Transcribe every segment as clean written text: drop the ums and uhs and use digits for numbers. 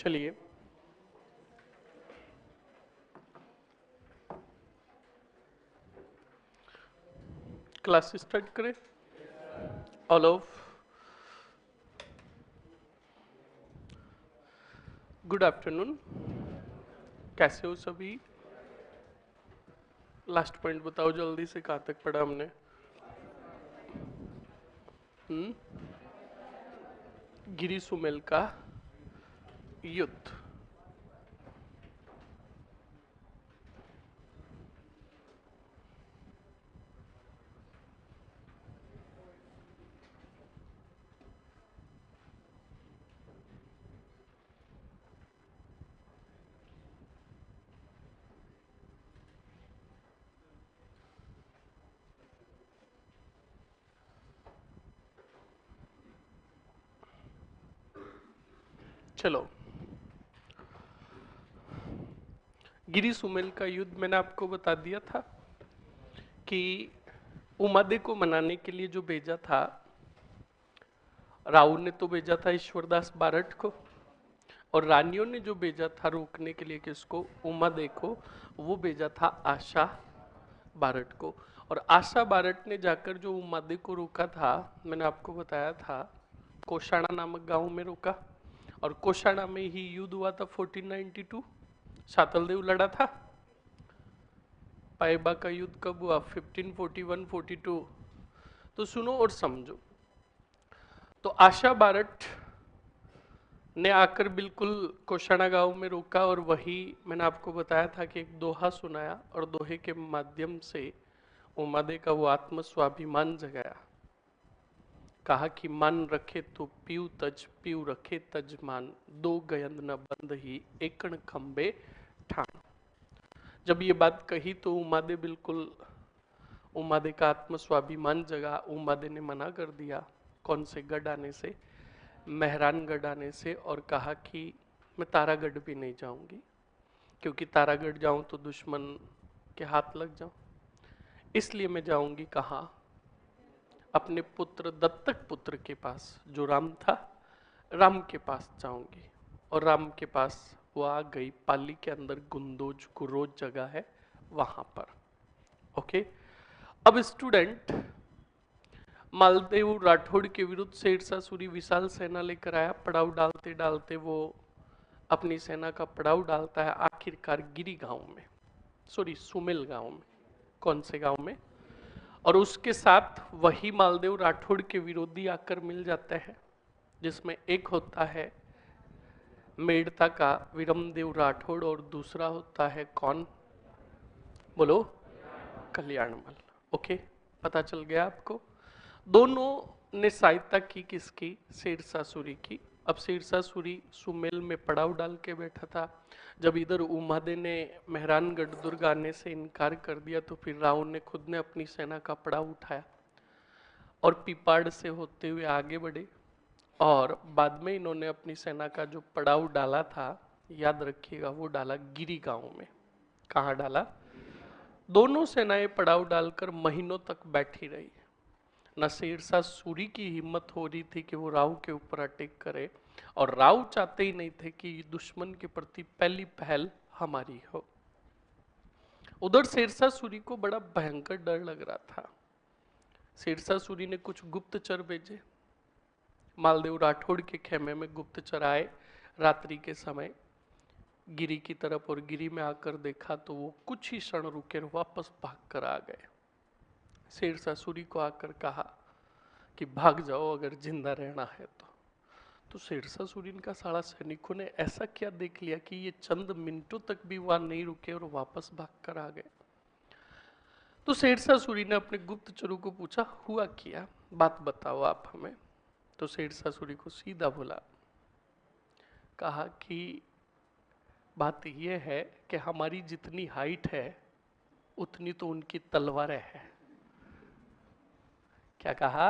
चलिए class start करें। All of good afternoon. कैसे हो सभी? लास्ट पॉइंट बताओ जल्दी से, कहाँ तक पढ़ा हमने? गिरी सुमेल का युद्ध। चलो, गिरी सुमेल का युद्ध मैंने आपको बता दिया था कि उमादे को मनाने के लिए जो भेजा था, राव ने तो भेजा था ईश्वरदास बारठ को, और रानियों ने जो भेजा था रोकने के लिए किसको, उमादे को, वो भेजा था आशा बारठ को। और आशा बारठ ने जाकर जो उमादे को रोका था, मैंने आपको बताया था कोषाणा नामक गांव में रोका, और कोषाणा में ही युद्ध हुआ था 1492। सातलदेव लड़ा था। पाइबा का युद्ध कब हुआ? 1541-42। तो सुनो और समझो। तो आशा बारठ ने आकर बिल्कुल कोषाणा गांव में रोका, और वही मैंने आपको बताया था कि एक दोहा सुनाया, और दोहे के माध्यम से उमादे का वो आत्म स्वाभिमान जगाया। कहा कि मन रखे तो पीऊ रखे तज मान, दो गयंद न बंद ही एकण खंबे ठान। जब ये बात कही तो उमादे बिल्कुल, उमादे का आत्म स्वाभिमान जगा। उमादे ने मना कर दिया। कौन से गढ़ आने से? मेहरानगढ़ आने से। और कहा कि मैं तारागढ़ भी नहीं जाऊंगी, क्योंकि तारागढ़ जाऊं तो दुश्मन के हाथ लग जाऊं, इसलिए मैं जाऊंगी कहाँ? अपने पुत्र, दत्तक पुत्र के पास, जो राम था, राम के पास जाऊंगी। और राम के पास वो आ गई। पाली के अंदर गुंदोज गुरोज जगह है, वहां पर। ओके। अब स्टूडेंट, मालदेव राठौड़ के विरुद्ध शेरशाह सूरी विशाल सेना लेकर आया। पड़ाव डालते डालते वो अपनी सेना का पड़ाव डालता है आखिरकार गिरी गांव में, सॉरी सुमेल गांव में। कौन से गांव में? और उसके साथ वही मालदेव राठौड़ के विरोधी आकर मिल जाते हैं, जिसमें एक होता है मेड़ता का विरमदेव राठौड़, और दूसरा होता है कौन? बोलो। कल्याणमल। ओके, पता चल गया आपको? दोनों ने सहायता की किसकी? शेरशाह सूरी की। अब शेरशाह सूरी सुमेल में पड़ाव डाल के बैठा था। जब इधर उमादे ने मेहरानगढ़ दुर्ग आने से इनकार कर दिया, तो फिर राव ने खुद ने अपनी सेना का पड़ाव उठाया और पीपाड़ से होते हुए आगे बढ़े। और बाद में इन्होंने अपनी सेना का जो पड़ाव डाला था, याद रखिएगा, वो डाला गिरी गांव में। कहाँ डाला? दोनों सेनाएं पड़ाव डालकर महीनों तक बैठी रही। न शेरशाह सूरी की हिम्मत हो रही थी कि वो राव के ऊपर अटैक करे, और राव चाहते ही नहीं थे कि दुश्मन के प्रति पहली पहल हमारी हो। उधर शेरशाह सूरी को बड़ा भयंकर डर लग रहा था। शेरशाह सूरी ने कुछ गुप्तचर भेजे। मालदेव राठौड़ के खेमे में गुप्तचर आए रात्रि के समय गिरी की तरफ, और गिरी में आकर देखा तो वो कुछ ही क्षण रुके और वापस भाग कर आ गए। शेरशाह सूरी को आकर कहा कि भाग जाओ अगर जिंदा रहना है तो शेरशाह सूरी का सारा सैनिकों ने ऐसा क्या देख लिया कि ये चंद मिनटों तक भी वहां नहीं रुके और वापस भाग कर आ गए। तो शेरशाह सूरी ने अपने गुप्तचरों को पूछा, हुआ क्या, बात बताओ आप हमें। तो शेरशाह सूरी को सीधा बोला, कहा कि बात यह है कि हमारी जितनी हाइट है उतनी तो उनकी तलवारें हैं। क्या कहा?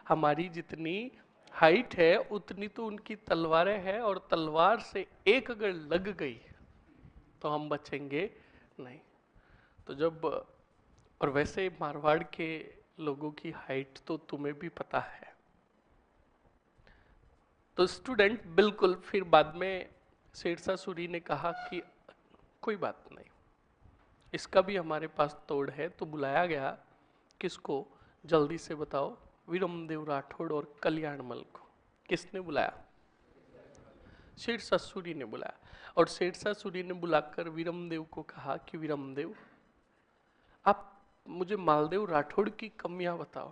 हमारी जितनी हाइट है उतनी तो उनकी तलवारें हैं, और तलवार से एक अगर लग गई तो हम बचेंगे नहीं। तो जब, और वैसे मारवाड़ के लोगों की हाइट तो तुम्हें भी पता है। तो स्टूडेंट बिल्कुल फिर बाद में शेरशाह ने कहा कि कोई बात नहीं, इसका भी हमारे पास तोड़ है। तो बुलाया गया किसको, जल्दी से बताओ, विरमदेव राठौड़ और कल्याणमल को। किसने बुलाया? शेरशाह ने बुलाया। और शेरशाह ने बुलाकर विरमदेव को कहा कि विरमदेव, आप मुझे मालदेव राठौड़ की कमियां बताओ।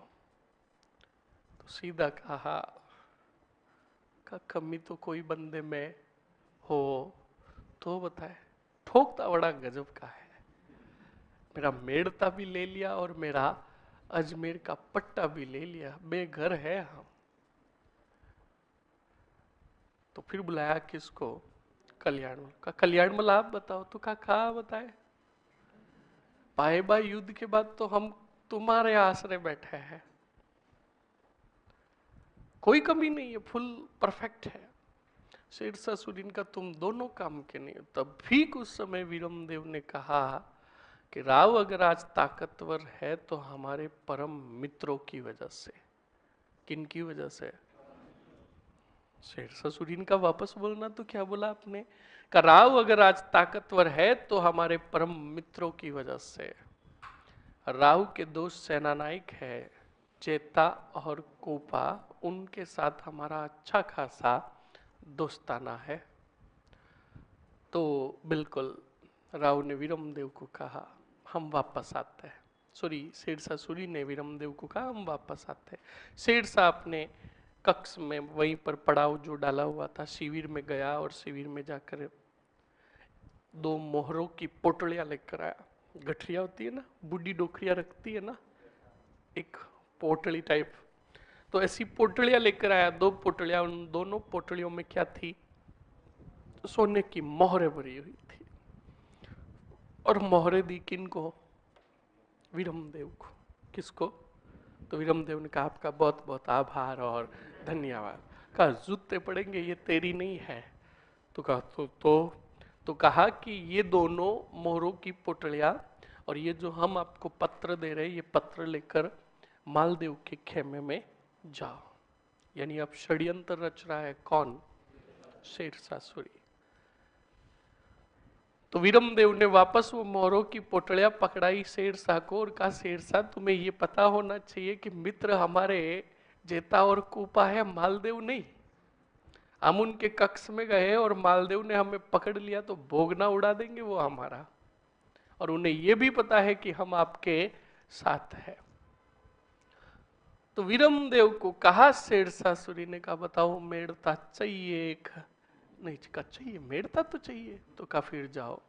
तो सीधा कहा का कमी तो कोई बंदे में हो तो बताए। ठोकता बड़ा गजब का है, मेरा मेड़ता भी ले लिया और मेरा अजमेर का पट्टा भी ले लिया, बेघर है हम। तो फिर बुलाया किसको? कल्याणमल का। कल्याणमल आप बताओ। तो कहा बताए, पाए बाई युद्ध के बाद तो हम तुम्हारे आसरे बैठे हैं, कोई कमी नहीं है, फुल परफेक्ट है। शेरशाह का तुम दोनों काम के नहीं हो। तब भी कुछ समय विरमदेव ने कहा कि राव अगर आज ताकतवर है तो हमारे परम मित्रों की वजह से। किन की वजह से? शेरशाह का वापस बोलना तो क्या बोला आपने? का राव अगर आज ताकतवर है तो हमारे परम मित्रों की वजह से। राव के दो सेनानायक है, चेता और कोपा, उनके साथ हमारा अच्छा खासा दोस्ताना है। तो बिल्कुल राव ने विरमदेव को कहा हम वापस आते हैं। शेरशाह ने विरमदेव को कहा हम वापस आते हैं। शेरशाह अपने कक्ष में वहीं पर पड़ाव जो डाला हुआ था शिविर में गया और शिविर में जाकर दो मोहरों की पोटलियां लेकर आया। गठरिया होती है ना, बूढ़ी डोकरिया रखती है ना, एक पोटली टाइप। तो ऐसी पोटलियां लेकर आया, दो पोटलियां। उन दोनों पोटलियों में क्या थी? सोने की मोहरें भरी हुई थी। और मोहरें दी किनको? विरमदेव को। किसको? तो विरमदेव ने कहा आपका बहुत बहुत आभार और धन्यवाद। कहा जूते पड़ेंगे, ये तेरी नहीं है। तो कहा तो कहा कि ये दोनों मोहरों की पोटलियां और ये जो हम आपको पत्र दे रहे हैं, ये पत्र लेकर मालदेव के खेमे में जाओ। यानी अब षड्यंत्र रच रहा है कौन? शेरशाह। तो विरमदेव ने वापस वो मोहरों की पोटलियां पकड़ाई शेरशाह को और कहा शेरशाह तुम्हें ये पता होना चाहिए कि मित्र हमारे जेता और कूपा है, मालदेव नहीं। हम उनके कक्ष में गए और मालदेव ने हमें पकड़ लिया तो भोगना उड़ा देंगे वो हमारा। और उन्हें ये भी पता है कि हम आपके साथ हैं। तो विरमदेव को कहा शेरशाह ने कहा बताओ मेड़ता चाहिए एक? नहीं कहा चाहिए, मेड़ता तो चाहिए। तो कहा फिर जाओ।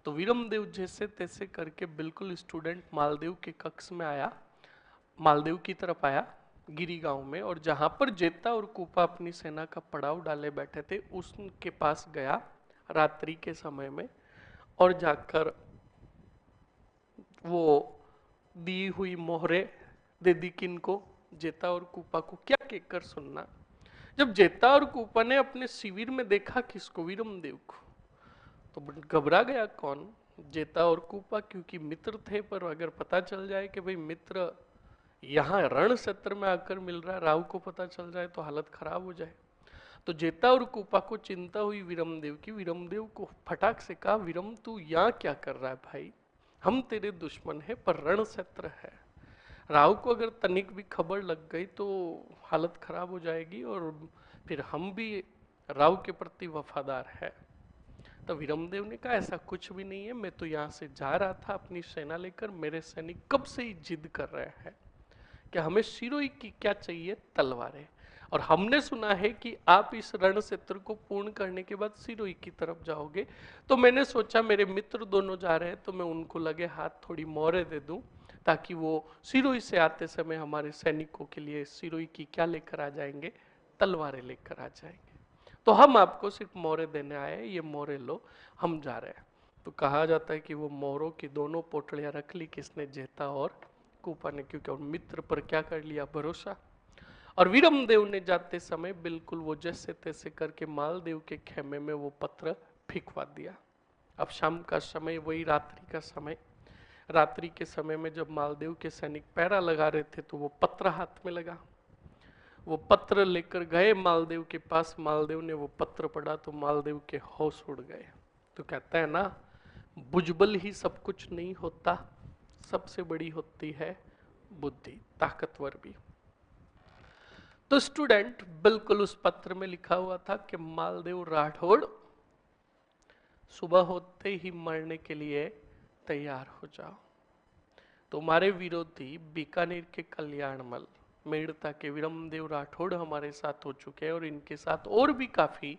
तो विरमदेव जैसे तैसे करके बिल्कुल स्टूडेंट मालदेव के कक्ष में आया, मालदेव की तरफ आया गिरी गांव में, और जहां पर जेता और कूपा अपनी सेना का पड़ाव डाले बैठे थे उसके पास गया रात्रि के समय में। और जाकर वो दी हुई मोहरे दे दी किनको? जेता और कूपा को। क्या कहकर सुनना, जब जेता और कूपा ने अपने शिविर में देखा किसको? विरमदेव को। तो घबरा गया कौन? जेता और कूपा, क्योंकि मित्र थे। पर अगर पता चल जाए कि भाई मित्र यहाँ रण क्षेत्र में आकर मिल रहा है, राव को पता चल जाए तो हालत खराब हो जाए। तो जेता और कूपा को चिंता हुई विरमदेव की। विरमदेव को फटाक से कहा विरम तू यहाँ क्या कर रहा है भाई? हम तेरे दुश्मन है पर रण क्षेत्र है, राव को अगर तनिक भी खबर लग गई तो हालत खराब हो जाएगी और फिर हम भी राव के प्रति वफादार है। तो विरमदेव ने कहा ऐसा कुछ भी नहीं है, मैं तो यहाँ से जा रहा था अपनी सेना लेकर, मेरे सैनिक कब से ही जिद कर रहे हैं कि हमें सिरोही की क्या चाहिए? तलवारें। और हमने सुना है कि आप इस रण क्षेत्र को पूर्ण करने के बाद सिरोही की तरफ जाओगे, तो मैंने सोचा मेरे मित्र दोनों जा रहे हैं तो मैं उनको लगे हाथ थोड़ी मोहरे दे दूं, ताकि वो सिरोही से आते समय हमारे सैनिकों के लिए सिरोही की क्या लेकर आ जाएंगे? तलवारें लेकर आ जाएंगे। तो हम आपको सिर्फ मोहरे देने आए, ये मोहरे लो, हम जा रहे हैं। तो कहा जाता है कि वो मोहरों की दोनों पोटलियां रख ली किसने? जेता और कूपा ने, क्योंकि और मित्र पर क्या कर लिया? भरोसा। और विरमदेव ने जाते समय बिल्कुल वो जैसे तैसे करके मालदेव के खेमे में वो पत्र फेंकवा दिया। अब शाम का समय, वही रात्रि का समय, रात्रि के समय में जब मालदेव के सैनिक पहरा लगा रहे थे तो वो पत्र हाथ में लगा। वो पत्र लेकर गए मालदेव के पास, मालदेव ने वो पत्र पढ़ा तो मालदेव के होश उड़ गए। तो कहता है ना, बुजबल ही सब कुछ नहीं होता, सबसे बड़ी होती है बुद्धि, ताकतवर भी। तो स्टूडेंट, बिल्कुल उस पत्र में लिखा हुआ था कि मालदेव राठौड़ सुबह होते ही मरने के लिए तैयार हो जाओ। तुम्हारे विरोधी बीकानेर के कल्याणमल मेड़ता के विरमदेव राठौड़ हमारे साथ हो चुके हैं, और इनके साथ और भी काफी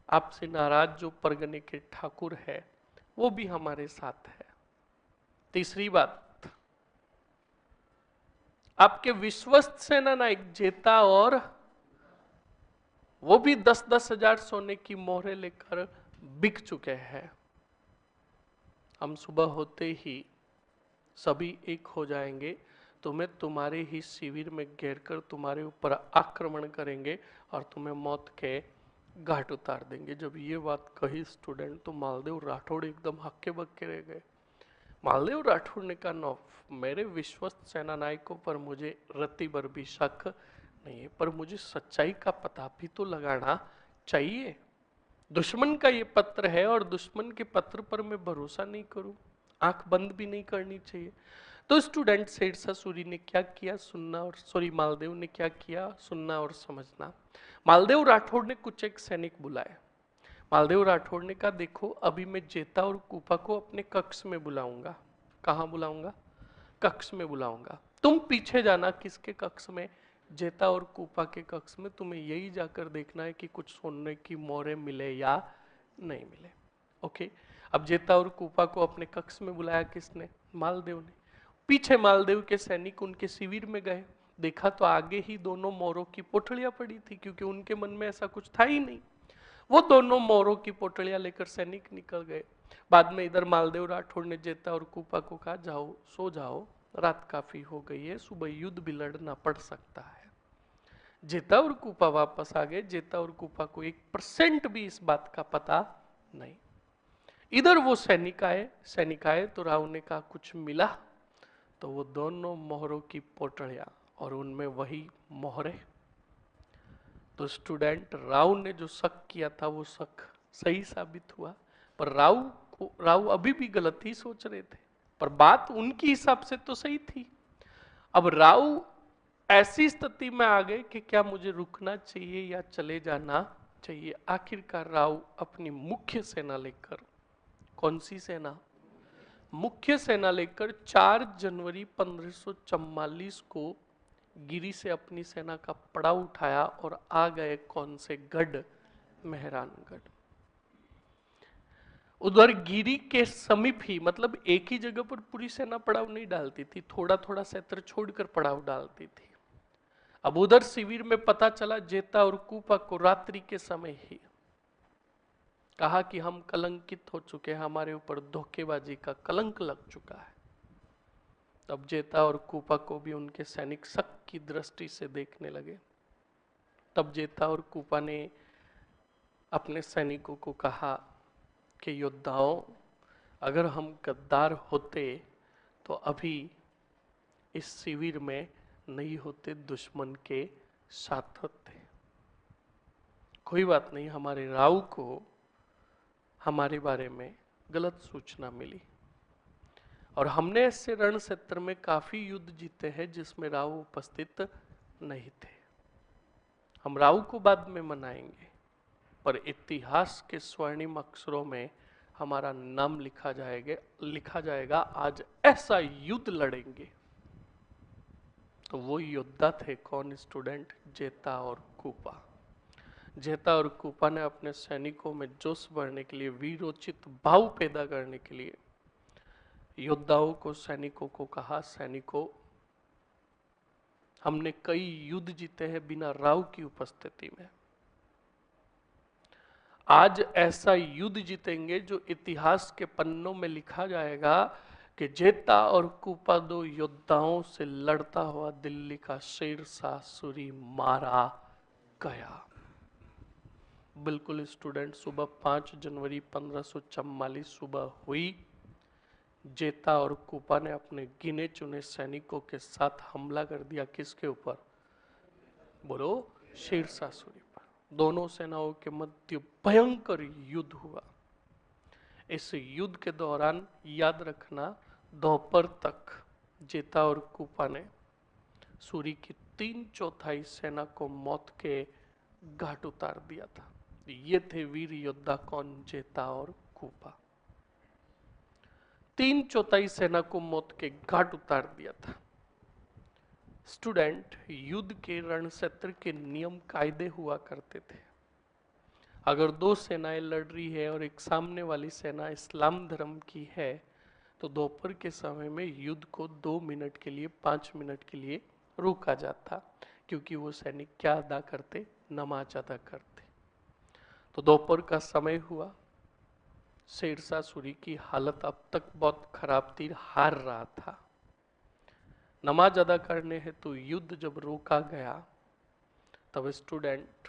आपसे नाराज जो परगने के ठाकुर है वो भी हमारे साथ है। तीसरी बात, आपके विश्वस्त सेना नायक जेता और वो भी 10-10 हजार सोने की मोहरें लेकर बिक चुके हैं। हम सुबह होते ही सभी एक हो जाएंगे, तुम्हें तुम्हारे ही शिविर में घेर कर तुम्हारे ऊपर आक्रमण करेंगे और तुम्हें मौत के घाट उतार देंगे। जब ये बात कही स्टूडेंट, तो मालदेव राठौड़ एकदम हक्के बक्के रह गए। मालदेव राठौड़ ने कहा, नो, मेरे विश्वस्त सेना नायकों पर मुझे रत्ती भर भी शक नहीं है, पर मुझे सच्चाई का पता भी तो लगाना चाहिए। दुश्मन का ये पत्र है और दुश्मन के पत्र पर मैं भरोसा नहीं करूं, आंख बंद भी नहीं करनी चाहिए। तो स्टूडेंट शेरशाह सूरी ने क्या किया, सुनना और मालदेव ने क्या किया, सुनना और समझना। मालदेव राठौड़ ने कुछ एक सैनिक बुलाए। मालदेव राठौड़ ने कहा, देखो अभी मैं जेता और कूपा को अपने कक्ष में बुलाऊंगा। कहां बुलाऊंगा? कक्ष में बुलाऊंगा। तुम पीछे जाना। किसके कक्ष में? जेता और कूपा के कक्ष में। तुम्हें यही जाकर देखना है कि कुछ सोने की मोहरें मिले या नहीं मिले। ओके। अब जेता और कूपा को अपने कक्ष में बुलाया किसने? मालदेव ने। पीछे मालदेव के सैनिक उनके शिविर में गए, देखा तो आगे ही दोनों मोरों की पोटलियां पड़ी थी, क्योंकि उनके मन में ऐसा कुछ था ही नहीं। वो दोनों मोरों की पोटलियां लेकर सैनिक निकल गए। बाद में इधर मालदेव राठौड़ ने जेता और कूपा को कहा, जाओ सो जाओ, रात काफी हो गई है, सुबह युद्ध भी लड़ना पड़ सकता है। जेता और कूपा वापस आ गए। जेता और कूपा को 1% भी इस बात का पता नहीं। इधर वो सैनिक आए तो राव ने कहा, कुछ मिला? तो वो दोनों मोहरों की पोटलियां और उनमें वही मोहरे। तो स्टूडेंट, राव ने जो शक किया था वो शक सही साबित हुआ, पर राव अभी भी गलत ही सोच रहे थे, पर बात उनकी हिसाब से तो सही थी। अब राव ऐसी स्थिति में आ गए कि क्या मुझे रुकना चाहिए या चले जाना चाहिए। आखिरकार राव अपनी मुख्य सेना लेकर, कौन सी सेना? मुख्य सेना लेकर 4 जनवरी 1544 को गिरी से अपनी सेना का पड़ाव उठाया और आ गए कौन से गढ़? मेहरानगढ़। उधर गिरी के समीप ही, मतलब एक ही जगह पर पूरी सेना पड़ाव नहीं डालती थी, थोड़ा थोड़ा क्षेत्र छोड़कर पड़ाव डालती थी। अब उधर शिविर में पता चला जेता और कूपा को रात्रि के समय ही कहा कि हम कलंकित हो चुके हैं, हमारे ऊपर धोखेबाजी का कलंक लग चुका है। तब जेता और कूपा को भी उनके सैनिक शक की दृष्टि से देखने लगे। तब जेता और कूपा ने अपने सैनिकों को कहा कि योद्धाओं, अगर हम गद्दार होते तो अभी इस शिविर में नहीं होते, दुश्मन के साथ होते। कोई बात नहीं, हमारे राव को हमारे बारे में गलत सूचना मिली और हमने ऐसे रण क्षेत्र में काफी युद्ध जीते हैं जिसमें राव उपस्थित नहीं थे। हम राव को बाद में मनाएंगे, पर इतिहास के स्वर्णिम अक्षरों में हमारा नाम लिखा जाएगा। आज ऐसा युद्ध लड़ेंगे। तो वो योद्धा थे कौन स्टूडेंट? जेता और कूपा। जेता और कूपा ने अपने सैनिकों में जोश भरने के लिए, वीरोचित भाव पैदा करने के लिए योद्धाओं को, सैनिकों को कहा, सैनिकों, हमने कई युद्ध जीते हैं बिना राव की उपस्थिति में। आज ऐसा युद्ध जीतेंगे जो इतिहास के पन्नों में लिखा जाएगा कि जेता और कूपा 2 योद्धाओं से लड़ता हुआ दिल्ली का शेरशाह सूरी मारा गया। बिल्कुल स्टूडेंट, सुबह 5 जनवरी 1544 सुबह हुई। जेता और कूपा ने अपने गिने चुने सैनिकों के साथ हमला कर दिया। किसके ऊपर? बोलो शेरशाह-सूरी पर। दोनों सेनाओं के मध्य भयंकर युद्ध हुआ। इस युद्ध के दौरान याद रखना, दोपहर तक जेता और कूपा ने सूरी की 3/4 सेना को मौत के घाट उतार दिया था। ये थे वीर योद्धा कौन? जेता और कूपा। 3/4 सेना को मौत के घाट उतार दिया था। स्टूडेंट, युद्ध के रणक्षेत्र के नियम कायदे हुआ करते थे। अगर दो सेनाएं लड़ रही है और एक सामने वाली सेना इस्लाम धर्म की है, तो दोपहर के समय में युद्ध को 2 मिनट के लिए, 5 मिनट के लिए रोका जाता, क्योंकि वो सैनिक क्या अदा करते? नमाज अदा करते। तो दोपहर का समय हुआ। शेरशाह-सूरी की हालत अब तक बहुत खराब थी, हार रहा था। नमाज अदा करने हेतु युद्ध जब रोका गया, तब स्टूडेंट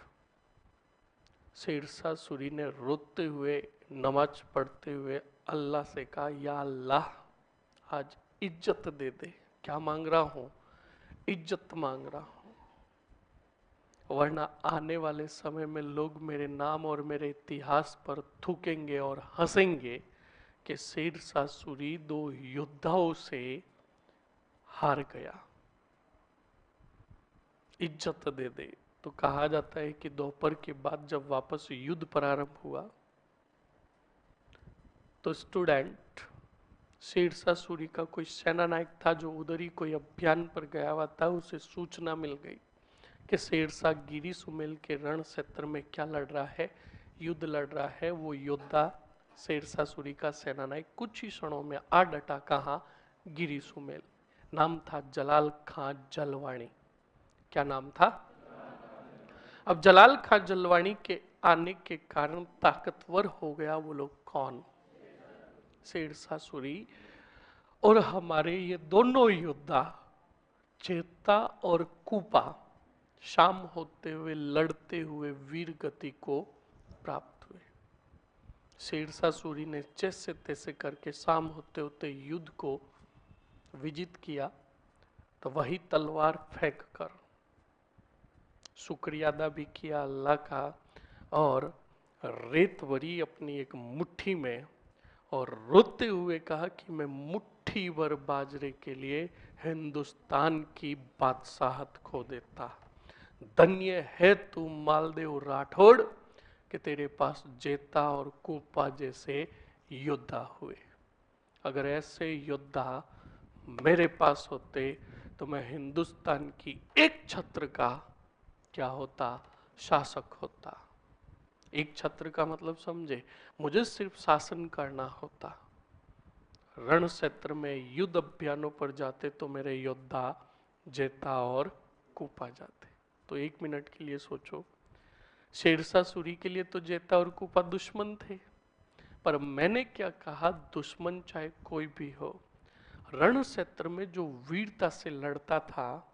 शेरशाह-सूरी ने रोते हुए, नमाज पढ़ते हुए अल्लाह से कहा, या अल्लाह आज इज्जत दे दे। क्या मांग रहा हूं? इज्जत मांग रहा हूं, वरना आने वाले समय में लोग मेरे नाम और मेरे इतिहास पर थूकेंगे और हंसेंगे कि शेरशाह-सूरी 2 योद्धाओं से हार गया। इज्जत दे दे। तो कहा जाता है कि दोपहर के बाद जब वापस युद्ध प्रारंभ हुआ, तो स्टूडेंट शेरशाह-सूरी का कोई सेनानायक था जो उधर ही कोई अभियान पर गया हुआ था। उसे सूचना मिल गई कि शेरशाह गिरी सुमेल के रण क्षेत्र में क्या लड़ रहा है? युद्ध लड़ रहा है। वो योद्धा शेरशाह-सूरी का सेनानायक कुछ ही क्षणों में आ डटा। कहाँ? गिरी सुमेल। नाम था जलाल खां जलवाणी। क्या नाम था? अब जलाल खां जलवाणी के आने के कारण ताकतवर हो गया वो लोग। कौन? शेरशाह-सूरी। और हमारे ये दोनों योद्धा जेता और कूपा शाम होते हुए, लड़ते हुए वीर गति को प्राप्त हुए। शेरशाह-सूरी ने जैसे तैसे करके शाम होते होते युद्ध को विजित किया। तो वही तलवार फेंक कर शुक्रिया अदा भी किया अल्लाह का, और रेत भरी अपनी एक मुट्ठी में और रोते हुए कहा कि मैं मुट्ठी भर बाजरे के लिए हिंदुस्तान की बादशाहत खो देता। धन्य है तू मालदेव राठौड़ कि तेरे पास जेता और कूपा जैसे योद्धा हुए। अगर ऐसे योद्धा मेरे पास होते तो मैं हिंदुस्तान की एक छत्र का क्या होता? शासक होता। एक छत्र का मतलब समझे? मुझे सिर्फ शासन करना होता। रण क्षेत्र में युद्ध अभियानों पर जाते तो मेरे योद्धा जेता और कूपा जाते। तो 1 मिनट के लिए सोचो, शेरशाह-सूरी के लिए तो जेता और कूपा दुश्मन थे, पर मैंने क्या कहा? दुश्मन चाहे कोई भी हो, रण क्षेत्र में जो वीरता से लड़ता था,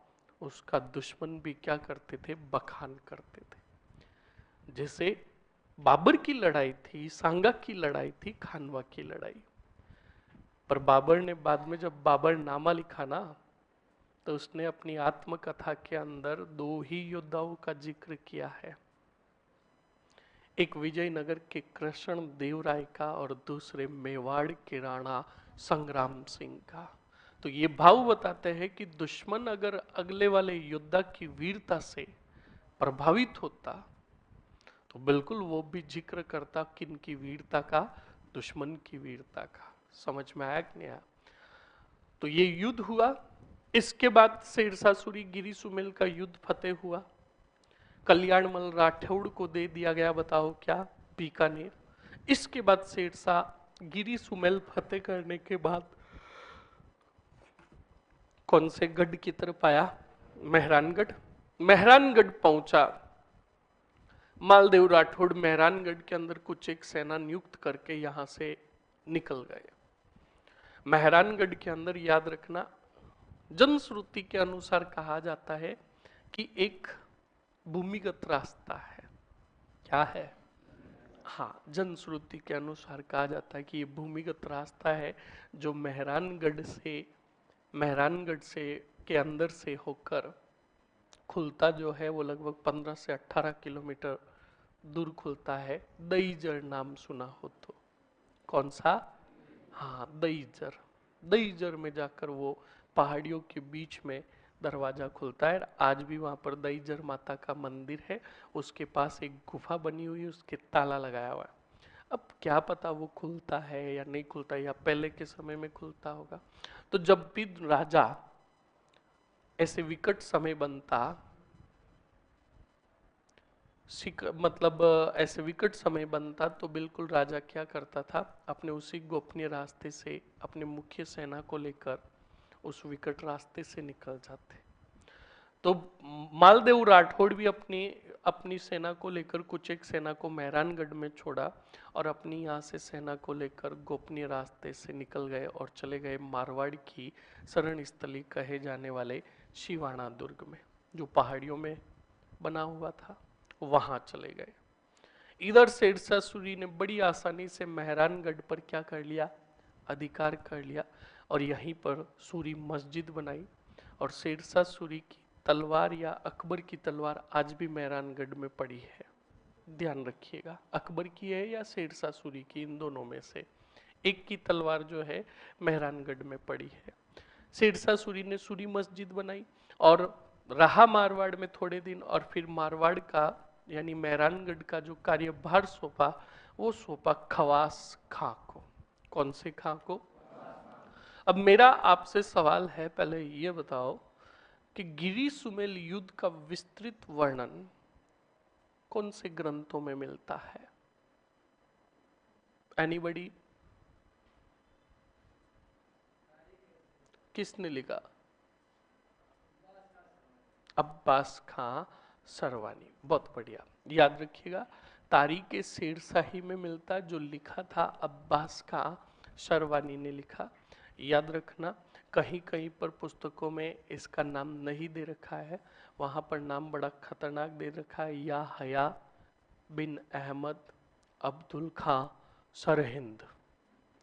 उसका दुश्मन भी क्या करते थे? बखान करते थे। जैसे बाबर की लड़ाई थी, सांगा की लड़ाई थी, खानवा की लड़ाई। पर बाबर ने बाद में जब बाबरनामा लिखा ना, तो उसने अपनी आत्मकथा के अंदर 2 ही योद्धाओं का जिक्र किया है। एक विजयनगर के कृष्ण देव राय का और दूसरे मेवाड़ के राणा संग्राम सिंह का। तो ये भाव बताते हैं कि दुश्मन अगर अगले वाले योद्धा की वीरता से प्रभावित होता, तो बिल्कुल वो भी जिक्र करता किनकी वीरता का? दुश्मन की वीरता का। समझ में आया कि नहीं आया? तो ये युद्ध हुआ। इसके बाद शेरशाह-सूरी गिरी सुमेल का युद्ध फतेह हुआ। कल्याणमल राठौड़ को दे दिया गया, बताओ क्या? बीकानेर। इसके बाद शेरशाह गिरी सुमेल फतेह करने के बाद कौन से गढ़ की तरफ आया? मेहरानगढ़। मेहरानगढ़ पहुंचा। मालदेव राठौड़ मेहरानगढ़ के अंदर कुछ एक सेना नियुक्त करके यहां से निकल गए। मेहरानगढ़ के अंदर याद रखना, जनश्रुति के अनुसार कहा जाता है कि एक भूमिगत रास्ता है। क्या है? हाँ, जनश्रुति के अनुसार कहा जाता है कि ये भूमिगत रास्ता है जो मेहरानगढ़ से के अंदर से होकर खुलता जो है वो लगभग 15 से 18 किलोमीटर दूर खुलता है। दईजर नाम सुना हो तो? कौन सा? हाँ, दईजर। दईजर में जाकर वो पहाड़ियों के बीच में दरवाजा खुलता है। आज भी वहां पर दईजर माता का मंदिर है, उसके पास एक गुफा बनी हुई है, उसके ताला लगाया हुआ है। अब क्या पता वो खुलता है या नहीं खुलता, या पहले के समय में खुलता होगा। तो जब भी राजा ऐसे विकट समय बनता, मतलब ऐसे विकट समय बनता, तो बिल्कुल राजा क्या करता था, अपने उसी गोपनीय रास्ते से अपने मुख्य सेना को लेकर उस विकट रास्ते से निकल जाते। तो मालदेव राठौड़ भी अपनी अपनी सेना को लेकर कुछ एक सेना को मेहरानगढ़ में छोड़ा और अपनी यहाँ से सेना को लेकर गोपनीय रास्ते से निकल गए और चले गए मारवाड़ की शरण स्थली कहे जाने वाले शिवाणा दुर्ग में, जो पहाड़ियों में बना हुआ था, वहां चले गए। इधर शेरशाह सूरी ने बड़ी आसानी से मेहरानगढ़ पर क्या कर लिया, अधिकार कर लिया, और यहीं पर सूरी मस्जिद बनाई। और शेरशाह सूरी की तलवार या अकबर की तलवार आज भी मेहरानगढ़ में पड़ी है, ध्यान रखिएगा। अकबर की है या शेरशाह सूरी की, इन दोनों में से एक की तलवार जो है मेहरानगढ़ में पड़ी है। शेरशाह सूरी ने सूरी मस्जिद बनाई और रहा मारवाड़ में थोड़े दिन, और फिर मारवाड़ का यानी मेहरानगढ़ का जो कार्यभार सौंपा, वो सौंपा खवास खां को। कौन से खां को? अब मेरा आपसे सवाल है, पहले ये बताओ कि गिरी सुमेल युद्ध का विस्तृत वर्णन कौन से ग्रंथों में मिलता है? एनीबडी? किसने लिखा? अब्बास खां सरवानी। बहुत बढ़िया, याद रखिएगा, तारीख शेरशाही में मिलता, जो लिखा था अब्बास खां सरवानी ने लिखा। याद रखना, कहीं कहीं पर पुस्तकों में इसका नाम नहीं दे रखा है, वहां पर नाम बड़ा खतरनाक दे रखा है, या हया बिन अहमद अब्दुल खां सरहिंद,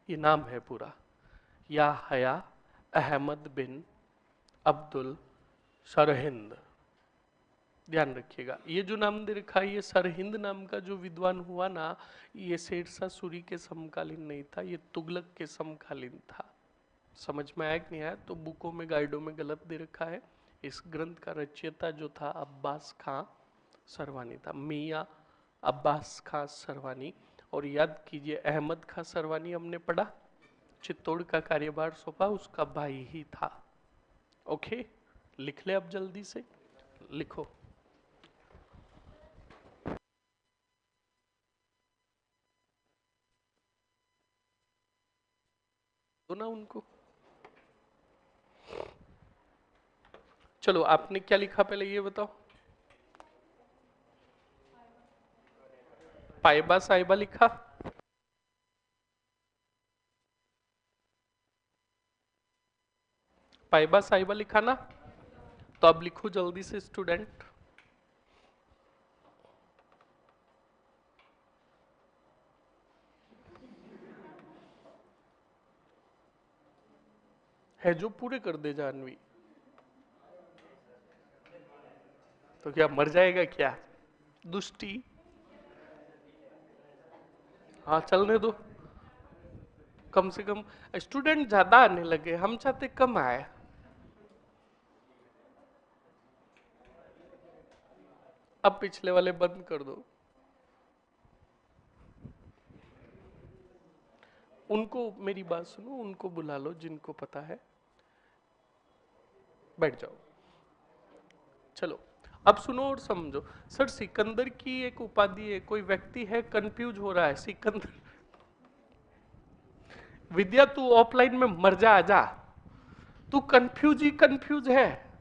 ये नाम है पूरा, या हया अहमद बिन अब्दुल सरहिंद। ध्यान रखिएगा, ये जो नाम दे रखा है, ये सरहिंद नाम का जो विद्वान हुआ ना, ये शेरशाह सूरी के समकालीन नहीं था, ये तुगलक के समकालीन था। समझ में आया कि नहीं आया? तो बुकों में, गाइडों में गलत दे रखा है। इस ग्रंथ का रचयिता जो था अब्बास खां सरवानी था, मियाँ अब्बास खां सरवानी। और याद कीजिए, अहमद खां सरवानी हमने पढ़ा, चित्तौड़ का कार्यभार सौंपा, उसका भाई ही था। ओके, लिख ले अब जल्दी से, लिखो। तो ना उनको, चलो आपने क्या लिखा पहले ये बताओ। पाइबा साहिबा लिखा, पाइबा साहिबा लिखा ना? तो अब लिखो जल्दी से स्टूडेंट। है जो पूरे कर दे जानवी, तो क्या मर जाएगा क्या? दुष्टी। हाँ चलने दो, कम से कम स्टूडेंट ज्यादा आने लगे, हम चाहते कम आए। अब पिछले वाले बंद कर दो, उनको मेरी बात सुनो, उनको बुला लो जिनको पता है, बैठ जाओ। चलो अब सुनो और समझो। सर सिकंदर की एक उपाधि है, कोई व्यक्ति है कंफ्यूज हो रहा है, सिकंदर। विद्या तू ऑफलाइन में मर जा, आजा, तू कंफ्यूज ही कंफ्यूज है।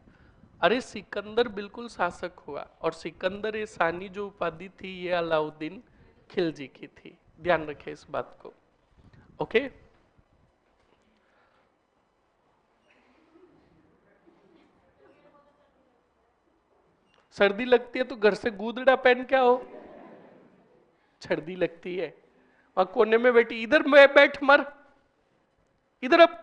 अरे सिकंदर बिल्कुल शासक हुआ, और सिकंदर ए सानी जो उपाधि थी, ये अलाउद्दीन खिलजी की थी, ध्यान रखे इस बात को। ओके, सर्दी लगती है तो घर से गूदड़ा पहन के आओ, सर्दी लगती है, वहां कोने में बैठी, इधर मैं बैठ मर, इधर अब,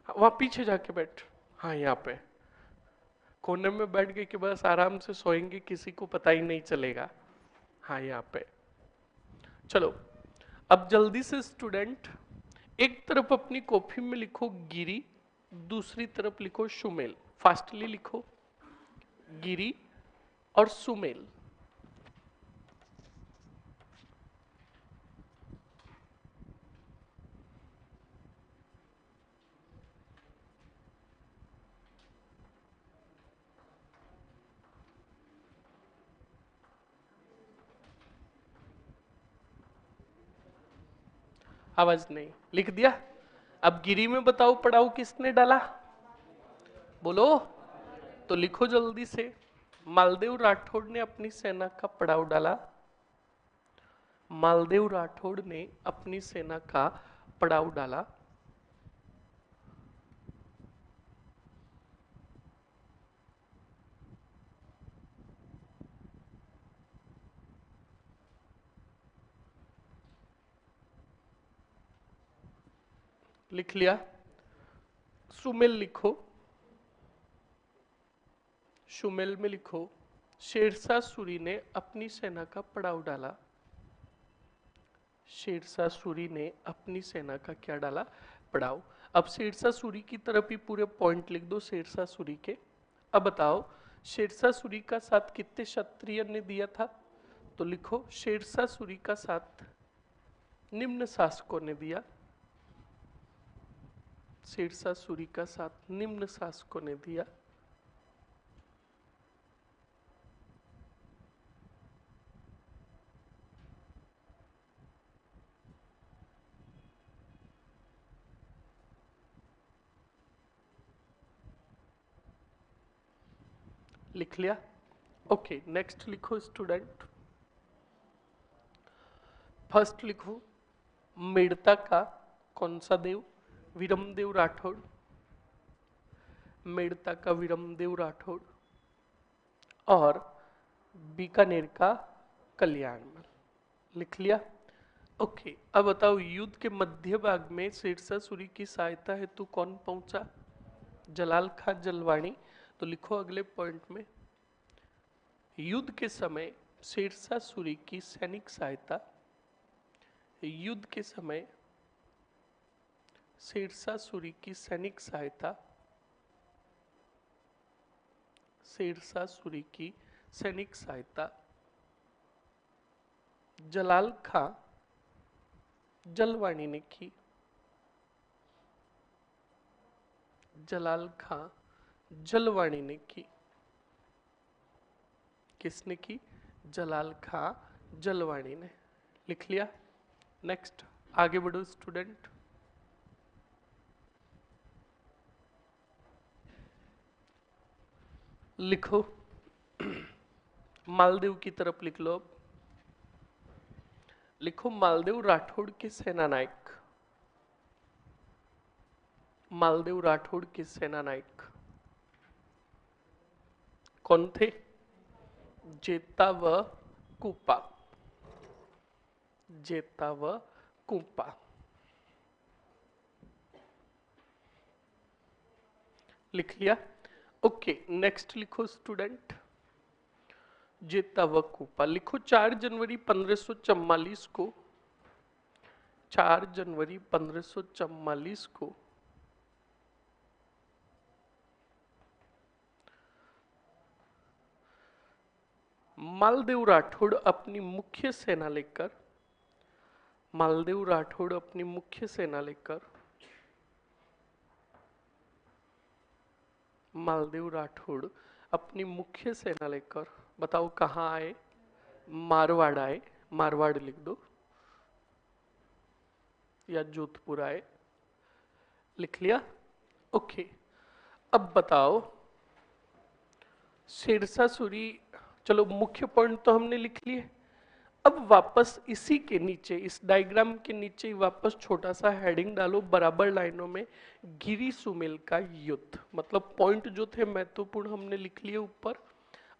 वहां पीछे जाके बैठ। हाँ, यहाँ पे कोने में बैठ गए कि बस आराम से सोएंगे, किसी को पता ही नहीं चलेगा। हाँ, यहाँ पे चलो। अब जल्दी से स्टूडेंट, एक तरफ अपनी कॉपी में लिखो गिरी, दूसरी तरफ लिखो सुमेल। फास्टली लिखो, गिरी और सुमेल। आवाज नहीं, लिख दिया। अब गिरी में बताओ पड़ाव किसने डाला, बोलो तो लिखो जल्दी से। मालदेव राठौड़ ने अपनी सेना का पड़ाव डाला। मालदेव राठौड़ ने अपनी सेना का पड़ाव डाला। लिख लिया। सुमेल लिखो, सुमेल में लिखो शेरशाह सूरी ने अपनी सेना का पड़ाव डाला। शेरशाह सूरी ने अपनी सेना का क्या डाला, पड़ाव। अब शेरशाह सूरी की तरफ ही पूरे पॉइंट लिख दो शेरशाह सूरी के। अब बताओ शेरशाह सूरी का साथ कितने क्षत्रिय ने दिया था, तो लिखो शेरशाह सूरी का साथ निम्न शासकों ने दिया। शेरशाह सूरी का साथ निम्न शासकों ने दिया। लिख लिया। ओके, नेक्स्ट लिखो स्टूडेंट। फर्स्ट लिखो मेड़ता का कौन सा देव, वीरमदेव राठौड़। मेड़ता का वीरमदेव राठौड़ और बीकानेर का कल्याणमल। लिख लिया। ओके, अब बताओ युद्ध के मध्य भाग में शेरशाह सूरी की सहायता हेतु कौन पहुंचा, जलाल खां जलवाणी। तो लिखो अगले पॉइंट में, युद्ध के समय शेरशाह सूरी की सैनिक सहायता, युद्ध के समय शेरशाह सूरी की सैनिक सहायता, शेरशाह सूरी की सैनिक सहायता जलाल खां जलवाणी ने की। जलाल खां जलवाणी ने की। किसने की, जलाल खां जलवाणी ने। लिख लिया। नेक्स्ट आगे बढ़ो स्टूडेंट। लिखो मालदेव की तरफ लिख लो। लिखो मालदेव राठौड़ के सेना नायक, मालदेव राठौड़ के सेना नायक कौन थे, जेता व कुपा। जेता व कुपा। लिख लिया। ओके, नेक्स्ट लिखो स्टूडेंट जेता व कुपा। लिखो 4 जनवरी 1544 को, 4 जनवरी 1544 को मालदेव राठौड़ अपनी मुख्य सेना लेकर, मालदेव राठौड़ अपनी मुख्य सेना लेकर, मालदेव राठौड़ अपनी मुख्य सेना लेकर बताओ कहां आए, मारवाड़ आए। मारवाड़ लिख दो या जोधपुर आए। लिख लिया। ओके, अब बताओ शेरशाह सूरी, चलो मुख्य पॉइंट तो हमने लिख लिए। अब वापस इसी के नीचे, इस डायग्राम के नीचे वापस छोटा सा हेडिंग डालो बराबर लाइनों में, गिरी सुमेल का युद्ध। मतलब पॉइंट जो थे महत्वपूर्ण हमने लिख लिए ऊपर।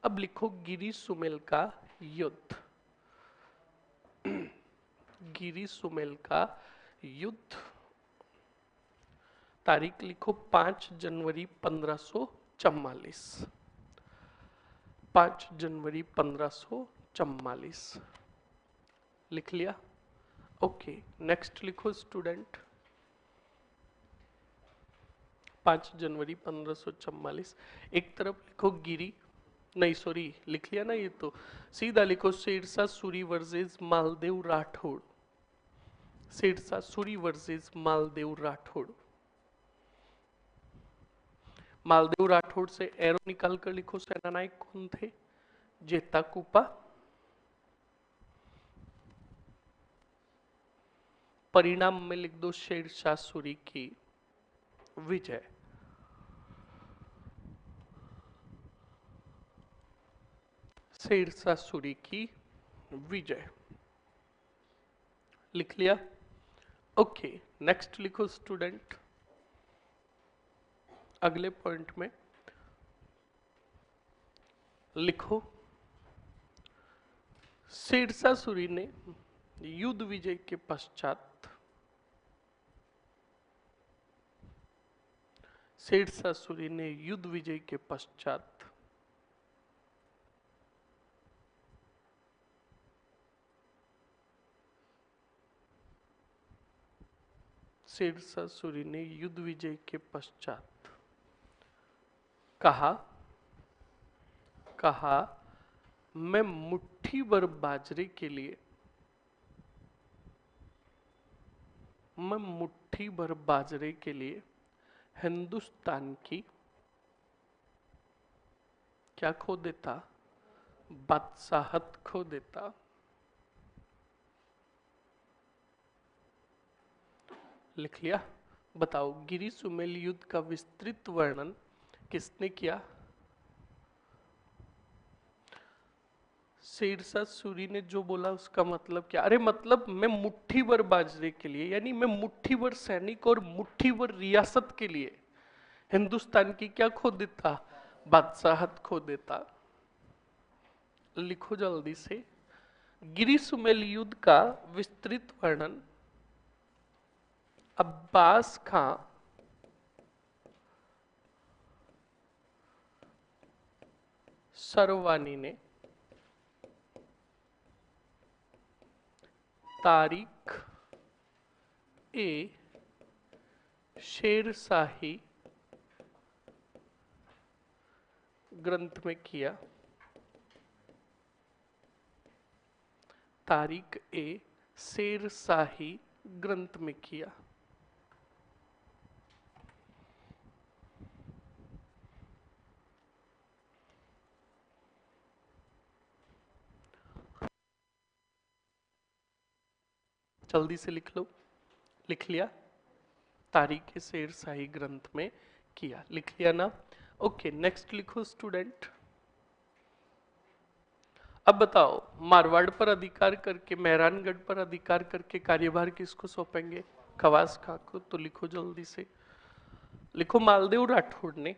अब लिखो गिरी सुमेल का युद्ध। गिरी सुमेल का युद्ध तारीख लिखो 5 जनवरी 1544। 5 जनवरी 1544 लिख लिया। ओके, नेक्स्ट लिखो स्टूडेंट। 5 जनवरी 1544। एक तरफ लिखो गिरी, नहीं सॉरी लिख लिया ना, ये तो सीधा लिखो शेरशाह सूरी वर्सेस मालदेव राठौड़। शेरशाह सूरी वर्सेस मालदेव राठौड़। मालदेव राठौड़ से एरो निकाल कर लिखो सेनानायक कौन थे? जेता कुपा। परिणाम में लिख दो शेरशाह सूरी की विजय। शेरशाह सूरी की विजय लिख लिया। ओके, नेक्स्ट लिखो स्टूडेंट। अगले पॉइंट में लिखो शेरशाह सूरी ने युद्ध विजय के पश्चात, शेरशाह सूरी ने युद्ध विजय के पश्चात शेरशाह सूरी ने युद्ध विजय के पश्चात कहा मैं मुट्ठी भर बाजरे के लिए, मैं मुट्ठी भर बाजरे के लिए हिंदुस्तान की क्या खो देता? बादशाहत खो देता। लिख लिया। बताओ गिरी सुमेल युद्ध का विस्तृत वर्णन किसने किया? शेरशाह सूरी ने जो बोला उसका मतलब क्या? अरे मतलब मैं मुट्ठी भर बाजरे के लिए, यानी मैं मुट्ठी भर सैनिक और मुट्ठी भर रियासत के लिए हिंदुस्तान की क्या खो देता? बादशाहत खो देता। लिखो जल्दी से। गिरी सुमेल युद्ध का विस्तृत वर्णन अब्बास खां सरवानी ने तारीख ए शेरशाही ग्रंथ में किया। तारीख ए शेरशाही ग्रंथ में किया। जल्दी से लिख लो। लिख लिया। तारीख शेरशाही ग्रंथ में किया। लिख लिया ना? ओके, नेक्स्ट लिखो स्टूडेंट। अब बताओ मारवाड़ पर अधिकार करके, मेहरानगढ़ पर अधिकार करके कार्यभार किसको सौंपेंगे? खवास खां को। तो लिखो जल्दी से। लिखो मालदेव राठौड़ ने,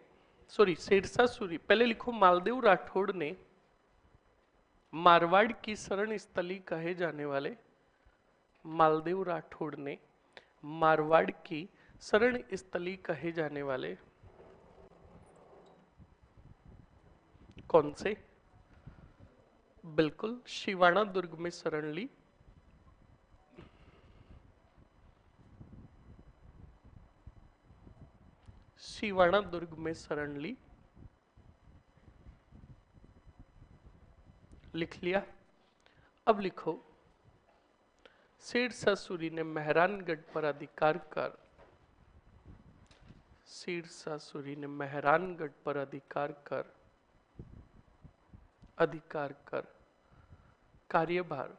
सॉरी शेरशाह सूरी, पहले लिखो मालदेव राठौड़ ने मारवाड़ की शरण स्थली कहे जाने वाले, मालदेव राठौड़ ने मारवाड़ की शरण स्थली कहे जाने वाले कौन से? बिल्कुल शिवाणा दुर्ग में शरण ली। शिवाणा दुर्ग में शरण ली। लिख लिया। अब लिखो शेरशाह सूरी ने मेहरानगढ़ पर अधिकार कर, शेरशाह सूरी ने मेहरानगढ़ पर अधिकार कर कार्यभार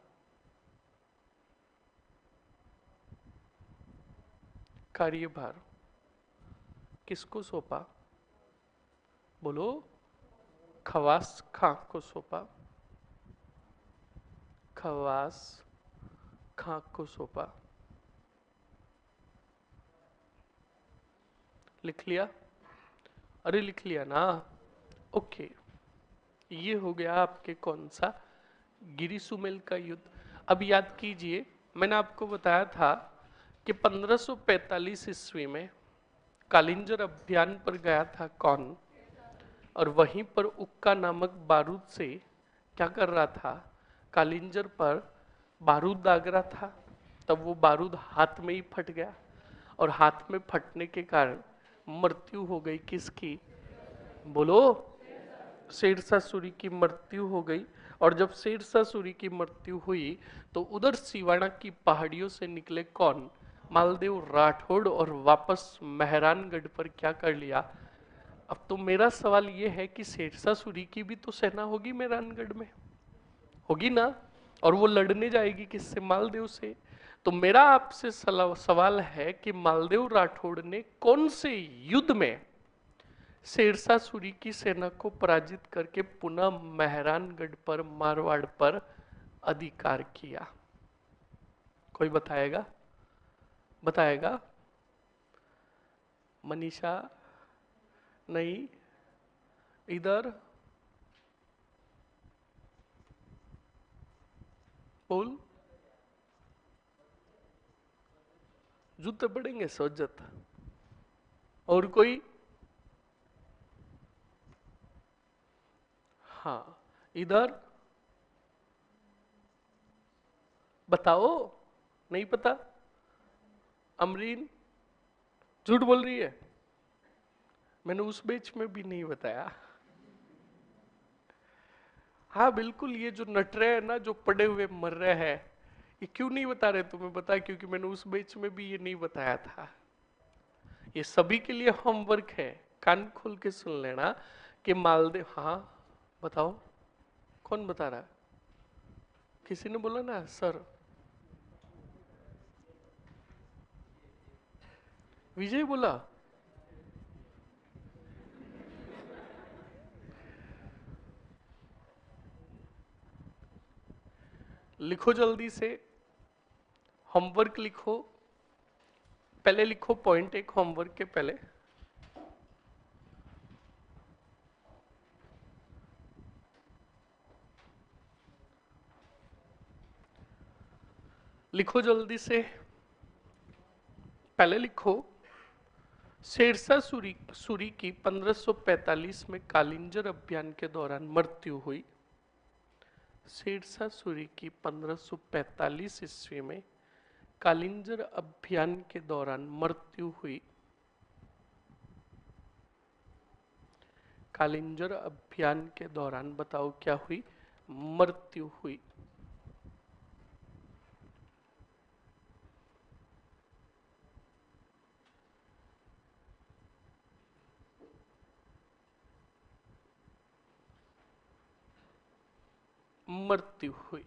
किसको सौंपा? बोलो। खवास खां को सौंपा। खवास खां को सौंपा। लिख लिया? अरे लिख लिया ना? ओके, ये हो गया आपके कौन सा? गिरी सुमेल का युद्ध। अब याद कीजिए मैंने आपको बताया था कि 1545 ईस्वी में कालिंजर अभियान पर गया था कौन? और वहीं पर उक्का नामक बारूद से क्या कर रहा था? कालिंजर पर बारूद दाग रहा था। तब वो बारूद हाथ में ही फट गया और हाथ में फटने के कारण मृत्यु हो गई। किसकी? बोलो। शेरशाह की मृत्यु हो गई। और जब शेरशाह की मृत्यु हुई तो उधर सिवाना की पहाड़ियों से निकले कौन? मालदेव राठौड़, और वापस मेहरानगढ़ पर क्या कर लिया? अब तो मेरा सवाल ये है कि शेरशाह की भी तो सेना होगी मेहरानगढ़ में, होगी ना? और वो लड़ने जाएगी किससे? मालदेव से। तो मेरा आपसे सवाल है कि मालदेव राठौड़ ने कौन से युद्ध में शेरशाह सूरी की सेना को पराजित करके पुनः मेहरानगढ़ पर, मारवाड़ पर अधिकार किया? कोई बताएगा? बताएगा? मनीषा? नहीं? इधर बोल। जूते पड़ेंगे सोजत। और कोई? हाँ, इधर बताओ। नहीं पता? अमरीन झूठ बोल रही है। मैंने उस बैच में भी नहीं बताया। हाँ बिल्कुल, ये जो नट रहे हैं ना, जो पड़े हुए मर रहे हैं, ये क्यों नहीं बता रहे तुम्हें? बता, क्योंकि मैंने उस बैच में भी ये नहीं बताया था। ये सभी के लिए होमवर्क है, कान खोल के सुन लेना कि मालदेव। हाँ बताओ, कौन बता रहा है? किसी ने बोला ना सर। विजय बोला। लिखो जल्दी से, होमवर्क लिखो। पहले लिखो पॉइंट एक होमवर्क के पहले। लिखो जल्दी से, पहले लिखो। शेरशाह सूरी की 1545 में कालिंजर अभियान के दौरान मृत्यु हुई। शेरशाह सूरी की 1545 ईस्वी में कालिंजर अभियान के दौरान मृत्यु हुई। कालिंजर अभियान के दौरान बताओ क्या हुई? मृत्यु हुई। मृत्यु हुई।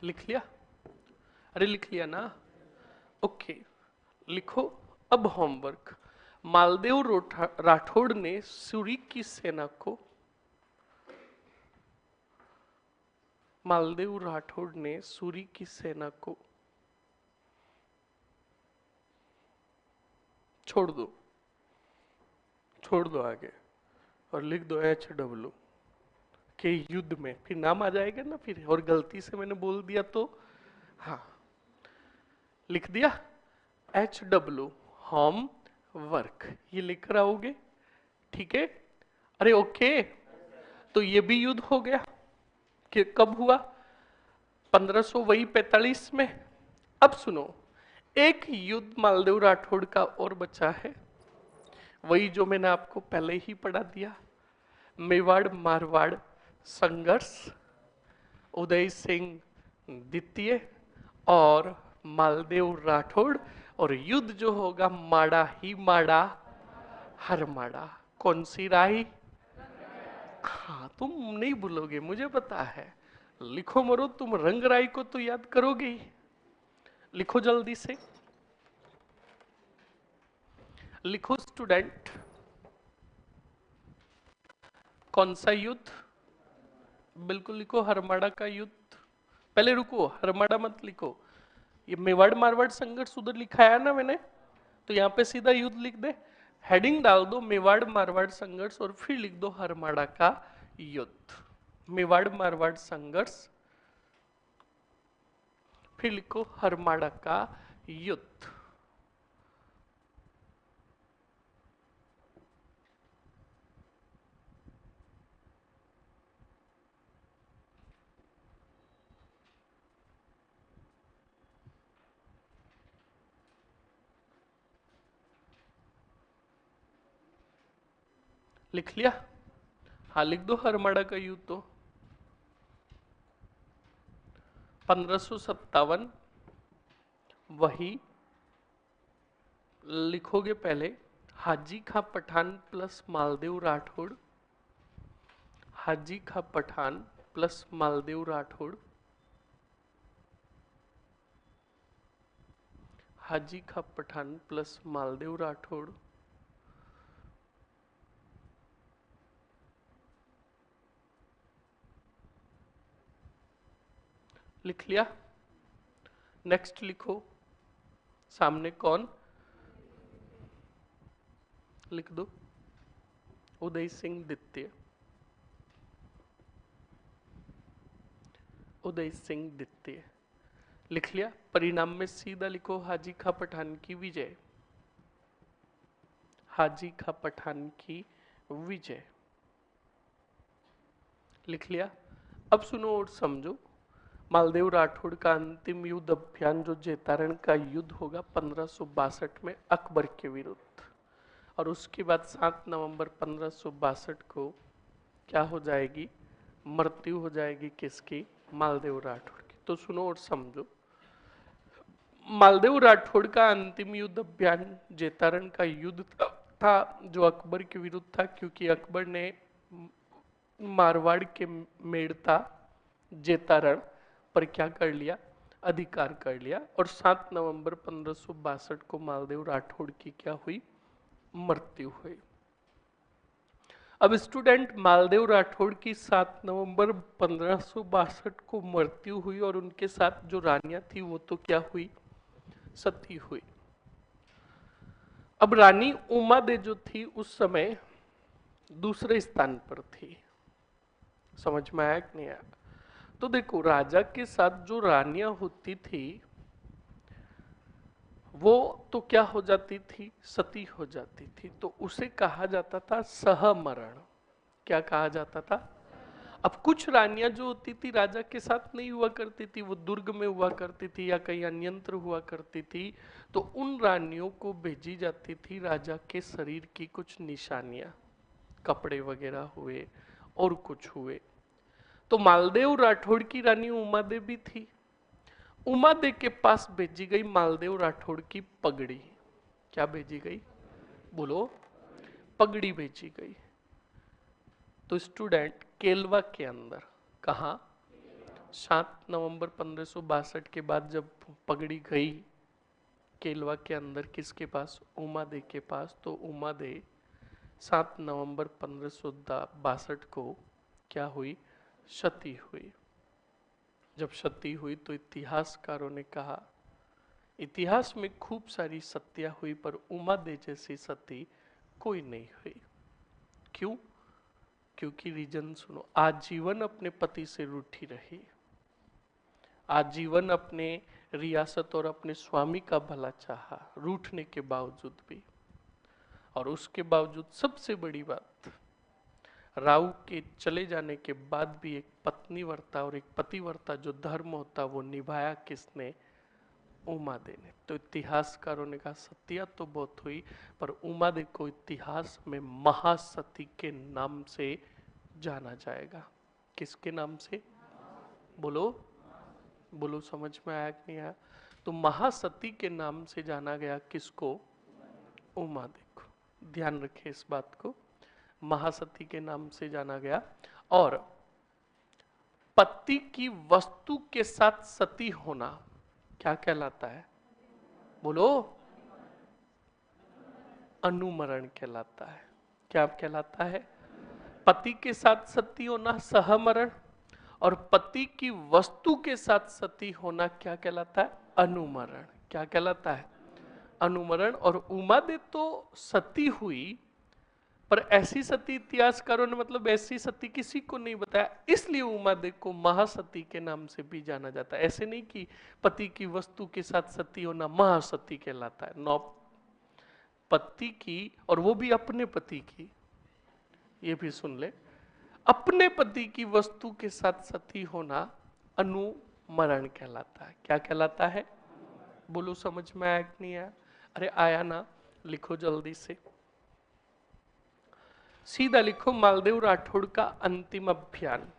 लिख लिया? अरे लिख लिया ना? ओके, लिखो। अब होमवर्क। मालदेव राठौड़ ने सूरी की सेना को, मालदेव राठौड़ ने सूरी की सेना को छोड़ दो, छोड़ दो आगे, और लिख दो HW के युद्ध में। फिर नाम आ जाएगा ना फिर, और गलती से मैंने बोल दिया तो। हाँ, लिख दिया HW, होम वर्क, ये लिख रहोगे, ठीक है? अरे ओके, तो ये भी युद्ध हो गया कि कब हुआ? 1545 में। अब सुनो, एक युद्ध मालदेव राठौड़ का और बचा है, वही जो मैंने आपको पहले ही पढ़ा दिया। मेवाड़ मारवाड़ संघर्ष, उदय सिंह द्वितीय और मालदेव राठौड़। और युद्ध जो होगा माड़ा ही माड़ा, हर माड़ा। कौन सी राही? हाँ, तुम नहीं भूलोगे, मुझे पता है। लिखो मरो, तुम रंगराई को तो याद करोगे ही। लिखो जल्दी से, लिखो स्टूडेंट। कौन सा युद्ध? बिल्कुल लिखो, हरमाड़ा का युद्ध। पहले रुको, हरमाड़ा मत लिखो। ये मेवाड़ मारवाड़ संघर्ष उधर लिखा है ना मैंने, तो यहाँ पे सीधा युद्ध लिख दे। हेडिंग डाल दो मेवाड़ मारवाड़ संघर्ष, और फिर लिख दो हरमाड़ा का युद्ध। मेवाड़ मारवाड़ संघर्ष, फिर लिखो हरमाड़ा का युद्ध। लिख लिया? हाँ लिख दो हरमाड़ा का युद्ध तो 1557। वही लिखोगे पहले हाजी खां पठान प्लस मालदेव राठौड़, हाजी खां पठान प्लस मालदेव राठौड़, हाजी खां पठान प्लस मालदेव राठौड़, लिख लिया? नेक्स्ट लिखो सामने कौन, लिख दो उदय सिंह द्वितीय, उदय सिंह द्वितीय लिख लिया? परिणाम में सीधा लिखो हाजी खां पठान की विजय, हाजी खां पठान की विजय, लिख लिया? अब सुनो और समझो। मालदेव राठौड़ का अंतिम युद्ध अभियान जो जेतारण का युद्ध होगा 1562 में अकबर के विरुद्ध, और उसके बाद 7 नवंबर 1562 को क्या हो जाएगी, मृत्यु हो जाएगी किसकी, मालदेव राठौड़ की। तो सुनो और समझो। मालदेव राठौड़ का अंतिम युद्ध अभियान जेतारण का युद्ध था जो अकबर के विरुद्ध था, क्योंकि अकबर ने मारवाड़ के मेड़ता जेतारण पर क्या कर लिया, अधिकार कर लिया, और 7 नवंबर 1562 को मालदेव राठौड़ की क्या हुई, मृत्यु हुई। अब स्टूडेंट मालदेव राठौड़ की 7 नवंबर 1562 को मृत्यु हुई, और उनके साथ जो रानियां थी वो तो क्या हुई, सती हुई। अब रानी उमादे जो थी उस समय दूसरे स्थान पर थी। समझ में आया कि नहीं आया? तो देखो राजा के साथ जो रानियां होती थी वो तो क्या हो जाती थी, सती हो जाती थी, तो उसे कहा जाता था सहमरण। क्या कहा जाता था? अब कुछ रानियां जो होती थी राजा के साथ नहीं हुआ करती थी, वो दुर्ग में हुआ करती थी या कहीं अन्यंत्र हुआ करती थी, तो उन रानियों को भेजी जाती थी राजा के शरीर की कुछ निशानियां, कपड़े वगैरह हुए और कुछ हुए। तो मालदेव राठौड़ की रानी उमादे भी थी, उमादे के पास भेजी गई मालदेव राठौड़ की पगड़ी। क्या भेजी गई, बोलो? पगड़ी भेजी गई। तो स्टूडेंट केलवा के अंदर, कहा 7 नवंबर 1562 के बाद जब पगड़ी गई केलवा के अंदर किसके पास, उमादे के पास, तो उमादे 7 नवंबर 1562 को क्या हुई, सती हुई। जब सती हुई तो इतिहासकारों ने कहा इतिहास में खूब सारी सतियां हुई पर उमादे जैसी सती कोई नहीं हुई। क्यों? क्योंकि रीजन सुनो, आजीवन अपने पति से रूठी रही, आजीवन अपने रियासत और अपने स्वामी का भला चाहा रूठने के बावजूद भी, और उसके बावजूद सबसे बड़ी बात, राव के चले जाने के बाद भी एक पत्नीवर्ता और एक पतिवर्ता जो धर्म होता वो निभाया किसने, उमादे ने। तो इतिहासकारों ने कहा सतिया तो बहुत हुई पर उमादे को इतिहास में महासती के नाम से जाना जाएगा। किसके नाम से, बोलो? बोलो, समझ में आया कि नहीं आया? तो महासती के नाम से जाना गया किसको, उमादे को। ध्यान रखें इस बात को, महासती के नाम से जाना गया। और पति की वस्तु के साथ सती होना क्या कहलाता है, बोलो? अनुमरण कहलाता है। क्या कहलाता है? पति के साथ सती होना सहमरण, और पति की वस्तु के साथ सती होना क्या कहलाता है, अनुमरण। क्या कहलाता है, अनुमरण। और उमादे तो सती हुई पर ऐसी सती इतिहासकारों ने मतलब ऐसी सती किसी को नहीं बताया, इसलिए उमादे को महासती के नाम से भी जाना जाता है। ऐसे नहीं कि पति की वस्तु के साथ सती होना महासती कहलाता है, नौ, पति की, और वो भी अपने पति की, ये भी सुन ले, अपने पति की वस्तु के साथ सती होना अनुमरण कहलाता है। क्या कहलाता है, बोलो? समझ में आया कि नहीं आया? अरे आया ना, लिखो जल्दी से। सीधा लिखो मालदेव राठौड़ का अंतिम अभियान।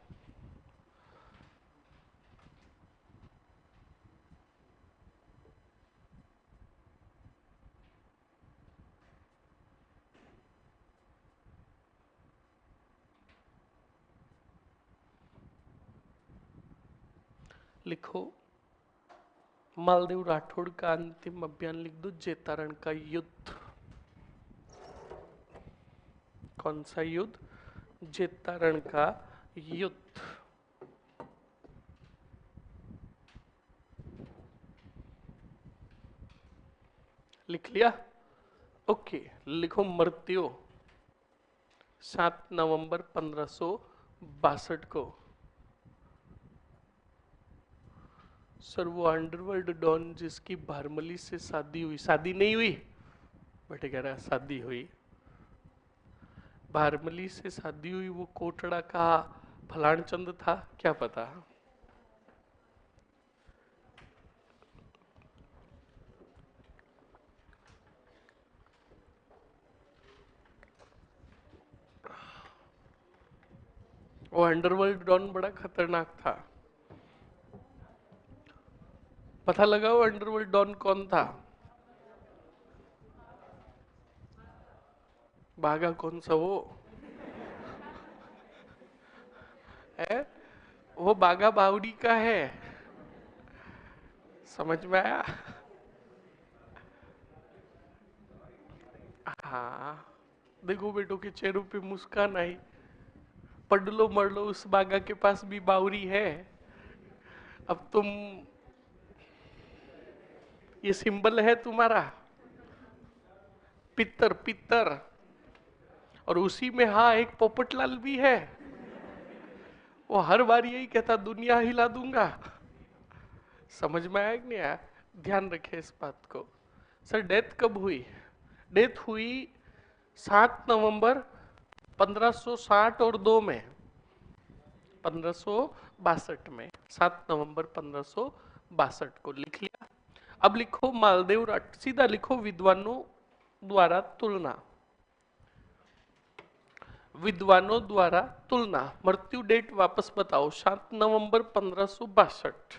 लिखो मालदेव राठौड़ का अंतिम अभियान, लिख दो जेतारण का युद्ध। कौन सा युद्ध? जेतारण का युद्ध। लिख लिया? ओके। लिखो मृत्यु 7 नवंबर 1562 को। सर वो अंडरवर्ल्ड डॉन जिसकी भारमली से शादी हुई, शादी नहीं हुई बेटे कह रहा है शादी हुई, भारमली से शादी हुई, वो कोटड़ा का फलान चंद था, क्या पता। वो अंडरवर्ल्ड डॉन बड़ा खतरनाक था। पता लगा वो अंडरवर्ल्ड डॉन कौन था? बागा कौन सा वो है? वो बागा बावड़ी का है। समझ में आया? हाँ, देखो बेटों के चेहरों पे मुस्कान आई। पढ़ लो मर लो, उस बागा के पास भी बावड़ी है। अब तुम, ये सिंबल है तुम्हारा पित्तर पित्तर, और उसी में हाँ एक पोपटलाल भी है। वो हर बार यही कहता दुनिया हिला दूंगा। समझ में आया कि नहीं आया? ध्यान रखे इस बात को। सर डेथ कब हुई? डेथ हुई 7 नवंबर 1560 और 2 में, 1562 में, 7 नवंबर 1562 को लिख लिया। अब लिखो मालदेव राठ, सीधा लिखो विद्वानों द्वारा तुलना। विद्वानों द्वारा तुलना, मृत्यु डेट वापस बताओ, 7 नवंबर 1562।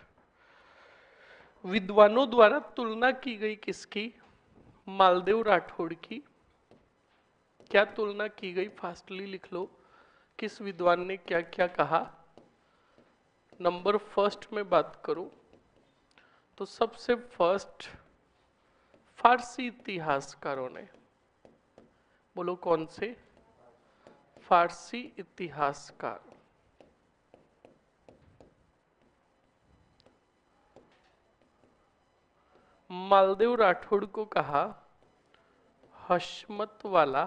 विद्वानों द्वारा तुलना की गई किसकी? मालदेव राठौड़ की। क्या तुलना की गई? फास्टली लिख लो, किस विद्वान ने क्या क्या कहा। नंबर फर्स्ट में बात करूं तो सबसे फर्स्ट फारसी इतिहासकारों ने, बोलो कौन से? फारसी इतिहासकार। मालदेव राठौड़ को कहा हशमत वाला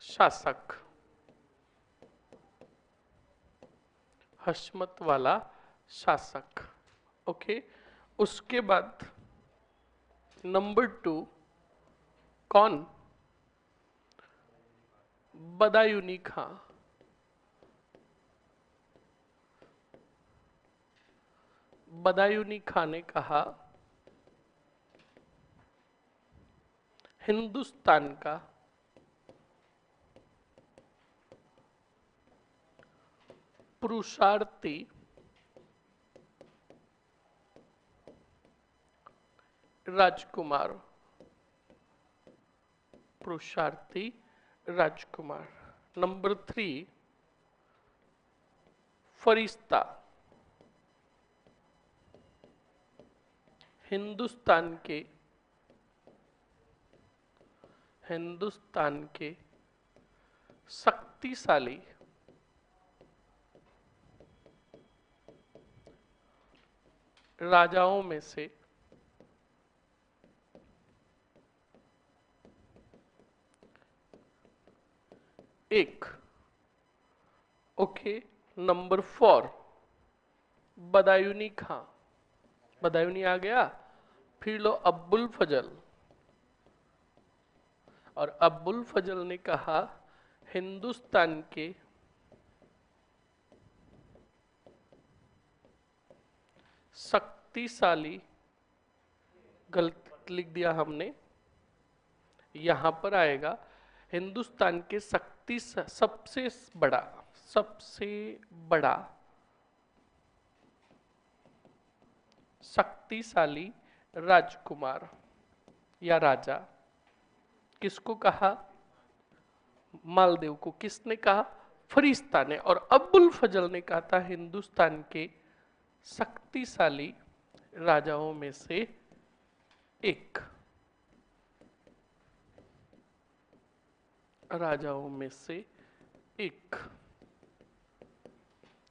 शासक, हशमत वाला शासक। ओके। उसके बाद नंबर 2 कौन? बदायूनी खां। बदायूनी खां ने कहा हिंदुस्तान का पुरुषार्थी राजकुमार, पुरुषार्थी राजकुमार। नंबर 3 फरिश्ता, हिंदुस्तान के, हिंदुस्तान के शक्तिशाली राजाओं में से एक। ओके। नंबर 4 बदायूनी खां। बदायूनी आ गया। फिर लो अब्बुल फजल, और अब्बुल फजल ने कहा हिंदुस्तान के शक्तिशाली, गलत लिख दिया हमने, यहां पर आएगा हिंदुस्तान के बड़ा सबसे बड़ा शक्तिशाली राजकुमार या राजा। किसको कहा? मालदेव को। किसने कहा? फरिश्ता ने। और अब्बुल फजल ने कहा था हिंदुस्तान के शक्तिशाली राजाओं में से एक। राजाओं में से एक।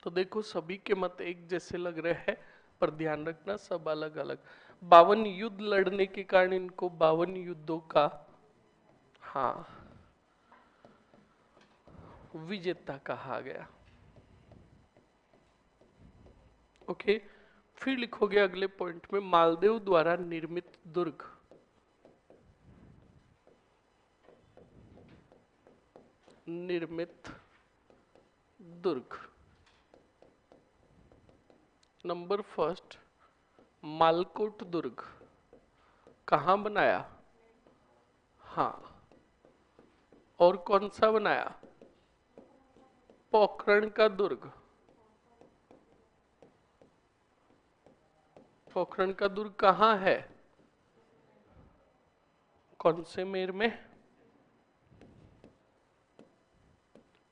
तो देखो सभी के मत एक जैसे लग रहे हैं, पर ध्यान रखना सब अलग अलग। 52 युद्ध लड़ने के कारण इनको 52 युद्धों का हाँ विजेता कहा गया। ओके, फिर लिखोगे अगले पॉइंट में मालदेव द्वारा निर्मित दुर्ग। निर्मित दुर्ग। नंबर फर्स्ट मालकोट दुर्ग कहां बनाया? हाँ। और कौन सा बनाया? पोखरण का दुर्ग। पोखरण का दुर्ग कहां है? कौन से मेर में?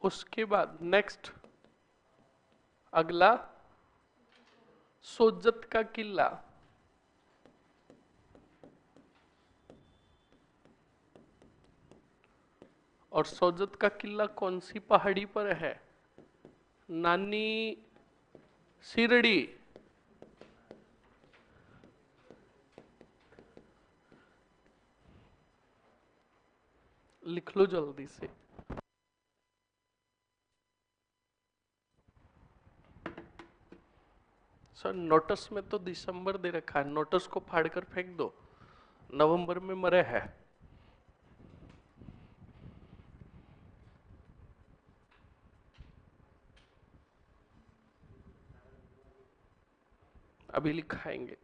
उसके बाद नेक्स्ट अगला सोजत का किला। और सोजत का किला कौन सी पहाड़ी पर है? नानी सिरड़ी। लिख लो जल्दी से। सर नोटिस में तो दिसंबर दे रखा है, नोटिस को फाड़ कर फेंक दो, नवंबर में मरे है। अभी लिखाएंगे,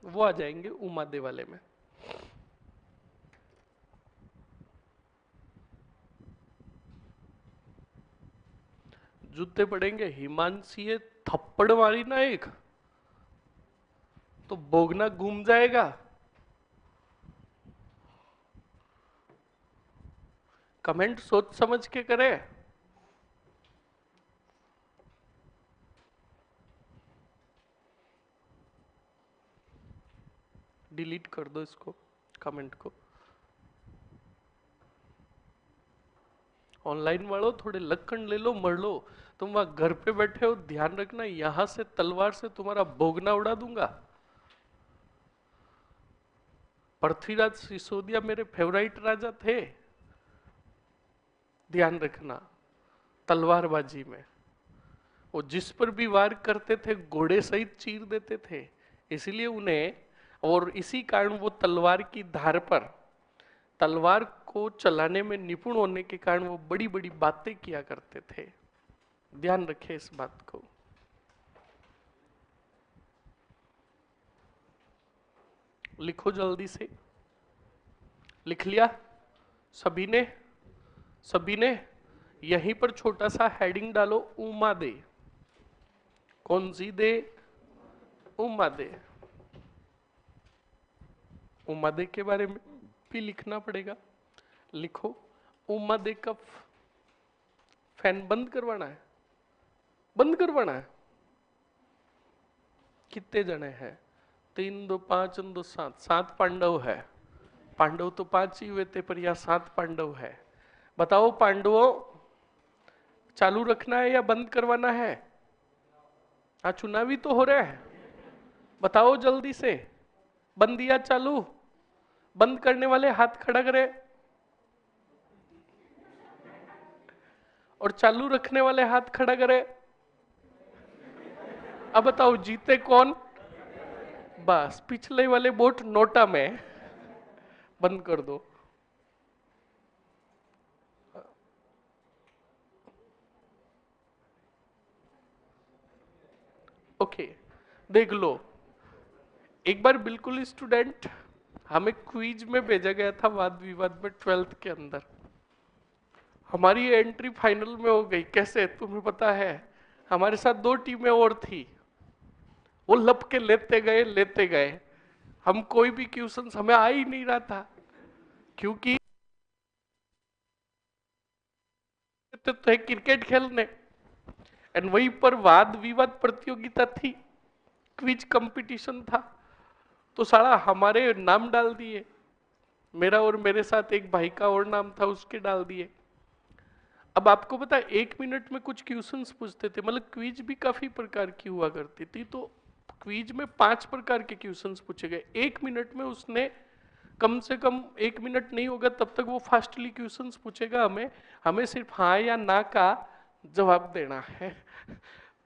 वो आ जाएंगे उमादे वाले में। जूते पड़ेंगे हिमांशी थप्पड़ मारी ना एक तो बोगना घूम जाएगा। कमेंट सोच समझ के करे। डिलीट कर दो इसको, कमेंट को। ऑनलाइन वालों थोड़े लक्कन ले लो, मर लो। तुम वहां घर पे बैठे हो, ध्यान रखना यहां से तलवार से तुम्हारा बोगना उड़ा दूंगा। पृथ्वीराज सिसोदिया मेरे फेवरेट राजा थे, ध्यान रखना। तलवारबाजी में वो जिस पर भी वार करते थे घोड़े सहित चीर देते थे, इसलिए उन्हें, और इसी कारण वो तलवार की धार पर, तलवार को चलाने में निपुण होने के कारण वो बड़ी बड़ी बातें किया करते थे। ध्यान रखें इस बात को। लिखो जल्दी से। लिख लिया सभी ने? सभी ने यहीं पर छोटा सा हेडिंग डालो, उमा दे। कौन सी दे? उमा दे। उमा दे के बारे में भी लिखना पड़ेगा। लिखो उमा दे का फैन बंद करवाना है, बंद करवाना है। कितने जने हैं? 3 2 5 2 7, 7 पांडव है। पांडव तो 5 ही हुए थे, पर यहाँ 7 पांडव है। बताओ पांडवों, चालू रखना है या बंद करवाना है? हाँ चुनावी तो हो रहा है, बताओ जल्दी से। बंद या चालू? बंद करने वाले हाथ खड़ा करें, और चालू रखने वाले हाथ खड़ा करें। अब बताओ जीते कौन? बस पिछले वाले वोट नोटा में। बंद कर दो। ओके, देख लो एक बार बिल्कुल स्टूडेंट, हमें क्विज में भेजा गया था वाद विवाद में 12th के अंदर। हमारी एंट्री फाइनल में हो गई। कैसे तुम्हें पता है? हमारे साथ 2 टीमें और थी, वो लप के लेते गए। हम कोई भी क्वेश्चन हमें आ ही नहीं रहा था, क्योंकि तो क्रिकेट खेलने एंड वहीं पर वाद विवाद प्रतियोगिता थी, क्विज कंपटीशन था। तो सारा हमारे नाम डाल दिए, मेरा और मेरे साथ एक भाई का और नाम था, उसके डाल दिए। अब आपको पता है 1 मिनट में कुछ क्वेश्चंस पूछते थे, मतलब क्विज भी काफी प्रकार की हुआ करती थी। तो क्विज में 5 प्रकार के क्वेश्चंस पूछे गए। 1 मिनट में उसने कम से कम 1 मिनट नहीं होगा तब तक वो फास्टली क्वेश्चंस पूछेगा, हमें हमें सिर्फ हाँ या ना का जवाब देना है।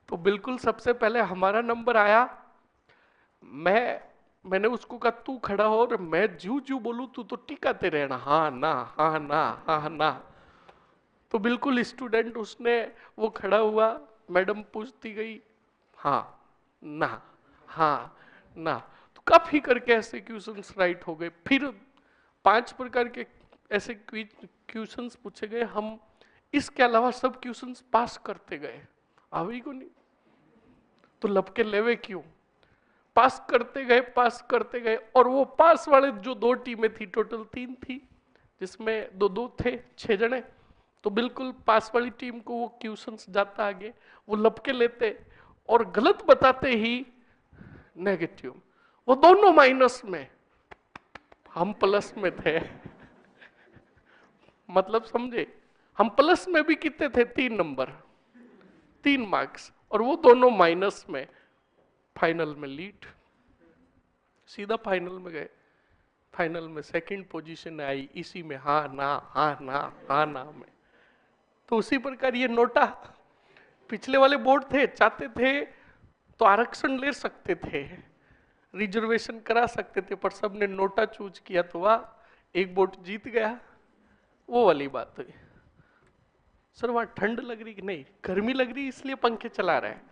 तो बिल्कुल सबसे पहले हमारा नंबर आया। मैंने उसको कहा तू खड़ा हो और मैं जू जू बोलूं तू तो टिकाते रहना, हाँ ना हाँ ना हाँ ना। तो बिल्कुल स्टूडेंट उसने वो खड़ा हुआ, मैडम पूछती गई हाँ ना हाँ ना। तो काफी करके ऐसे क्वेश्चंस राइट हो गए। फिर 5 प्रकार के ऐसे क्वेश्चंस पूछे गए। हम इसके अलावा सब क्वेश्चंस पास करते गए। अभी को नहीं तो लपके लेवे क्यों, पास करते गए। और वो पास वाले जो 2 टीमें थी, टोटल 3 थी, जिसमें 2-2 थे, 6 जने। तो बिल्कुल पास वाली टीम को वो क्वेश्चंस जाता आगे, वो लपके लेते और गलत बताते ही नेगेटिव। वो दोनों माइनस में, हम प्लस में थे। मतलब समझे, हम प्लस में भी कितने थे? 3 नंबर, 3 मार्क्स, और वो दोनों माइनस में। फाइनल में लीड, सीधा फाइनल में गए। फाइनल में सेकंड पोजीशन आई इसी में, हाँ ना हाँ ना हाँ ना में। तो उसी प्रकार ये नोटा, पिछले वाले बोर्ड थे, चाहते थे तो आरक्षण ले सकते थे, रिजर्वेशन करा सकते थे, पर सबने नोटा चूज किया तो वाह, एक वोट जीत गया। वो वाली बात हुई। सर वहां ठंड लग रही कि नहीं? गर्मी लग रही इसलिए पंखे चला रहे हैं,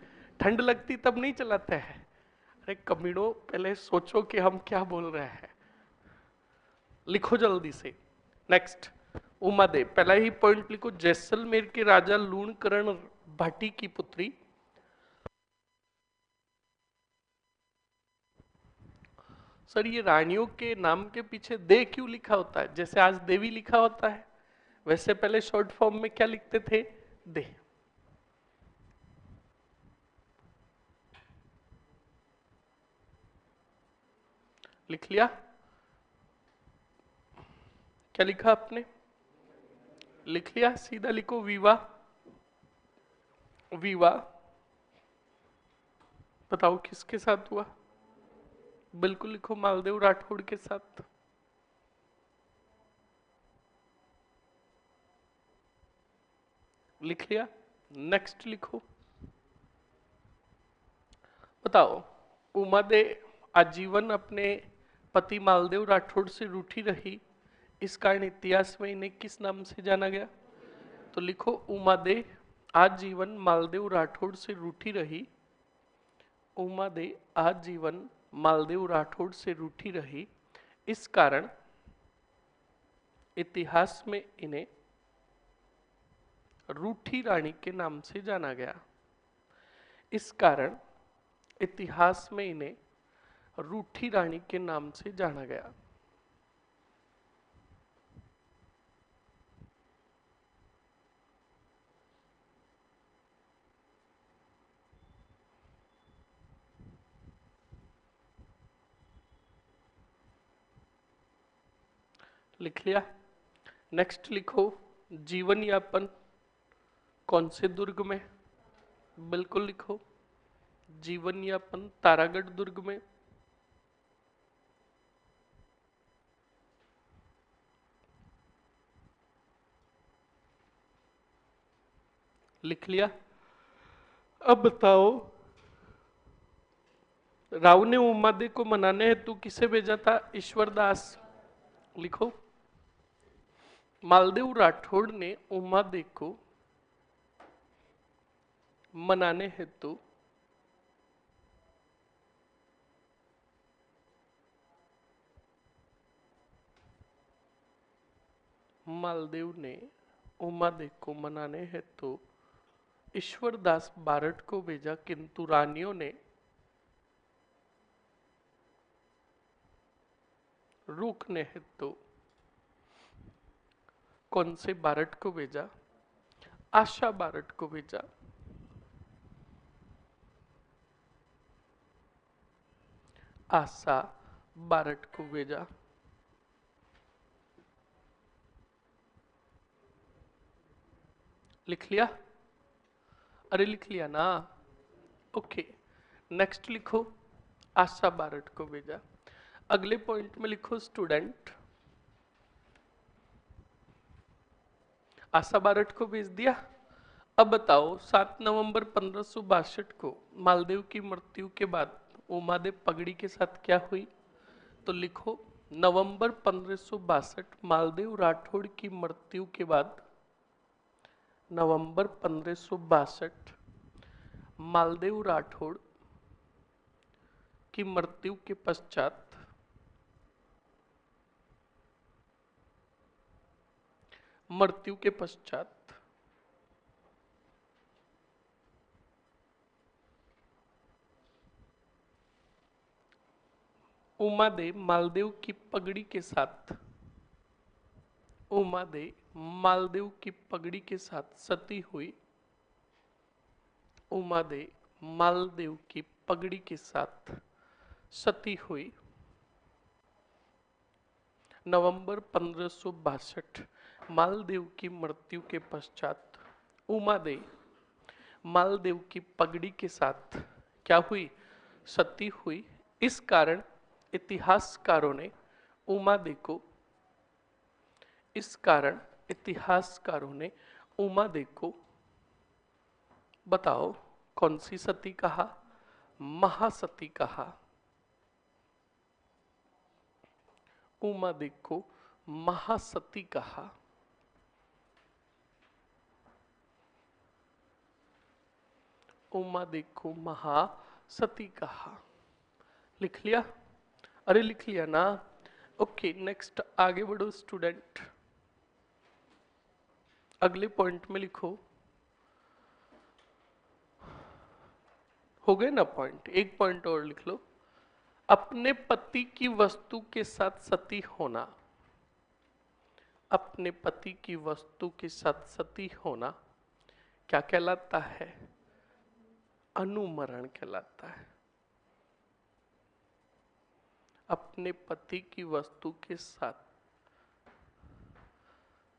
ठंड लगती तब नहीं चलाते हैं। अरे कमीड़ो, पहले सोचो कि हम क्या बोल रहे हैं। लिखो जल्दी से। नेक्स्ट, उमादेव, पहला ही पॉइंट लिखो। जैसलमेर के राजा लूणकरण भाटी की पुत्री। सर ये रानियों के नाम के पीछे दे क्यों लिखा होता है? जैसे आज देवी लिखा होता है, वैसे पहले शॉर्ट फॉर्म में क्या लिखते थे? दे। लिख लिया? क्या लिखा आपने? लिख लिया? सीधा लिखो विवाह। विवाह बताओ किसके साथ हुआ? बिल्कुल लिखो, मालदेव राठौड़ के साथ। लिख लिया? नेक्स्ट लिखो। बताओ, उमादे आजीवन अपने पति मालदेव राठौड़ से रूठी रही, इस कारण इतिहास में इन्हें किस नाम से जाना गया? तो लिखो, उमादे आजीवन मालदेव राठौड़ से रूठी रही। उमादे आजीवन मालदेव राठौड़ से रूठी रही, इस कारण इतिहास में इन्हें रूठी रानी के नाम से जाना गया। इस कारण इतिहास में इन्हें रूठी रानी के नाम से जाना गया। लिख लिया? नेक्स्ट लिखो, जीवन यापन कौन से दुर्ग में? बिल्कुल लिखो, जीवन यापन तारागढ़ दुर्ग में। लिख लिया? अब बताओ, राव ने उमादे को मनाने हेतु किसे भेजा था? ईश्वरदास। लिखो, मालदेव राठौड़ ने उमादे को मनाने हेतु मालदेव ने उमादेव को मनाने हेतु ईश्वरदास बारठ को भेजा, किंतु रानियों ने रोकने हेतु कौन से बारठ को भेजा? आशा बारठ को भेजा। आशा बारठ को भेजा। लिख लिया? अरे लिख लिया ना? ओके, नेक्स्ट लिखो। आशा बारठ को भेजा। अगले पॉइंट में लिखो स्टूडेंट। आशा बारठ को भेज दिया। अब बताओ 7 नवंबर 1562 को मालदेव की मृत्यु के बाद उमादेव पगड़ी के साथ क्या हुई? तो लिखो नवंबर 1562 मालदेव राठौड़ की मृत्यु के बाद, नवंबर 1562 मालदेव राठौड़ की मृत्यु के पश्चात उमादेव मालदेव की पगड़ी के साथ, उमादेव मालदेव की पगड़ी के साथ सती हुई। उमादेव मालदेव की पगड़ी के साथ सती हुई। नवंबर 1562 मालदेव की मृत्यु के पश्चात उमादेव मालदेव की पगड़ी के साथ क्या हुई? सती हुई। इस कारण इतिहासकारों ने उमादेव को, इस कारण इतिहासकारों ने उमादेव को बताओ कौन सी सती कहा? महासती कहा। उमादेव को महासती कहा। उमादेव को महासती कहा। लिख लिया? अरे लिख लिया ना? ओके, नेक्स्ट आगे बढ़ो स्टूडेंट। अगले पॉइंट में लिखो। हो गए ना पॉइंट? एक पॉइंट और लिख लो। अपने पति की वस्तु के साथ सती होना, अपने पति की वस्तु के साथ सती होना क्या कहलाता है? अनुमरण कहलाता है। अपने पति की वस्तु के साथ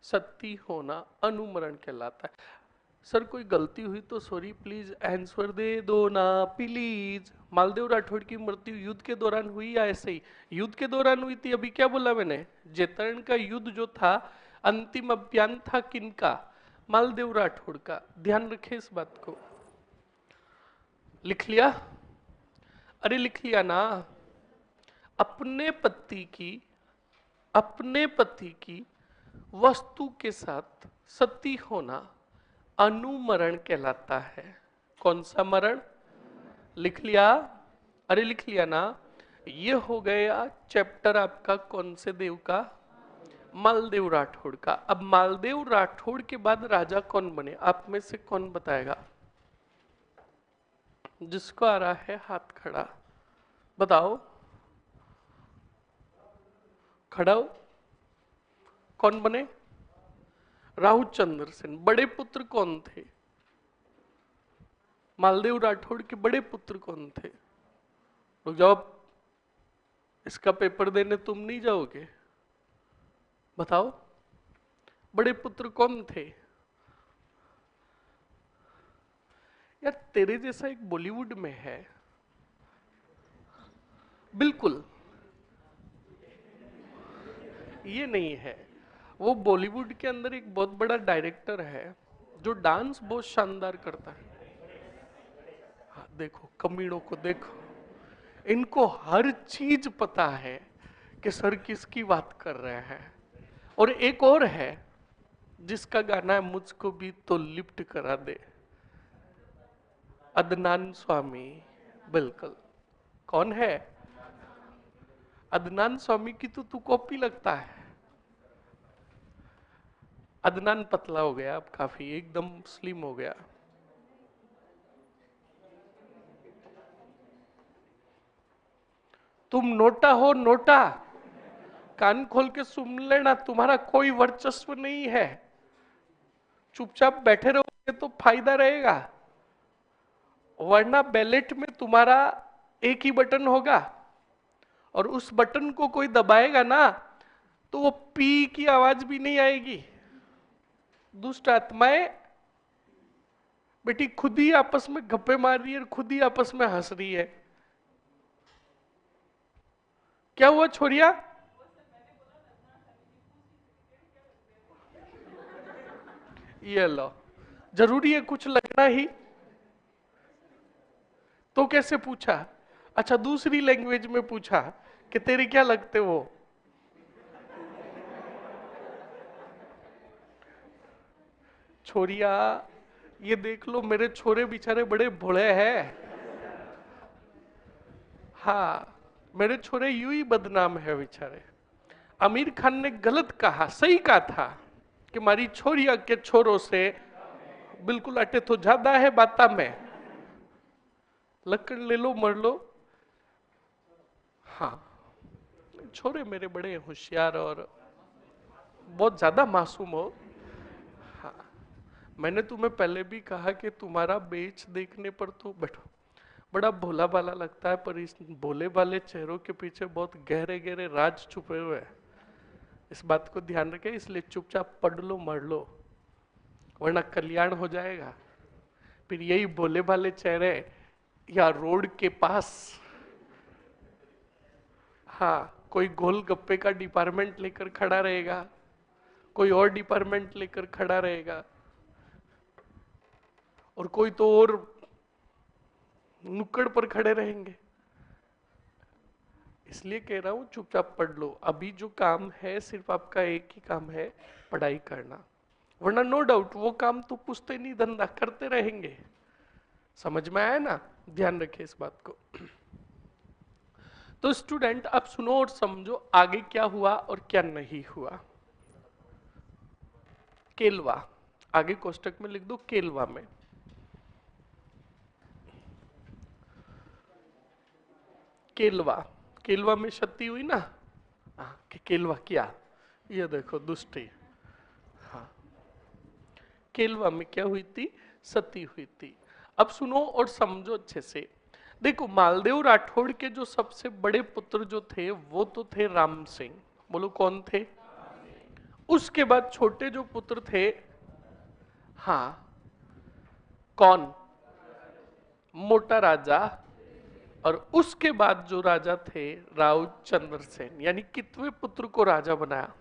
सती होना अनुमरण कहलाता है। सर कोई गलती हुई तो सॉरी, प्लीज आंसर दे दो ना प्लीज। मालदेव राठौड़ की मृत्यु युद्ध के दौरान हुई या ऐसे ही? युद्ध के दौरान हुई थी। अभी क्या बोला मैंने? जैतरण का युद्ध जो था, अंतिम अभियान था किनका? मालदेव राठौड़ का। ध्यान रखे इस बात को। लिख लिया? अरे लिख लिया ना? अपने पति की वस्तु के साथ सती होना अनुमरण कहलाता है। कौन सा मरण? लिख लिया? अरे लिख लिया ना? ये हो गया चैप्टर आपका कौन से देव का? मालदेव राठौड़ का। अब मालदेव राठौड़ के बाद राजा कौन बने? आप में से कौन बताएगा? जिसको आ रहा है हाथ खड़ा बताओ। खड़ा हो। कौन बने? राहुचंद्र सेन। बड़े पुत्र कौन थे? मालदेव राठौड़ के बड़े पुत्र कौन थे? रुक जाओ, इसका पेपर देने तुम नहीं जाओगे? बताओ बड़े पुत्र कौन थे? यार तेरे जैसा एक बॉलीवुड में है, बिल्कुल ये नहीं है। वो बॉलीवुड के अंदर एक बहुत बड़ा डायरेक्टर है जो डांस बहुत शानदार करता है। हाँ, देखो कमीनों को देखो, इनको हर चीज पता है कि सर किसकी बात कर रहे हैं। और एक और है जिसका गाना है मुझको भी तो लिफ्ट करा दे, अदनान स्वामी। बिल्कुल। कौन है? अदनान स्वामी की तो तू कॉपी लगता है। अदनान पतला हो गया अब, काफी एकदम स्लिम हो गया। तुम नोटा हो नोटा, कान खोल के सुन लेना, तुम्हारा कोई वर्चस्व नहीं है। चुपचाप बैठे रहोगे तो फायदा रहेगा, वरना बैलेट में तुम्हारा एक ही बटन होगा, और उस बटन को कोई दबाएगा ना तो वो पी की आवाज भी नहीं आएगी। दुष्ट आत्माएं बेटी खुद ही आपस में गप्पे मार रही है, खुद ही आपस में हंस रही है। क्या हुआ छोरिया? ये लो, जरूरी है कुछ लगना ही? तो कैसे पूछा? अच्छा दूसरी लैंग्वेज में पूछा कि तेरे क्या लगते हो? छोरिया ये देख लो, मेरे छोरे बेचारे बड़े भोले हैं। हाँ, मेरे छोरे यूं ही बदनाम है बेचारे। आमिर खान ने गलत कहा, सही कहा था कि मारी छोरिया के छोरों से बिल्कुल अटे तो ज्यादा है बाता में, लकड़ ले लो मर लो। हाँ, छोरे मेरे बड़े होशियार और बहुत ज्यादा मासूम हो। हाँ, मैंने तुम्हें पहले भी कहा कि तुम्हारा बेच देखने पर तो बैठो बड़ा भोला भाला लगता है, पर इस भोले भाले चेहरों के पीछे बहुत गहरे गहरे राज छुपे हुए हैं। इस बात को ध्यान रखें, इसलिए चुपचाप पढ़ लो मर लो, वरना कल्याण हो जाएगा। फिर यही भोले भाले चेहरे या रोड के पास, हाँ, कोई गोलगप्पे का डिपार्टमेंट लेकर खड़ा रहेगा, कोई और डिपार्टमेंट लेकर खड़ा रहेगा, और कोई तो और नुक्कड़ पर खड़े रहेंगे। इसलिए कह रहा हूं चुपचाप पढ़ लो। अभी जो काम है सिर्फ आपका एक ही काम है, पढ़ाई करना, वरना नो डाउट वो काम तो पूछते नहीं, धंधा करते रहेंगे। समझ में आया ना? ध्यान रखिए इस बात को। तो स्टूडेंट अब सुनो और समझो आगे क्या हुआ और क्या नहीं हुआ। केलवा, आगे कोष्टक में लिख दो केलवा में। केलवा, केलवा में क्षति हुई ना? कि केलवा क्या? ये देखो दुष्टि। हाँ, केलवा में क्या हुई थी? सती हुई थी। अब सुनो और समझो अच्छे से। देखो मालदेव राठौड़ के जो सबसे बड़े पुत्र जो थे वो तो थे राम सिंह। बोलो कौन थे? उसके बाद छोटे जो पुत्र थे, हाँ, कौन? मोटा राजा। और उसके बाद जो राजा थे राव चंद्रसेन, यानी कितवे पुत्र को राजा बनाया?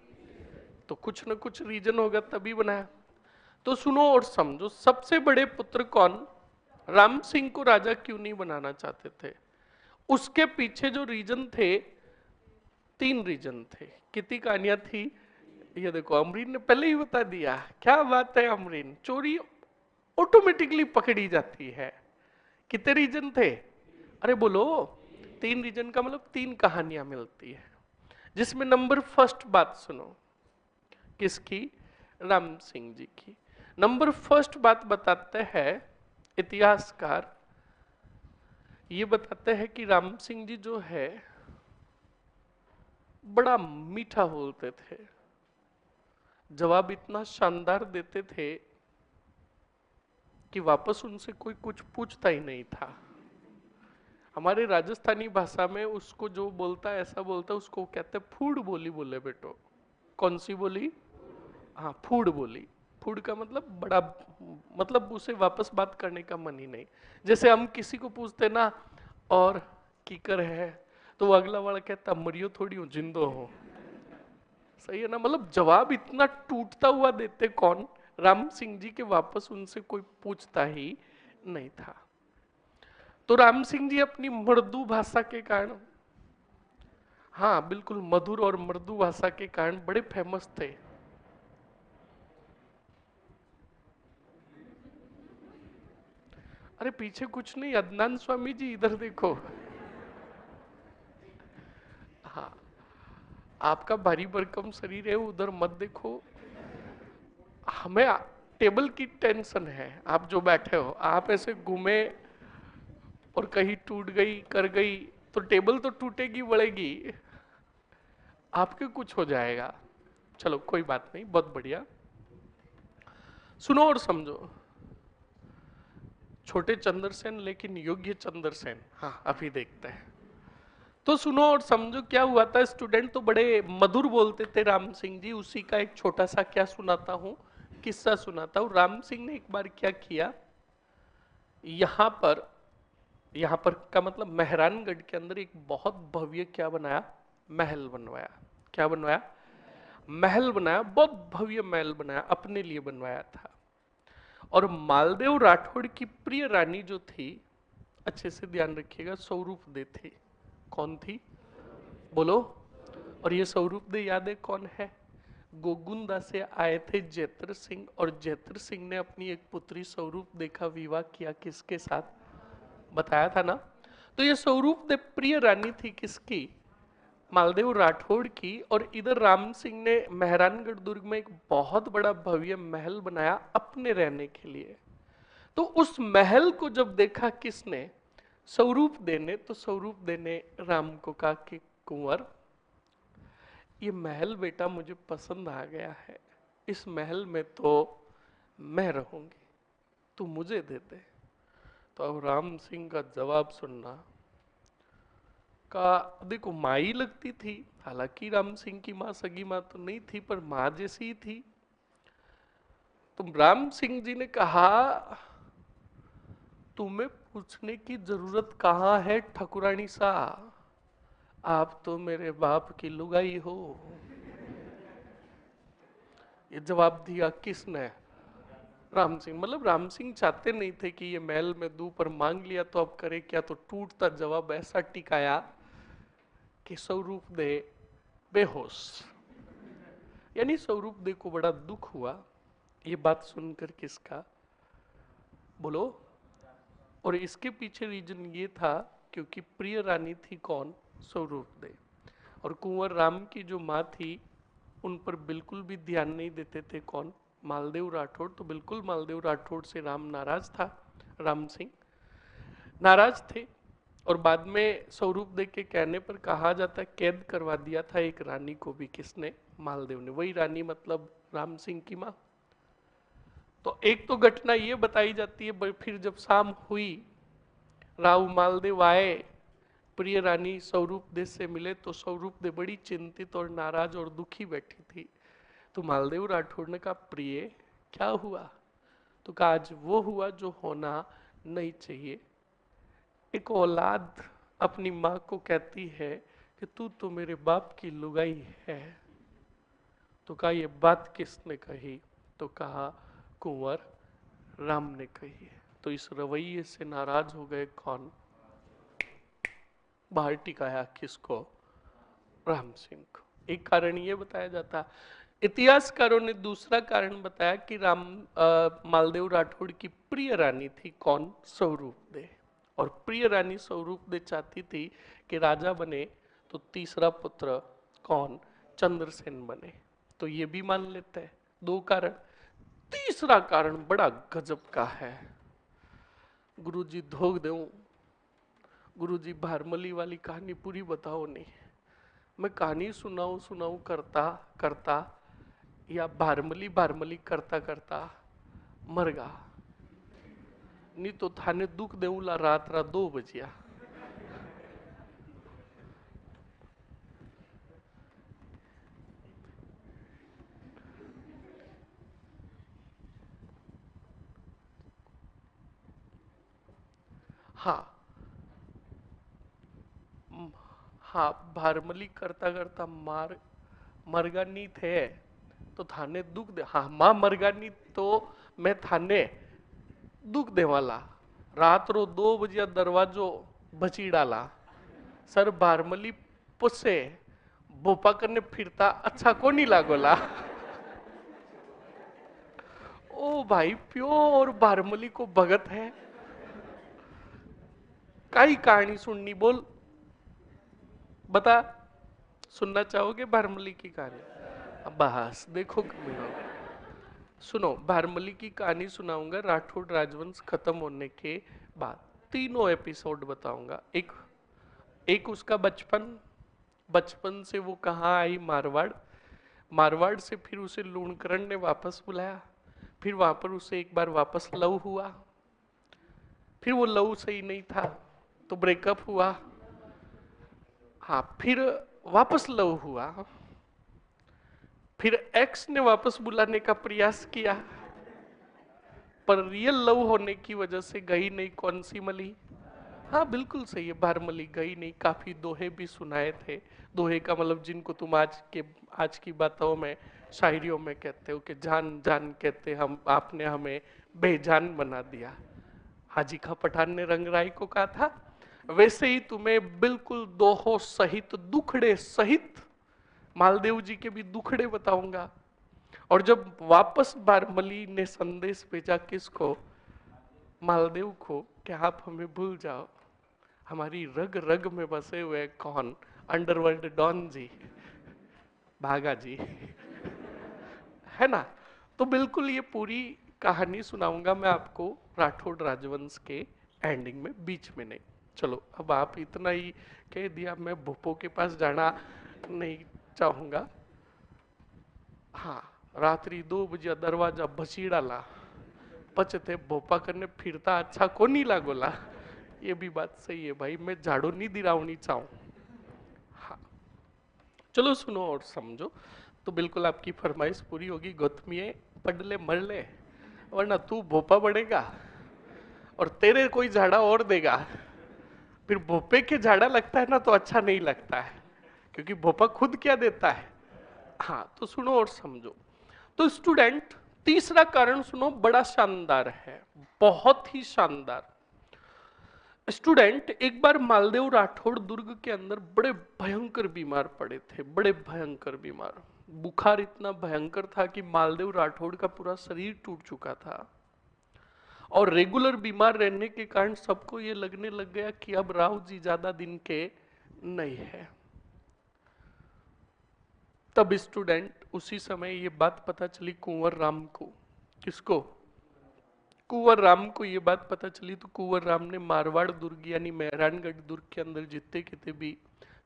तो कुछ न कुछ रीजन होगा तभी बनाया। तो सुनो और समझो, सबसे बड़े पुत्र कौन? राम सिंह को राजा क्यों नहीं बनाना चाहते थे? उसके पीछे जो रीजन थे, तीन रीजन थे। कितनी कहानियां थी? ये देखो अमरीन ने पहले ही बता दिया। क्या बात है अमरीन, चोरी ऑटोमेटिकली पकड़ी जाती है। कितने रीजन थे? अरे बोलो। तीन रीजन का मतलब तीन कहानियां मिलती है, जिसमें नंबर फर्स्ट बात सुनो। किसकी? राम सिंह जी की। नंबर फर्स्ट बात बताते हैं इतिहासकार, ये बताते हैं कि राम सिंह जी जो है बड़ा मीठा बोलते थे, जवाब इतना शानदार देते थे कि वापस उनसे कोई कुछ पूछता ही नहीं था। हमारे राजस्थानी भाषा में उसको जो बोलता है ऐसा बोलता है, उसको कहते हैं फूड बोली। बोले बेटो, कौन सी बोली? हाँ, फूड बोली। फूड का मतलब बड़ा, मतलब उसे वापस बात करने का मन ही नहीं। जैसे हम किसी को पूछते ना और कीकर है, तो वो अगला वाला कहता मरियो थोड़ी हो, जिंदो हो। सही है ना? मतलब जवाब इतना टूटता हुआ देते कौन? राम सिंह जी के वापस उनसे कोई पूछता ही नहीं था। तो राम सिंह जी अपनी मृदु भाषा के कारण, हाँ बिल्कुल मधुर और मृदु भाषा के कारण बड़े फेमस थे। अरे पीछे कुछ नहीं, अदनान स्वामी जी इधर देखो। हाँ, आपका भारी भरकम शरीर है, उधर मत देखो। हमें टेबल की टेंशन है। आप जो बैठे हो, आप ऐसे घूमे और कहीं टूट गई कर गई तो टेबल तो टूटेगी बढ़ेगी, आपके कुछ हो जाएगा। चलो कोई बात नहीं, बहुत बढ़िया। सुनो और समझो। छोटे चंद्रसेन लेकिन योग्य चंद्रसेन, हाँ अभी देखते हैं। तो सुनो और समझो क्या हुआ था। स्टूडेंट तो बड़े मधुर बोलते थे राम सिंह जी, उसी का एक छोटा सा क्या सुनाता हूं, किस्सा सुनाता हूं। राम सिंह ने एक बार क्या किया, यहां पर, यहां पर का मतलब मेहरानगढ़ के अंदर एक बहुत भव्य क्या बनाया, महल बनवाया। क्या बनवाया, महल बनाया, बहुत भव्य महल बनाया, अपने लिए बनवाया था। और मालदेव राठौड़ की प्रिय रानी जो थी, अच्छे से ध्यान रखिएगा, स्वरूप दे थी। कौन थी बोलो। और ये स्वरूप दे याद है कौन है, गोगुंदा से आए थे जैत्र सिंह, और जैत्र सिंह ने अपनी एक पुत्री स्वरूप दे का विवाह किया किसके साथ, बताया था ना। तो ये स्वरूप दे प्रिय रानी थी किसकी, मालदेव राठौड़ की। और इधर राम सिंह ने मेहरानगढ़ दुर्ग में एक बहुत बड़ा भव्य महल बनाया अपने रहने के लिए। तो उस महल को जब देखा किसने, स्वरूप देने, तो स्वरूप देने राम को कहा कि कुंवर, ये महल बेटा मुझे पसंद आ गया है, इस महल में तो मैं रहूंगी, तू मुझे दे दे। तो अब राम सिंह का जवाब सुनना। का देखो माँ ही लगती थी, हालांकि राम सिंह की माँ सगी माँ तो नहीं थी पर माँ जैसी ही थी। तो राम सिंह जी ने कहा, तुम्हें पूछने की जरूरत कहाँ है ठकुरानी सा, आप तो मेरे बाप की लुगाई हो। ये जवाब दिया किसने, राम सिंह। मतलब राम सिंह चाहते नहीं थे कि ये महल में दूं, पर मांग लिया तो अब करे क्या। तो टूटता जवाब ऐसा टिकाया कि स्वरूप दे बेहोश। यानी स्वरूप दे को बड़ा दुख हुआ ये बात सुनकर किसका, बोलो। और इसके पीछे रीजन ये था क्योंकि प्रिय रानी थी कौन, स्वरूप दे। और कुंवर राम की जो माँ थी उन पर बिल्कुल भी ध्यान नहीं देते थे कौन, मालदेव राठौड़। तो बिल्कुल मालदेव राठौड़ से राम नाराज था, राम सिंह नाराज थे। और बाद में स्वरूप दे के कहने पर कहा जाता है कैद करवा दिया था एक रानी को भी, किसने, मालदेव ने। वही रानी मतलब राम सिंह की माँ। तो एक तो घटना ये बताई जाती है, फिर जब शाम हुई, राव मालदेव आए, प्रिय रानी स्वरूप दे से मिले, तो स्वरूप दे बड़ी चिंतित और नाराज और दुखी बैठी थी। तो मालदेव राठौड़ ने कहा, प्रिय क्या हुआ। तो कहा, आज वो हुआ जो होना नहीं चाहिए। एक औलाद अपनी माँ को कहती है कि तू तो मेरे बाप की लुगाई है। तो कहा, ये बात किसने कही। तो कहा, कुंवर राम ने कही है। तो इस रवैये से नाराज हो गए कौन, बाहर टिकाया किसको, राम सिंह को। एक कारण ये बताया जाता। इतिहासकारों ने दूसरा कारण बताया कि मालदेव राठौड़ की प्रिय रानी थी कौन, स्वरूप दे। और प्रिय रानी स्वरूप दे चाहती थी कि राजा बने तो तीसरा पुत्र कौन, चंद्रसेन बने। तो ये भी मान लेते हैं दो कारण। तीसरा कारण बड़ा गजब का है, गुरुजी धोख दूं, गुरुजी भारमली वाली कहानी पूरी बताओ नहीं। मैं कहानी सुनाऊं सुनाऊं करता करता या भारमली भारमली करता करता मर गा। नहीं तो थाने दुख देऊला रात रात 2 बजिया। हाँ हाँ, भारमली करता करता मरगा नहीं थे तो थाने दुख दे, हाँ माँ मरगा नहीं तो मैं थाने दुख दे वाला। रात रो 2 बजे दरवाजो बची डाला, सर भारमली पुसे भोपा करने फिरता अच्छा को नहीं लागोला। ओ भाई प्योर भारमली को भगत है। काई कहानी सुननी बोल, बता, सुनना चाहोगे भारमली की कहानी। अब बस देखो सुनो, भारमली की कहानी सुनाऊंगा राठौड़ राजवंश खत्म होने के बाद। तीनों एपिसोड बताऊंगा। एक एक उसका बचपन, बचपन से वो कहाँ आई मारवाड़, मारवाड़ से फिर उसे लूणकरण ने वापस बुलाया, फिर वहां पर उसे एक बार वापस लव हुआ, फिर वो लव सही नहीं था तो ब्रेकअप हुआ, हाँ फिर वापस लव हुआ, फिर एक्स ने वापस बुलाने का प्रयास किया, पर रियल लव होने की वजह से गई नहीं। कौन सी मली? हाँ बिल्कुल सही है, भारमली गई नहीं। काफी दोहे भी सुनाए थे। दोहे का मतलब जिनको तुम आज की बातों में, शायरियों में कहते हो कि जान जान कहते हम, आपने हमें बेजान बना दिया। हाजी खा पठान ने रंगराई को कहा था। वैसे ही तुम्हें बिल्कुल दोहों सहित, दुखड़े सहित मालदेव जी के भी दुखड़े बताऊंगा। और जब वापस बारमली ने संदेश भेजा किसको? मालदेव को, कि आप हमें भूल जाओ, हमारी रग रग में बसे हुए कौन? अंडरवर्ल्ड डॉन जी, भागा जी, है ना? तो बिल्कुल ये पूरी कहानी सुनाऊंगा मैं आपको राठौड़ राजवंश के एंडिंग में, बीच में नहीं। चलो अब आप इतना ही कह दिया, मैं भूपो के पास जाना नहीं चाहूंगा। हाँ, रात्रि 2 बजे दरवाजा भसीड़ा ला, पचते भोपा करने फिरता अच्छा को नहीं लागोला। ये भी बात सही है भाई, मैं झाड़ू नहीं दिरावनी चाहूं। हाँ चलो सुनो और समझो। तो बिल्कुल आपकी फरमाइश पूरी होगी। गौतमी पढ़ ले मर ले, वरना तू भोपा बनेगा और तेरे कोई झाड़ा और देगा। फिर भोपे के झाड़ा लगता है ना तो अच्छा नहीं लगता है, क्योंकि भोपा खुद क्या देता है। हाँ तो सुनो और समझो। तो स्टूडेंट, तीसरा कारण सुनो, बड़ा शानदार है, बहुत ही शानदार। स्टूडेंट, एक बार मालदेव राठौड़ दुर्ग के अंदर बड़े भयंकर बीमार पड़े थे, बड़े भयंकर बीमार। बुखार इतना भयंकर था कि मालदेव राठौड़ का पूरा शरीर टूट चुका था। और रेगुलर बीमार रहने के कारण सबको ये लगने लग गया कि अब राव जी ज्यादा दिन के नहीं है। तब स्टूडेंट, उसी समय ये बात पता चली कुंवर राम को। किसको? कुंवर राम को ये बात पता चली तो कुंवर राम ने मारवाड़ दुर्ग यानी मेहरानगढ़ दुर्ग के अंदर जितने कितने भी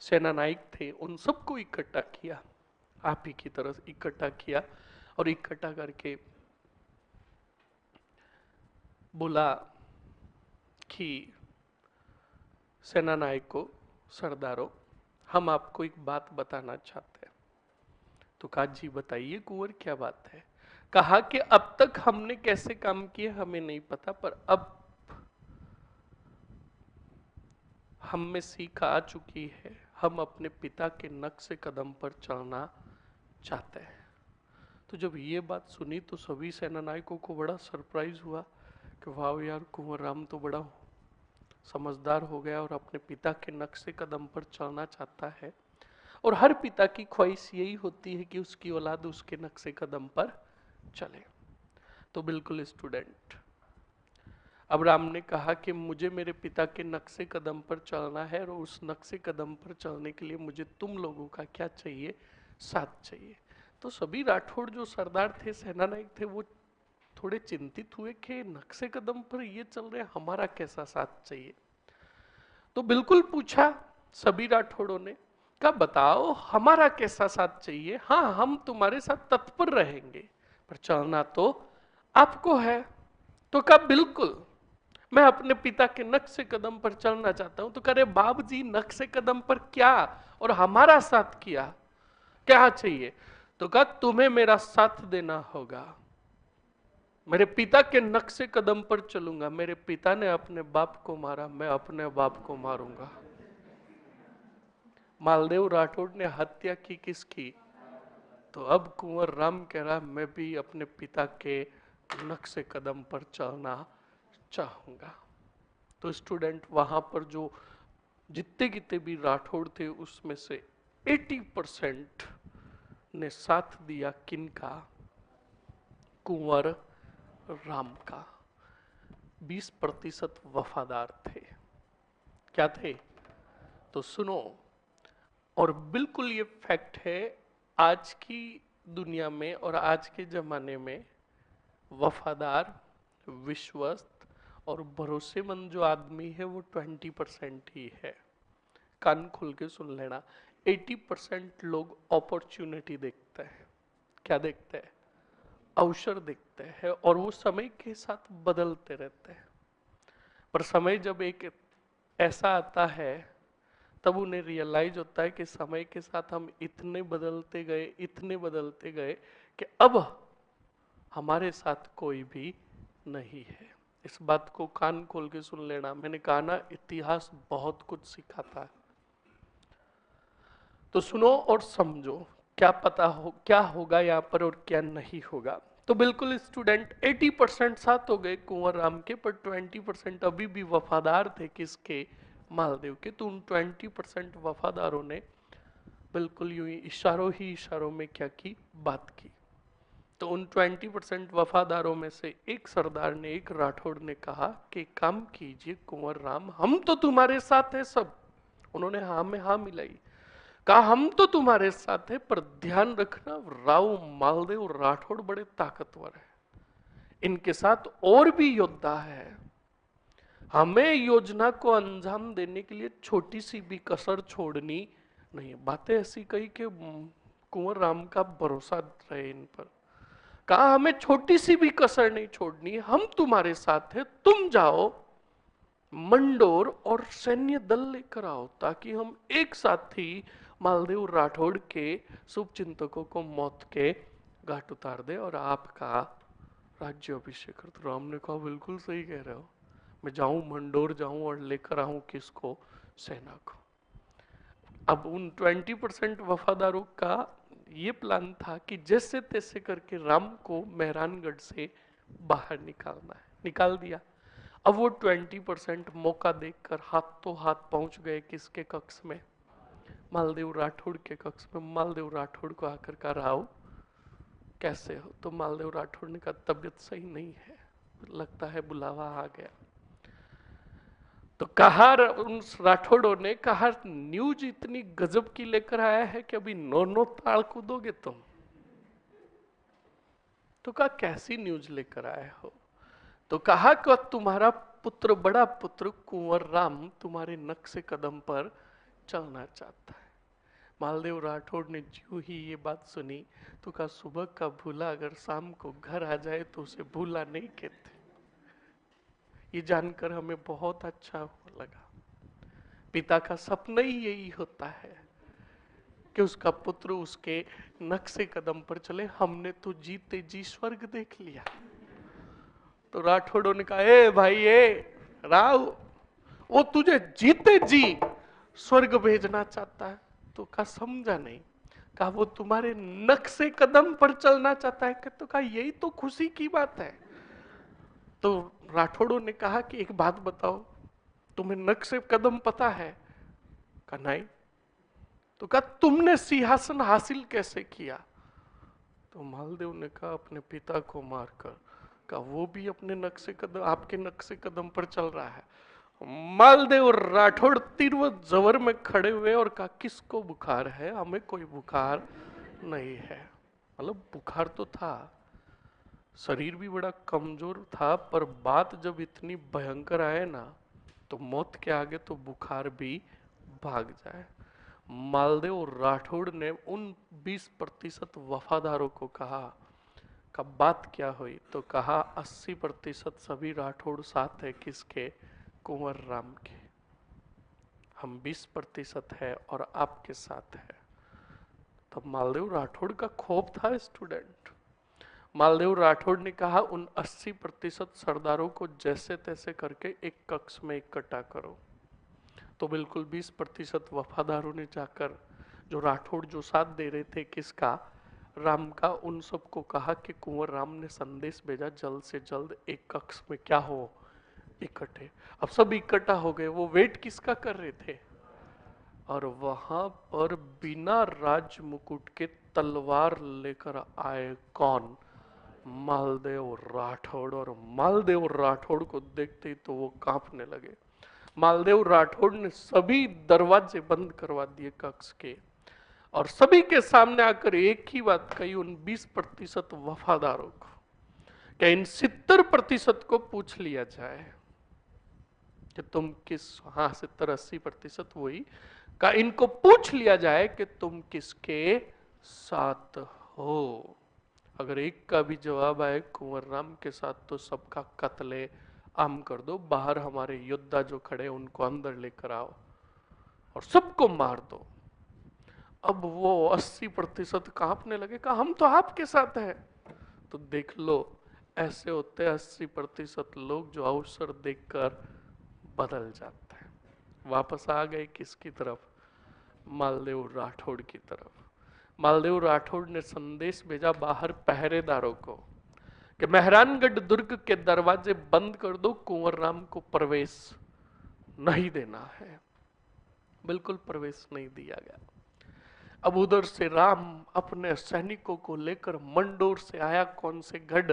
सेनानायक थे उन सबको इकट्ठा किया, आप ही की तरह इकट्ठा किया। और इकट्ठा करके बोला कि सेनानायकों, सरदारों, हम आपको एक बात बताना चाहते हैं। तो कहा जी बताइए कुंवर, क्या बात है? कहा कि अब तक हमने कैसे काम किए हमें नहीं पता, पर अब हम में सीख आ चुकी है, हम अपने पिता के नक्शे कदम पर चलना चाहते हैं। तो जब ये बात सुनी तो सभी सेनानायकों को बड़ा सरप्राइज हुआ कि वाह यार, कुंवर राम तो बड़ा समझदार हो गया और अपने पिता के नक्शे कदम पर चलना चाहता है। और हर पिता की ख्वाहिश यही होती है कि उसकी औलाद उसके नक्शे कदम पर चले। तो बिल्कुल स्टूडेंट, अब राम ने कहा कि मुझे मेरे पिता के नक्शे कदम पर चलना है, और उस नक्शे कदम पर चलने के लिए मुझे तुम लोगों का क्या चाहिए? साथ चाहिए। तो सभी राठौड़ जो सरदार थे, सेनानायक थे, वो थोड़े चिंतित हुए कि नक्शे कदम पर ये चल रहे, हमारा कैसा साथ चाहिए। तो बिल्कुल पूछा सभी राठौड़ों ने, कहा बताओ हमारा कैसा साथ चाहिए? हाँ हम तुम्हारे साथ तत्पर रहेंगे, पर चलना तो आपको है। तो कहा बिल्कुल, मैं अपने पिता के नक्शे कदम पर चलना चाहता हूं। तो करे बाप जी नक्शे कदम पर क्या, और हमारा साथ किया क्या चाहिए? तो कहा तुम्हें मेरा साथ देना होगा, मेरे पिता के नक्शे कदम पर चलूंगा। मेरे पिता ने अपने बाप को मारा, मैं अपने बाप को मारूंगा। मालदेव राठौड़ ने हत्या की किसकी? तो अब कुंवर राम कह रहा मैं भी अपने पिता के नक्शे कदम पर चलना चाहूंगा। तो स्टूडेंट, वहां पर जो जितने कितने भी राठौड़ थे उसमें से 80% ने साथ दिया किनका? कुंवर राम का। 20% वफादार थे। क्या थे? तो सुनो, और बिल्कुल ये फैक्ट है, आज की दुनिया में और आज के जमाने में वफादार, विश्वस्त और भरोसेमंद जो आदमी है वो 20% ही है। कान खोल के सुन लेना, 80% लोग अपॉर्चुनिटी देखते हैं। क्या देखते हैं? अवसर देखते हैं, और वो समय के साथ बदलते रहते हैं। पर समय जब एक ऐसा आता है, तब उन्हें रियलाइज होता है कि समय के साथ हम इतने बदलते गए, इतने बदलते गए कि अब हमारे साथ कोई भी नहीं है। इस बात को कान खोल के सुन लेना। मैंने कहा ना, इतिहास बहुत कुछ सिखाता है। तो सुनो और समझो, क्या पता हो क्या होगा यहाँ पर और क्या नहीं होगा। तो बिल्कुल स्टूडेंट, 80% साथ हो गए कुंवर राम के, पर 20% अभी भी वफादार थे। किसके? मालदेव के। तो उन 20% वफादारों ने बिल्कुल यूं ही इशारों में क्या की? बात की। तो उन 20% वफादारों में से एक सरदार ने, एक राठौड़ ने कहा कि काम कीजिए कुंवर राम, हम तो तुम्हारे साथ है सब। उन्होंने हाँ में हाँ मिलाई। कहा हम तो तुम्हारे साथ है, पर ध्यान रखना राव मालदेव राठौड़ बड़े ताकतवर है, इनके साथ और भी योद्धा है। हमें योजना को अंजाम देने के लिए छोटी सी भी कसर छोड़नी नहीं। बातें ऐसी कही कि कुंवर राम का भरोसा रहे इन पर। कहा हमें छोटी सी भी कसर नहीं छोड़नी, हम तुम्हारे साथ है, तुम जाओ मंडोर और सैन्य दल लेकर आओ, ताकि हम एक साथ ही मालदेव राठौड़ के शुभ चिंतकों को मौत के घाट उतार दे और आपका राज्य अभिषेक कर दो। राम ने कहा बिल्कुल सही कह रहे हो, मैं जाऊं मंडोर जाऊं और लेकर आऊं किसको? सेना को। अब उन 20% वफादारों का ये प्लान था कि जैसे तैसे करके राम को मेहरानगढ़ से बाहर निकालना है। निकाल दिया। अब वो 20% मौका देखकर हाथों हाथ पहुंच गए किसके कक्ष में? मालदेव राठौड़ के कक्ष में। मालदेव राठौड़ को आकर कहा, राव कैसे हो? तो मालदेव राठौड़ ने कहा तबियत सही नहीं है, लगता है बुलावा आ गया। तो कहा, उन राठौड़ों ने कहा, न्यूज इतनी गजब की लेकर आया है कि अभी नो ताल कूदोगे तुम। तो कहा कैसी न्यूज लेकर आए हो? तो कहा कि तुम्हारा पुत्र, बड़ा पुत्र कुंवर राम तुम्हारे नक्शे कदम पर चलना चाहता है। मालदेव राठौड़ ने जो ही ये बात सुनी तो कहा, सुबह का भूला अगर शाम को घर आ जाए तो उसे भूला नहीं कहते। ये जानकर हमें बहुत अच्छा लगा। पिता का सपना ही यही होता है कि उसका पुत्र उसके नक्शे कदम पर चले। हमने तो जीते जी स्वर्ग देख लिया। तो राठौड़ों ने कहा, ए भाई, राव, वो तुझे जीते जी स्वर्ग भेजना चाहता है। तो कहा समझा नहीं। कहा वो तुम्हारे नक्शे कदम पर चलना चाहता है। तो कहा यही तो खुशी की बात है। तो राठौड़ों ने कहा कि एक बात बताओ, तुम्हें नक्शे कदम पता है? कहा नहीं। तो कहा तुमने सिंहासन हासिल कैसे किया? तो मालदेव ने कहा अपने पिता को मारकर। कहा वो भी अपने नक्शे कदम, आपके नक्शे कदम पर चल रहा है। मालदेव राठौड़ तिरवत जवर में खड़े हुए और कहा किसको बुखार है? हमें कोई बुखार नहीं है। मतलब बुखार तो था, शरीर भी बड़ा कमजोर था, पर बात जब इतनी भयंकर आए ना, तो मौत के आगे तो बुखार भी भाग जाए। मालदेव राठौड़ ने उन 20% वफादारों को कहा, कब बात क्या हुई? तो कहा 80% सभी राठौड़ साथ है किसके? कुंवर राम के। हम 20% है और आपके साथ है। तब मालदेव राठौड़ का खौफ था स्टूडेंट। मालदेव राठौड़ ने कहा उन 80% सरदारों को जैसे तैसे करके एक कक्ष में इकट्ठा करो। तो बिल्कुल 20% वफादारों ने जाकर, जो राठौड़ जो साथ दे रहे थे किसका? राम का, उन सबको कहा कि कुंवर राम ने संदेश भेजा जल्द से जल्द एक कक्ष में क्या हो? इकट्ठे। अब सब इकट्ठा हो गए। वो वेट किसका कर रहे थे? और वहां पर बिना राज मुकुट के तलवार लेकर आए कौन? मालदेव राठौड़। और मालदेव राठौड़ को देखते ही तो वो कांपने लगे। मालदेव राठौड़ ने सभी दरवाजे बंद करवा दिए कक्ष के, और सभी के सामने आकर एक ही बात कही उन 20% वफादारों को कि इन 70% को पूछ लिया जाए कि तुम किस, हाँ 70-80% वही का, इनको पूछ लिया जाए कि तुम किसके साथ हो। अगर एक का भी जवाब आए कुंवर राम के साथ, तो सबका कत्ले आम कर दो। बाहर हमारे योद्धा जो खड़े उनको अंदर लेकर आओ और सबको मार दो। अब वो 80% कांपने लगे, कहा हम तो आपके साथ हैं। तो देख लो, ऐसे होते 80% लोग जो अवसर देखकर बदल जाते हैं। वापस आ गए किसकी तरफ? मालदेव राठौड़ की तरफ। मालदेव राठौड़ ने संदेश भेजा बाहर पहरेदारों को कि मेहरानगढ़ दुर्ग के दरवाजे बंद कर दो, कुंवर राम को प्रवेश नहीं देना है। बिल्कुल प्रवेश नहीं दिया गया। अब उधर से राम अपने सैनिकों को लेकर मंडोर से आया, कौन से गढ़,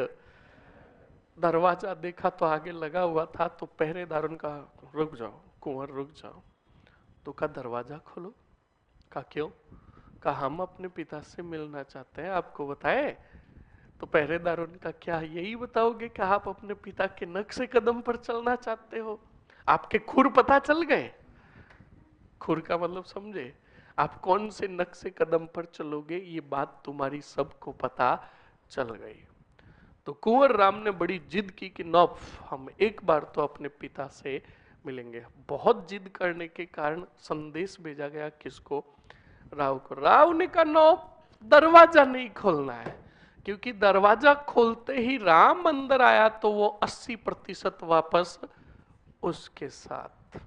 दरवाजा देखा तो आगे लगा हुआ था, तो पहरेदारों का रुक जाओ कुंवर रुक जाओ। तो का दरवाजा खोलो। का क्यों? का हम अपने पिता से मिलना चाहते हैं, आपको बताए। तो पहरेदारों ने कहा क्या यही बताओगे कि आप अपने पिता के नक्शे कदम पर चलना चाहते हो? आपके खुर पता चल गए? खुर का मतलब समझे? आप कौन से नक्शे कदम पर चलोगे ये बात तुम्हारी सबको पता चल गई। तो कुंवर राम ने बड़ी जिद की कि नौफ हम एक बार तो अपने पिता से मिलेंगे। बहुत जिद करने के कारण संदेश भेजा गया किसको? राव को। राव ने कहा नौफ दरवाजा नहीं खोलना है, क्योंकि दरवाजा खोलते ही राम अंदर आया तो वो 80% वापस उसके साथ।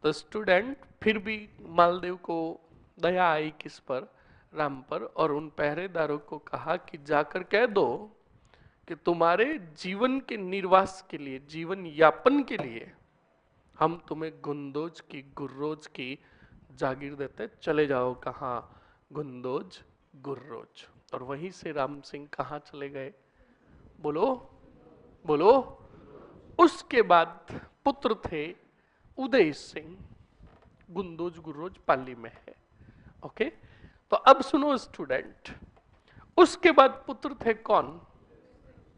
तो स्टूडेंट, फिर भी मालदेव को दया आई किस पर? राम पर। और उन पहरेदारों को कहा कि जाकर कह दो कि तुम्हारे जीवन के निर्वास के लिए, जीवन यापन के लिए हम तुम्हें गुंदोज की, गुर्रोज की जागीर देते, चले जाओ। कहाँ? गुंदोज गुर्रोज। और वहीं से राम सिंह कहाँ चले गए? बोलो बोलो। उसके बाद पुत्र थे उदय सिंह। गुंदोज गुर्रोज पाली में है। ओके, तो अब सुनो स्टूडेंट, उसके बाद पुत्र थे कौन?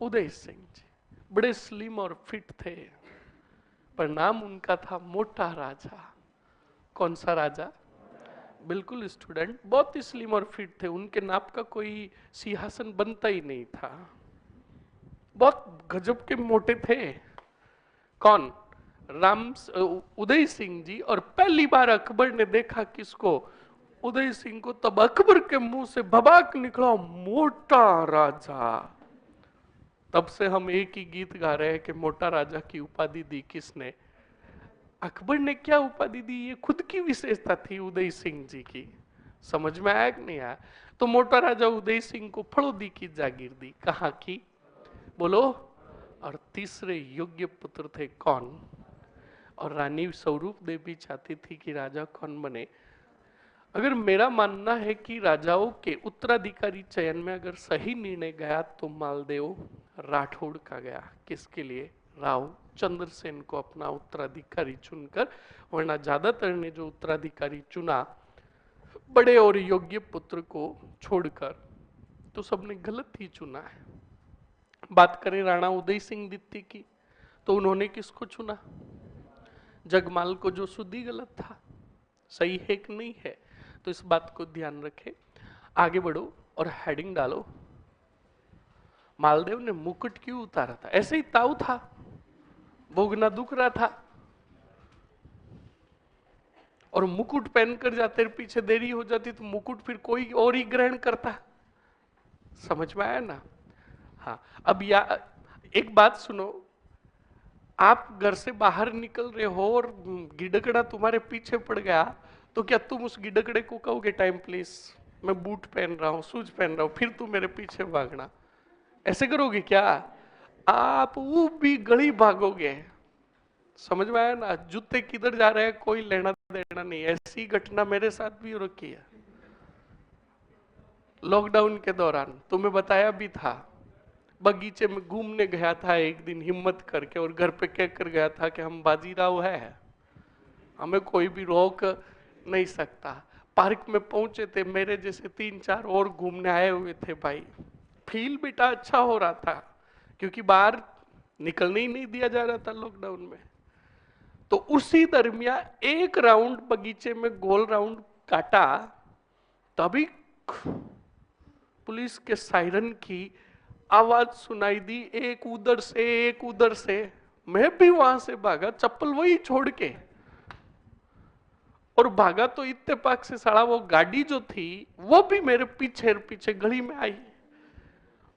उदय सिंह जी। बड़े स्लिम और फिट थे, पर नाम उनका था मोटा राजा। कौन सा राजा? बिल्कुल स्टूडेंट, बहुत ही स्लिम और फिट थे। उनके नाप का कोई सिंहासन बनता ही नहीं था, बहुत गजब के मोटे थे। कौन? राम उदय सिंह जी। और पहली बार अकबर ने देखा किसको? उदय सिंह को। तब अकबर के मुंह से भबाक निकला, मोटा राजा। तब से हम एक ही गीत गा रहे हैं कि मोटा राजा की उपाधि दी किसने? अकबर ने। क्या उपाधि दी? ये खुद की विशेषता थी उदय सिंह जी की। समझ में आया कि नहीं आया? तो मोटा राजा उदय सिंह को फड़ोदी की जागीर दी। कहाँ की? बोलो। और तीसरे योग्य पुत्र थे कौन? और रानी स्वरूप देवी चाहती थी कि राजा कौन बने? अगर मेरा मानना है कि राजाओं के उत्तराधिकारी चयन में अगर सही निर्णय गया तो मालदेव राठौड़ का गया। किसके लिए? राव चंद्रसेन को अपना उत्तराधिकारी चुनकर। वरना ज्यादातर ने जो उत्तराधिकारी चुना बड़े और योग्य पुत्र को छोड़कर, तो सबने गलत ही चुना है। बात करें राणा उदय सिंह द्वितीय की, तो उन्होंने किसको चुना? जगमाल को, जो सुधी गलत था। सही है कि नहीं है? तो इस बात को ध्यान रखें। आगे बढ़ो और हेडिंग डालो। मालदेव ने मुकुट क्यों उतारा था? ऐसे ही ताऊ था, भोगना दुख रहा था, और मुकुट पहनकर जाते पीछे देरी हो जाती तो मुकुट फिर कोई और ही ग्रहण करता। समझ में आया ना? हाँ। अब एक बात सुनो, आप घर से बाहर निकल रहे हो और गिडकड़ा तुम्हारे पीछे पड़ गया, तो क्या तुम उस गिडकड़े को कहोगे टाइम प्लीज, मैं बूट पहन रहा हूं, शूज पहन रहा हूं, फिर तुम मेरे पीछे भागना? ऐसे करोगे क्या? आप वो भी गली भागोगे। समझ में आया ना? जूते किधर जा रहे हैं कोई लेना देना नहीं। ऐसी घटना मेरे साथ भी हो रखी है। लॉकडाउन के दौरान तुम्हें बताया भी था, बगीचे में घूमने गया था एक दिन हिम्मत करके, और घर पे कह कर गया था कि हम बाजीराव है, हमें कोई भी रोक नहीं सकता। पार्क में पहुंचे थे, मेरे जैसे 3-4 और घूमने आए हुए थे भाई। फील बेटा अच्छा हो रहा था, क्योंकि बाहर निकलने ही नहीं दिया जा रहा था लॉकडाउन में। तो उसी दरमियान एक राउंड बगीचे में गोल राउंड काटा, तभी पुलिस के सायरन की आवाज सुनाई दी, एक उधर से एक उधर से। मैं भी वहां से भागा, चप्पल वही छोड़ के, और भागा तो इत्तेफाक से साला वो गाड़ी जो थी वो भी मेरे पीछे पीछे गली में आई।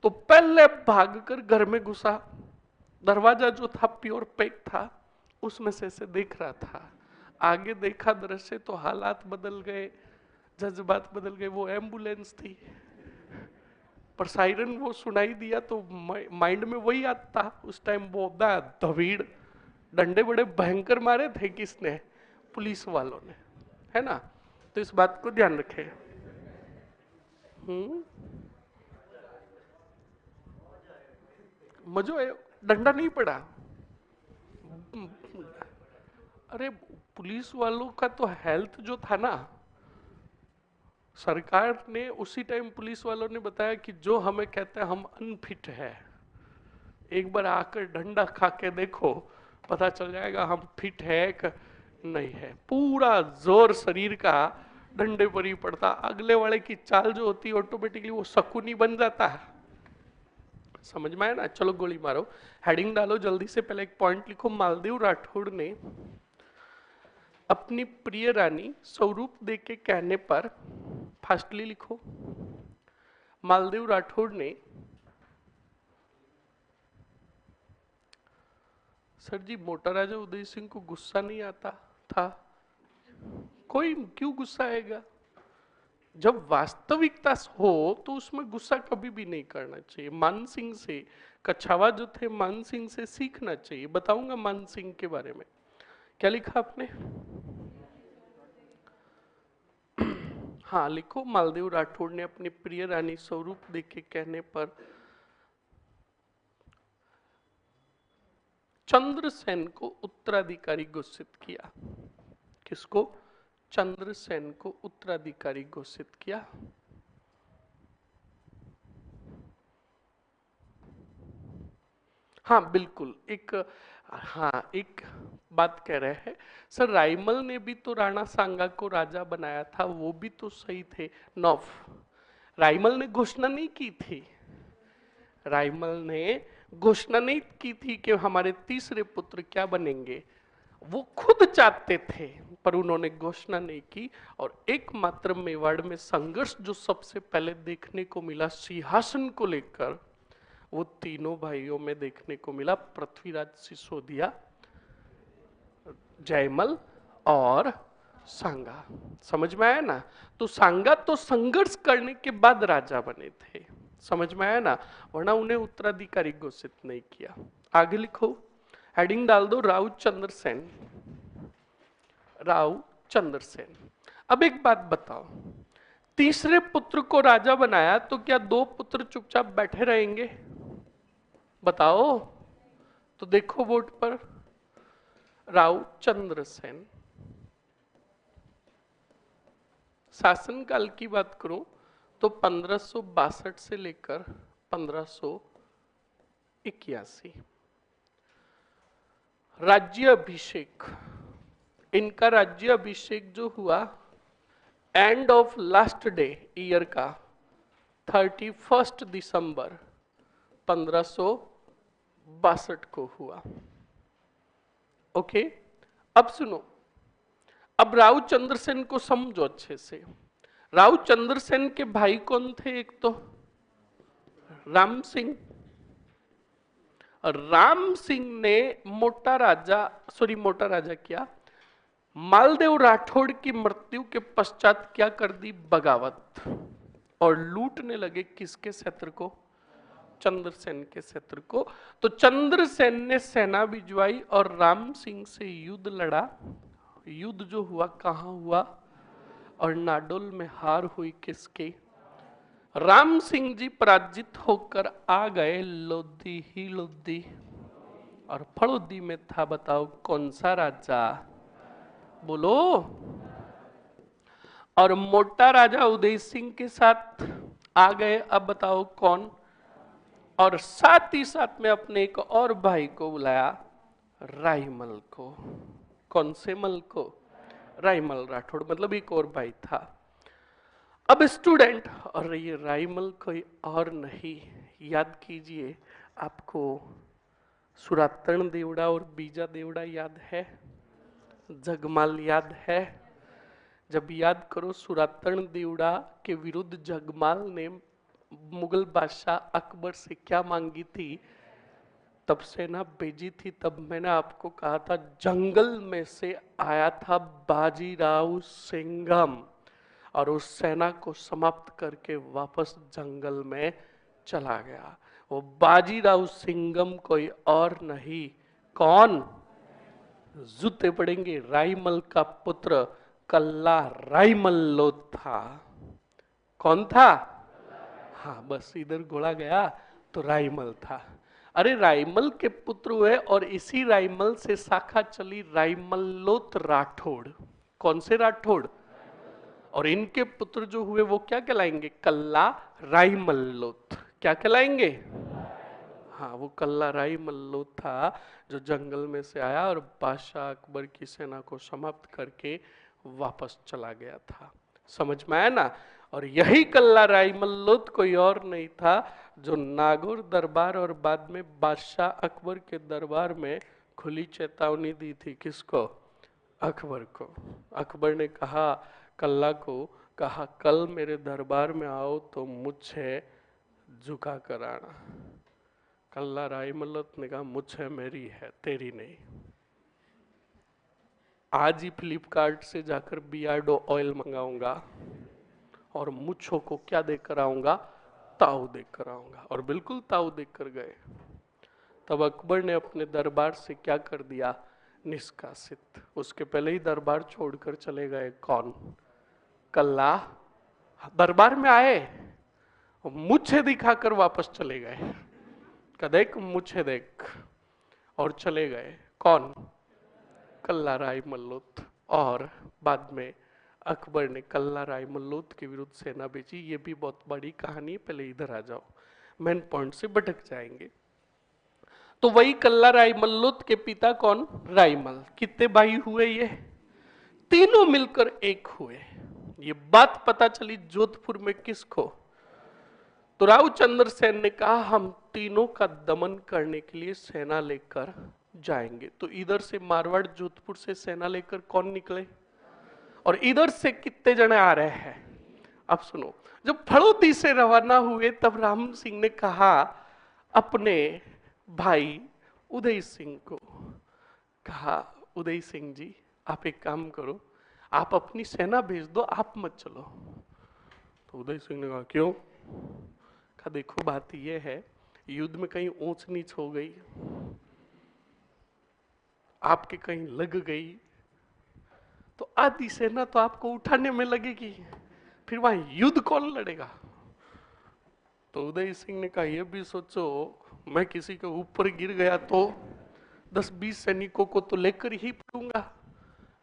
तो पहले भागकर घर में घुसा, दरवाजा जो था प्योर पैक था, उसमें से देख रहा था। आगे देखा दृश्य तो हालात बदल गए, जज्बात बदल गए। वो एम्बुलेंस थी, पर सायरन वो सुनाई दिया तो माइंड में वही आता था। उस टाइम वो धवीड़ डंडे बड़े भयंकर मारे थे किसने? पुलिस वालों ने, है ना। तो इस बात को ध्यान रखें। मजो डंडा नहीं पड़ा। अरे पुलिस वालों का तो हेल्थ जो था ना, सरकार ने उसी टाइम पुलिस वालों ने बताया कि जो हमें कहते हैं हम अनफिट है, एक बार आकर डंडा खा के देखो, पता चल जाएगा हम फिट है कि नहीं है। पूरा जोर शरीर का डंडे पर ही पड़ता। अगले वाले की चाल जो होती है ऑटोमेटिकली वो शकुनी बन जाता है। समझ में आया ना? चलो गोली मारो, हेडिंग डालो जल्दी से। पहले एक पॉइंट लिखो, मालदेव राठौड़ ने अपनी प्रिय रानी स्वरूप दे के कहने पर, फास्टली लिखो, मालदेव राठौड़ ने, सर जी मोटा राजा उदय सिंह को गुस्सा नहीं आता था? कोई क्यों गुस्सा आएगा? जब वास्तविकता हो तो उसमें गुस्सा कभी भी नहीं करना चाहिए। मान सिंह से, कछावा जो थे मान सिंह से सीखना चाहिए। बताऊंगा मान सिंह के बारे में। क्या लिखा आपने? हाँ लिखो, मालदेव राठौड़ ने अपनी प्रिय रानी स्वरूप दे के कहने पर चंद्रसेन को उत्तराधिकारी घोषित किया। किसको? चंद्रसेन को उत्तराधिकारी घोषित किया। हाँ बिल्कुल, एक बात कह रहे हैं सर, राइमल ने भी तो राणा सांगा को राजा बनाया था, वो भी तो सही थे। नौफ, राइमल ने घोषणा नहीं की थी। राइमल ने घोषणा नहीं की थी कि हमारे तीसरे पुत्र क्या बनेंगे। वो खुद चाहते थे, पर उन्होंने घोषणा नहीं की। और एकमात्र मेवाड़ में संघर्ष जो सबसे पहले देखने को मिला सिंहासन को लेकर, वो तीनों भाइयों में देखने को मिला, पृथ्वीराज सिसोदिया, जयमल और सांगा। समझ में आया ना? तो सांगा तो संघर्ष करने के बाद राजा बने थे। समझ में आया ना? वरना उन्हें उत्तराधिकारी घोषित नहीं किया। आगे लिखो, हेडिंग डाल दो, राव चंद्रसेन। राव चंद्रसेन। अब एक बात बताओ, तीसरे पुत्र को राजा बनाया तो क्या दो पुत्र चुपचाप बैठे रहेंगे? बताओ तो। देखो बोर्ड पर, राव चंद्रसेन शासनकाल की बात करूं तो 1562 से लेकर 1581। राज्य अभिषेक, इनका राज्य अभिषेक जो हुआ end of last day year का 31 दिसंबर 1562 को हुआ। ओके, अब सुनो, अब राव चंद्रसेन को समझो अच्छे से। राव चंद्रसेन के भाई कौन थे? एक तो राम सिंह। राम सिंह ने मोटा राजा क्या, मालदेव राठौड़ की मृत्यु के पश्चात क्या कर दी? बगावत, और लूटने लगे किसके क्षेत्र को? चंद्रसेन के क्षेत्र को। तो चंद्रसेन ने सेना भिजवाई और राम सिंह से युद्ध लड़ा। युद्ध जो हुआ कहां हुआ? और नाडोल में हार हुई किसकी? राम सिंह जी पराजित होकर आ गए लोधी, और फड़ोदी में था, बताओ कौन सा राजा? बोलो। और मोटा राजा उदय सिंह के साथ आ गए, अब बताओ कौन? और साथ ही साथ में अपने एक और भाई को बुलाया, राईमल को। कौन से मल को? राईमल राठौड़, मतलब एक और भाई था। अब स्टूडेंट, और ये राईमल कोई और नहीं, याद कीजिए, आपको सुरातन देवड़ा और बीजा देवड़ा याद है? जगमाल याद है? जब याद करो, सुरातन देवड़ा के विरुद्ध जगमाल ने मुगल बादशाह अकबर से क्या मांगी थी? तब सेना भेजी थी। तब मैंने आपको कहा था जंगल में से आया था बाजीराव सिंघम, और उस सेना को समाप्त करके वापस जंगल में चला गया। वो बाजीराव सिंघम कोई और नहीं, कौन? जूते पड़ेंगे, राईमल का पुत्र कल्ला राईमल्लो था। कौन था? हाँ, बस इधर घोड़ा गया तो राईमल था। अरे राईमल के पुत्र हुए, और इसी राईमल से शाखा चली राईमल्लोत राठौड़। कौन से राठौड़? और इनके पुत्र जो हुए वो क्या कहलाएंगे? कल्ला राईमल्लोत। क्या कहलाएंगे? हाँ, वो कल्ला राईमल्लोत था जो जंगल में से आया और बादशाह अकबर की सेना को समाप्त करके वापस चला गया था। समझ में आया ना? और यही कल्ला राईमल्लोत कोई और नहीं था जो नागौर दरबार और बाद में बादशाह अकबर के दरबार में खुली चेतावनी दी थी। किसको? अकबर को। अकबर ने कहा, कल्ला को कहा, कल मेरे दरबार में आओ तो मुझे झुका कर आना। कल्ला राईमल्लोत ने कहा, मुझे मेरी है, तेरी नहीं। आज ही फ्लिपकार्ट से जाकर बियर्डो ऑयल मंगाऊंगा और मुच्छों को क्या देकर आऊंगा? ताऊ देकर आऊंगा। और बिल्कुल ताऊ देकर गए। तब अकबर ने अपने दरबार से क्या कर दिया? निष्कासित। उसके पहले ही दरबार छोड़कर चले गए। कौन? कल्ला। दरबार में आए, मुझे दिखाकर वापस चले गए। देख मुझे देख, और चले गए। कौन? कल्ला राईमल्लोत। और बाद में अकबर ने कल्ला राईमल्लोत के विरुद्ध सेना भेजी। ये भी बहुत बड़ी कहानी है, पहले इधर आ जाओ, मेन पॉइंट से भटक जाएंगे। तो वही कल्ला राईमल्लोत के पिता कौन? राईमल। कितने भाई हुए ये? तीनों मिलकर एक हुए। ये बात पता चली जोधपुर में किसको? तो रावचंद्र सेन ने कहा हम तीनों का दमन करने के लिए सेना लेकर जाएंगे। तो इधर से मारवाड़ जोधपुर से सेना लेकर कौन निकले? और इधर से कितने जने आ रहे हैं? अब सुनो, जब फड़ौदी से रवाना हुए तब राम सिंह ने कहा अपने भाई उदय सिंह को, कहा उदय सिंह जी आप एक काम करो, आप अपनी सेना भेज दो, आप मत चलो। तो उदय सिंह ने कहा क्यों? कहा देखो बात ये है, युद्ध में कहीं ऊंच नीच हो गई, आपके कहीं लग गई, तो आधी सेना तो आपको उठाने में लगेगी, फिर वहां युद्ध कौन लड़ेगा? तो उदय सिंह ने कहा यह भी सोचो, मैं किसी के ऊपर गिर गया तो 10-20 सैनिकों को तो लेकर ही पड़ूंगा।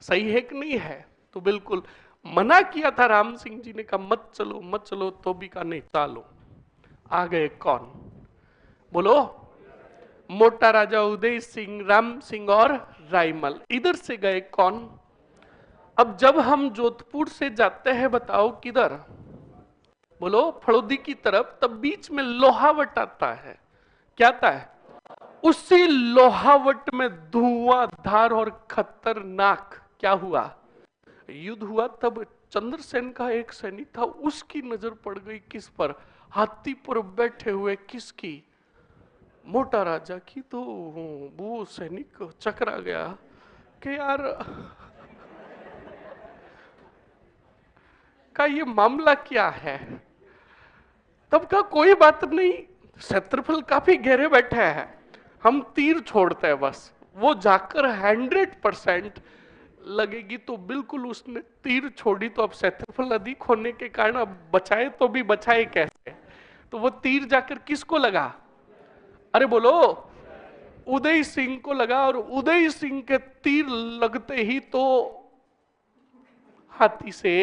सही है कि नहीं है? तो बिल्कुल मना किया था राम सिंह जी ने, कहा मत चलो मत चलो, तो भी कहा नहीं चालो। आ गए कौन? बोलो। मोटा राजा उदय सिंह, राम सिंह और राईमल। इधर से गए कौन? अब जब हम जोधपुर से जाते हैं, बताओ किधर? बोलो फड़ौदी की तरफ। तब बीच में लोहावट आता है। क्या आता है? उसी लोहावट में धुआंधार और खतरनाक क्या हुआ? युद्ध हुआ। तब चंद्रसेन का एक सैनिक था, उसकी नजर पड़ गई किस पर? हाथी पर बैठे हुए किसकी? मोटा राजा की। तो वो सैनिक चकरा गया कि यार का ये मामला क्या है? तब का कोई बात नहीं, क्षेत्रफल काफी गहरे बैठे हैं, हम तीर छोड़ते हैं बस, वो जाकर 100% लगेगी। तो बिल्कुल उसने तीर छोड़ी। तो अब क्षेत्रफल अधिक होने के कारण अब बचाए तो भी बचाए कैसे? तो वो तीर जाकर किसको लगा? अरे बोलो, उदय सिंह को लगा। और उदय सिंह के तीर लगते ही तो हाथी से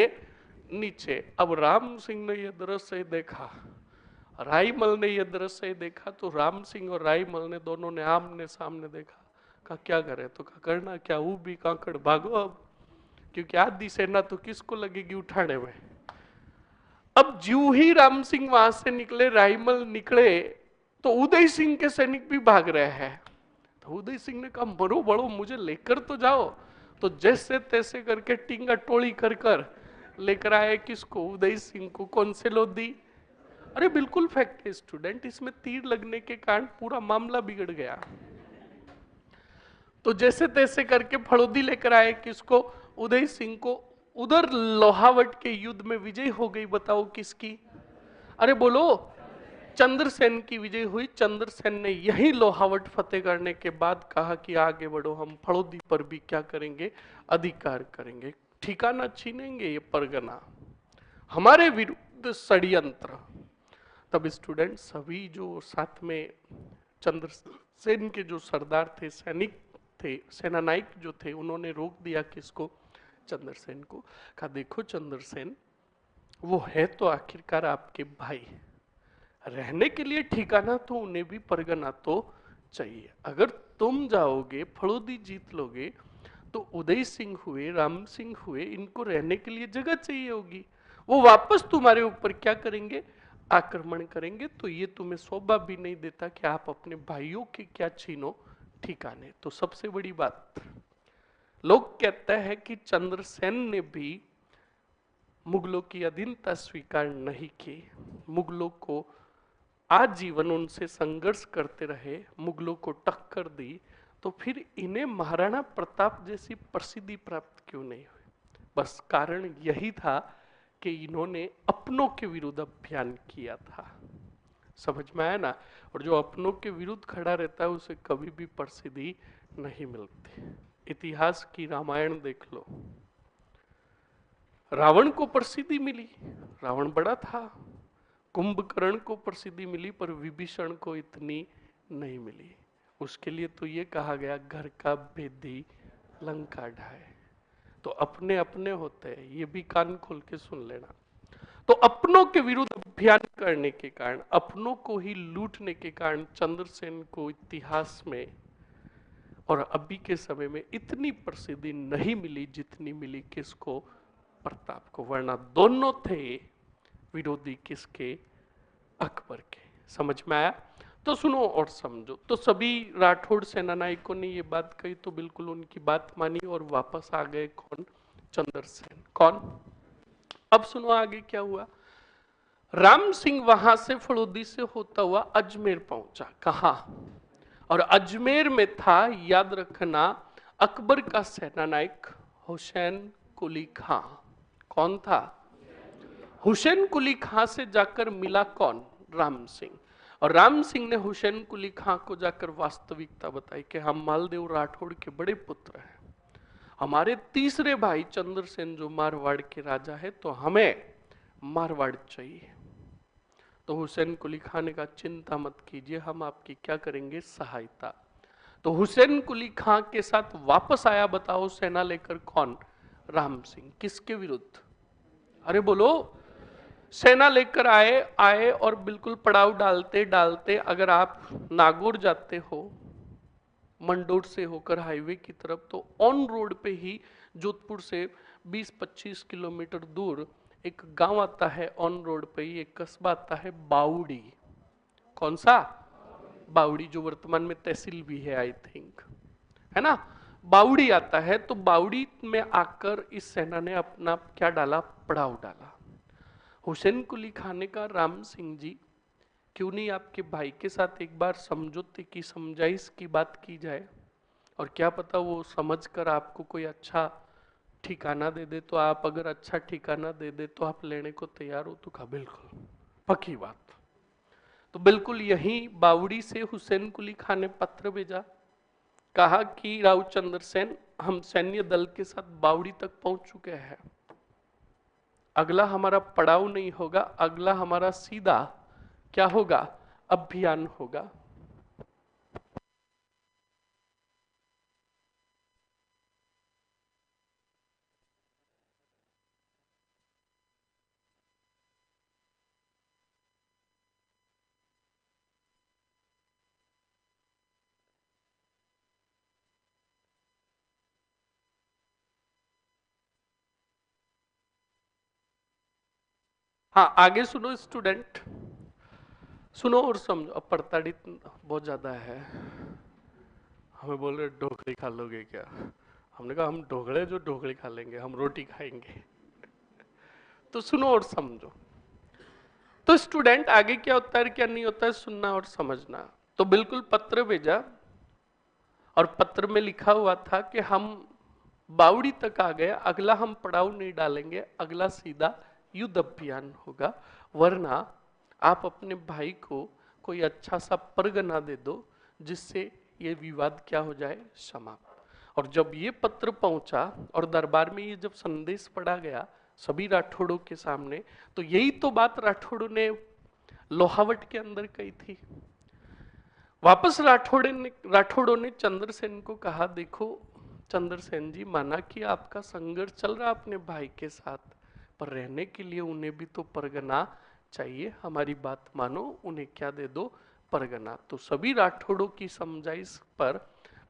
नीचे। अब राम सिंह ने यह दृश्य देखा राईमल ने यह दृश्य देखा तो राम सिंह और राईमल ने दोनों ने आमने सामने देखा। कहा क्या करे? तो कहा करना क्या, वो भी कांकड़ भागो अब, क्योंकि आधी सेना तो किसको लगेगी उठाने में। अब ज्यों ही राम सिंह वहां से निकले, राईमल निकले, तो उदय सिंह के सैनिक भी भाग रहे हैं। तो उदय सिंह ने कहा मरो बड़ो, मुझे लेकर तो जाओ। तो जैसे तैसे करके टिंगा टोली कर कर लेकर आए किसको? उदय सिंह को। कौन से लोधी? अरे बिल्कुल फैक्ट है स्टूडेंट, इसमें तीर लगने के कारण पूरा मामला बिगड़ गया। तो जैसे तैसे करके फड़ोदी लेकर आए किसको? उदय सिंह को। उधर लोहावट के युद्ध में विजय हो गई, बताओ किसकी? अरे बोलो। चंद्रसेन की विजय हुई। चंद्रसेन ने यही लोहावट फतेह करने के बाद कहा कि आगे बढ़ो, हम फड़ोदी पर भी क्या करेंगे? अधिकार करेंगे, ठिकाना छीनेंगे ये परगना, हमारे विरुद्ध षड्यंत्र। तब स्टूडेंट सभी जो साथ में चंद्रसेन के जो सरदार थे, सैनिक थे, सेनानायक जो थे, उन्होंने रोक दिया किसको? चंद्रसेन को। कहा देखो चंद्रसेन, वो है तो आखिरकार आपके भाई, रहने के लिए ठिकाना तो उन्हें भी परगना तो चाहिए। अगर तुम जाओगे फड़ोदी जीत लोगे तो उदय सिंह हुए, राम सिंह हुए, इनको रहने के लिए जगह चाहिए होगी। वो वापस तुम्हारे ऊपर क्या करेंगे? आक्रमण करेंगे। तो ये तुम्हें शोभा भी नहीं देता कि आप अपने भाइयों के क्या छीनो ठिकाने। तो सबसे बड़ी बात, लोग कहते हैं कि चंद्रसेन ने भी मुगलों की अधीनता स्वीकार नहीं की, मुगलों को आजीवन उनसे संघर्ष करते रहे, मुगलों को टक्कर दी, तो फिर इन्हें महाराणा प्रताप जैसी प्रसिद्धि प्राप्त क्यों नहीं हुई? बस कारण यही था कि इन्होंने अपनों के विरुद्ध अभियान किया था। समझ में आया ना? और जो अपनों के विरुद्ध खड़ा रहता है उसे कभी भी प्रसिद्धि नहीं मिलती। इतिहास की रामायण देख लो, रावण को प्रसिद्धि मिली, रावण बड़ा था। कुंभकर्ण को प्रसिद्धि मिली पर विभीषण को इतनी नहीं मिली। उसके लिए तो ये कहा गया घर का भेदी लंका ढाए। तो अपने अपने होते हैं, ये भी कान खोल के सुन लेना। तो अपनों के विरुद्ध अभियान करने के कारण, अपनों को ही लूटने के कारण चंद्रसेन को इतिहास में और अभी के समय में इतनी प्रसिद्धि नहीं मिली जितनी मिली किसको? प्रताप को। वरना दोनों थे विरोधी किसके? अकबर के। समझ में आया? तो सुनो और समझो। तो सभी राठौड़ सेनानायकों ने ये बात कही तो बिल्कुल उनकी बात मानी और वापस आ गए। कौन? चंद्रसेन। कौन? अब सुनो आगे क्या हुआ। राम सिंह वहां से फड़ोदी से होता हुआ अजमेर पहुंचा। कहा? और अजमेर में था, याद रखना, अकबर का सेनानायक हुसैन कुली खां। कौन था? हुसैन कुली खां से जाकर मिला कौन? राम सिंह। और राम सिंह ने हुसैन कुली खां को जाकर वास्तविकता बताई कि हम मालदेव राठौड़ के बड़े पुत्र हैं, हमारे तीसरे भाई चंद्रसेन जो मारवाड़ के राजा है, तो हमें मारवाड़ चाहिए। तो हुसैन कुली खां ने कहा चिंता मत कीजिए, हम आपकी क्या करेंगे? सहायता। तो हुसैन कुली खां के साथ वापस आया, बताओ सेना लेकर कौन? राम सिंह। किसके विरुद्ध? अरे बोलो। सेना लेकर आए और बिल्कुल पड़ाव डालते डालते, अगर आप नागौर जाते हो मंडोर से होकर हाईवे की तरफ, तो ऑन रोड पे ही जोधपुर से 20-25 किलोमीटर दूर एक गांव आता है, ऑन रोड पे ही एक कस्बा आता है बाउड़ी। कौन सा? बाउड़ी, जो वर्तमान में तहसील भी है आई थिंक, है ना? बाउड़ी आता है। तो बाउड़ी में आकर इस सेना ने अपना क्या डाला? पड़ाव डाला। हुसैन कुली खां ने कहा राम सिंह जी, क्यों नहीं आपके भाई के साथ एक बार समझौते की, समझाइश की बात की जाए, और क्या पता वो समझकर आपको कोई अच्छा ठिकाना दे दे। तो आप अगर अच्छा ठिकाना दे दे तो आप लेने को तैयार हो? तो कहा बिल्कुल, पक्की बात। तो बिल्कुल यही बावड़ी से हुसैन कुली खां ने पत्र भेजा, कहा कि राव चंद्रसेन, हम सैन्य दल के साथ बावड़ी तक पहुंच चुके हैं, अगला हमारा पड़ाव नहीं होगा, अगला हमारा सीधा क्या होगा? अभियान होगा। हाँ, आगे सुनो स्टूडेंट, सुनो और समझो। अब प्रताड़ित बहुत ज्यादा है, हमें बोल रहे ढोकली खा लोगे क्या? हमने कहा हम ढोकले जो ढोकली खा लेंगे, हम रोटी खाएंगे। तो सुनो और समझो। तो स्टूडेंट आगे क्या होता है क्या नहीं होता है, सुनना और समझना। तो बिल्कुल पत्र भेजा और पत्र में लिखा हुआ था कि हम बावड़ी तक आ गए, अगला हम पड़ाव नहीं डालेंगे, अगला सीधा युद्ध अभियान होगा, वरना आप अपने भाई को कोई अच्छा सा परगना दे दो जिससे ये विवाद क्या हो जाए, समाप्त। और जब ये पत्र पहुंचा और दरबार में ये जब संदेश पढ़ा गया सभी राठौड़ों के सामने, तो यही तो बात राठौड़ों ने लोहावट के अंदर कही थी। वापस राठौड़ों ने चंद्रसेन को कहा, देखो चंद्रसेन जी, माना कि आपका संघर्ष चल रहा अपने भाई के साथ, पर रहने के लिए उन्हें भी तो परगना चाहिए, हमारी बात मानो, उन्हें क्या दे दो, परगना। तो सभी राठौड़ों की समझाइश पर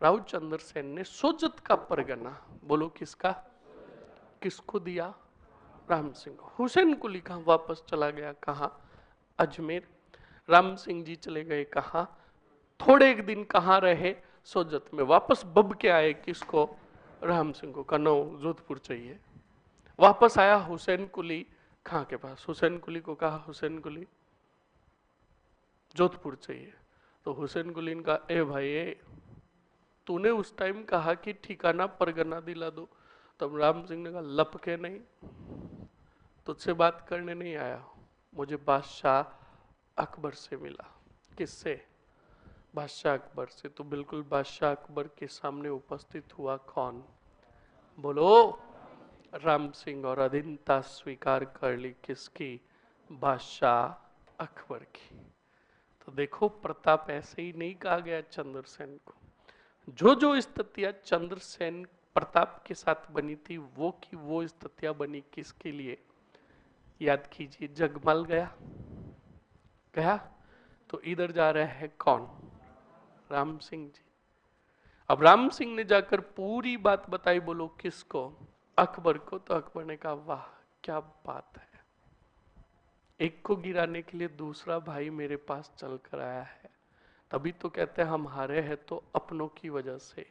राव चंद्रसेन ने सोजत का परगना, बोलो किसका, किसको दिया, राम सिंह। हुसैन कुली कहां वापस चला गया, कहा अजमेर। राम सिंह जी चले गए कहा, थोड़े एक दिन कहां रहे, सोजत में। वापस बब के आए किसको, राम सिंह को, कनो जोधपुर चाहिए। वापस आया हुसैन कुली खां के पास, हुसैन कुली को कहा, हुसैन कुली जोधपुर चाहिए। तो हुसैन कुली ने कहा, ए भाई ए, तूने उस टाइम कहा कि ठिकाना परगना दिला दो। तब राम सिंह ने कहा, लपके नहीं, तुझसे बात करने नहीं आया, मुझे बादशाह अकबर से मिला। किससे, बादशाह अकबर से। तो बिल्कुल बादशाह अकबर के सामने उपस्थित हुआ कौन, बोलो, राम सिंह। और अधीनता स्वीकार कर ली किसकी, बादशाह अकबर की। तो देखो प्रताप ऐसे ही नहीं कहा गया चंद्रसेन को। जो जो स्थितियां चंद्रसेन प्रताप के साथ बनी थी वो की वो स्थितियां बनी किसके लिए, याद कीजिए। जगमल गया, गया, तो इधर जा रहे हैं कौन, राम सिंह जी। अब राम सिंह ने जाकर पूरी बात बताई, बोलो किसको, अकबर को। तो अकबर ने कहा, वाह क्या बात है, एक को गिराने के लिए दूसरा भाई मेरे पास चल कर आया है। तभी तो कहते हैं हम हारे हैं तो अपनों की वजह से,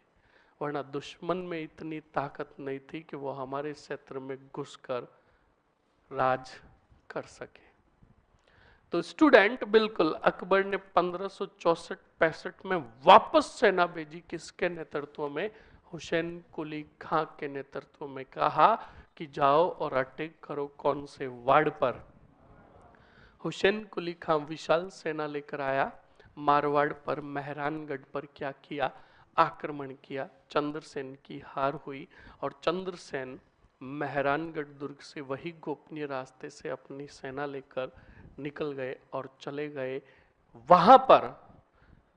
वरना दुश्मन में इतनी ताकत नहीं थी कि वो हमारे क्षेत्र में घुसकर राज कर सके। तो स्टूडेंट बिल्कुल अकबर ने 1564-65 में वापस सेना भेजी, किसके नेतृत्व में, हुसैन कुली खां के नेतृत्व में। कहा कि जाओ और अटैक करो, कौन से वार्ड पर, हुसैन कुली खां विशाल सेना लेकर आया, मारवाड़ पर, मेहरानगढ़ पर क्या किया, आक्रमण किया। चंद्रसेन की हार हुई और चंद्रसेन मेहरानगढ़ दुर्ग से वही गोपनीय रास्ते से अपनी सेना लेकर निकल गए और चले गए वहां पर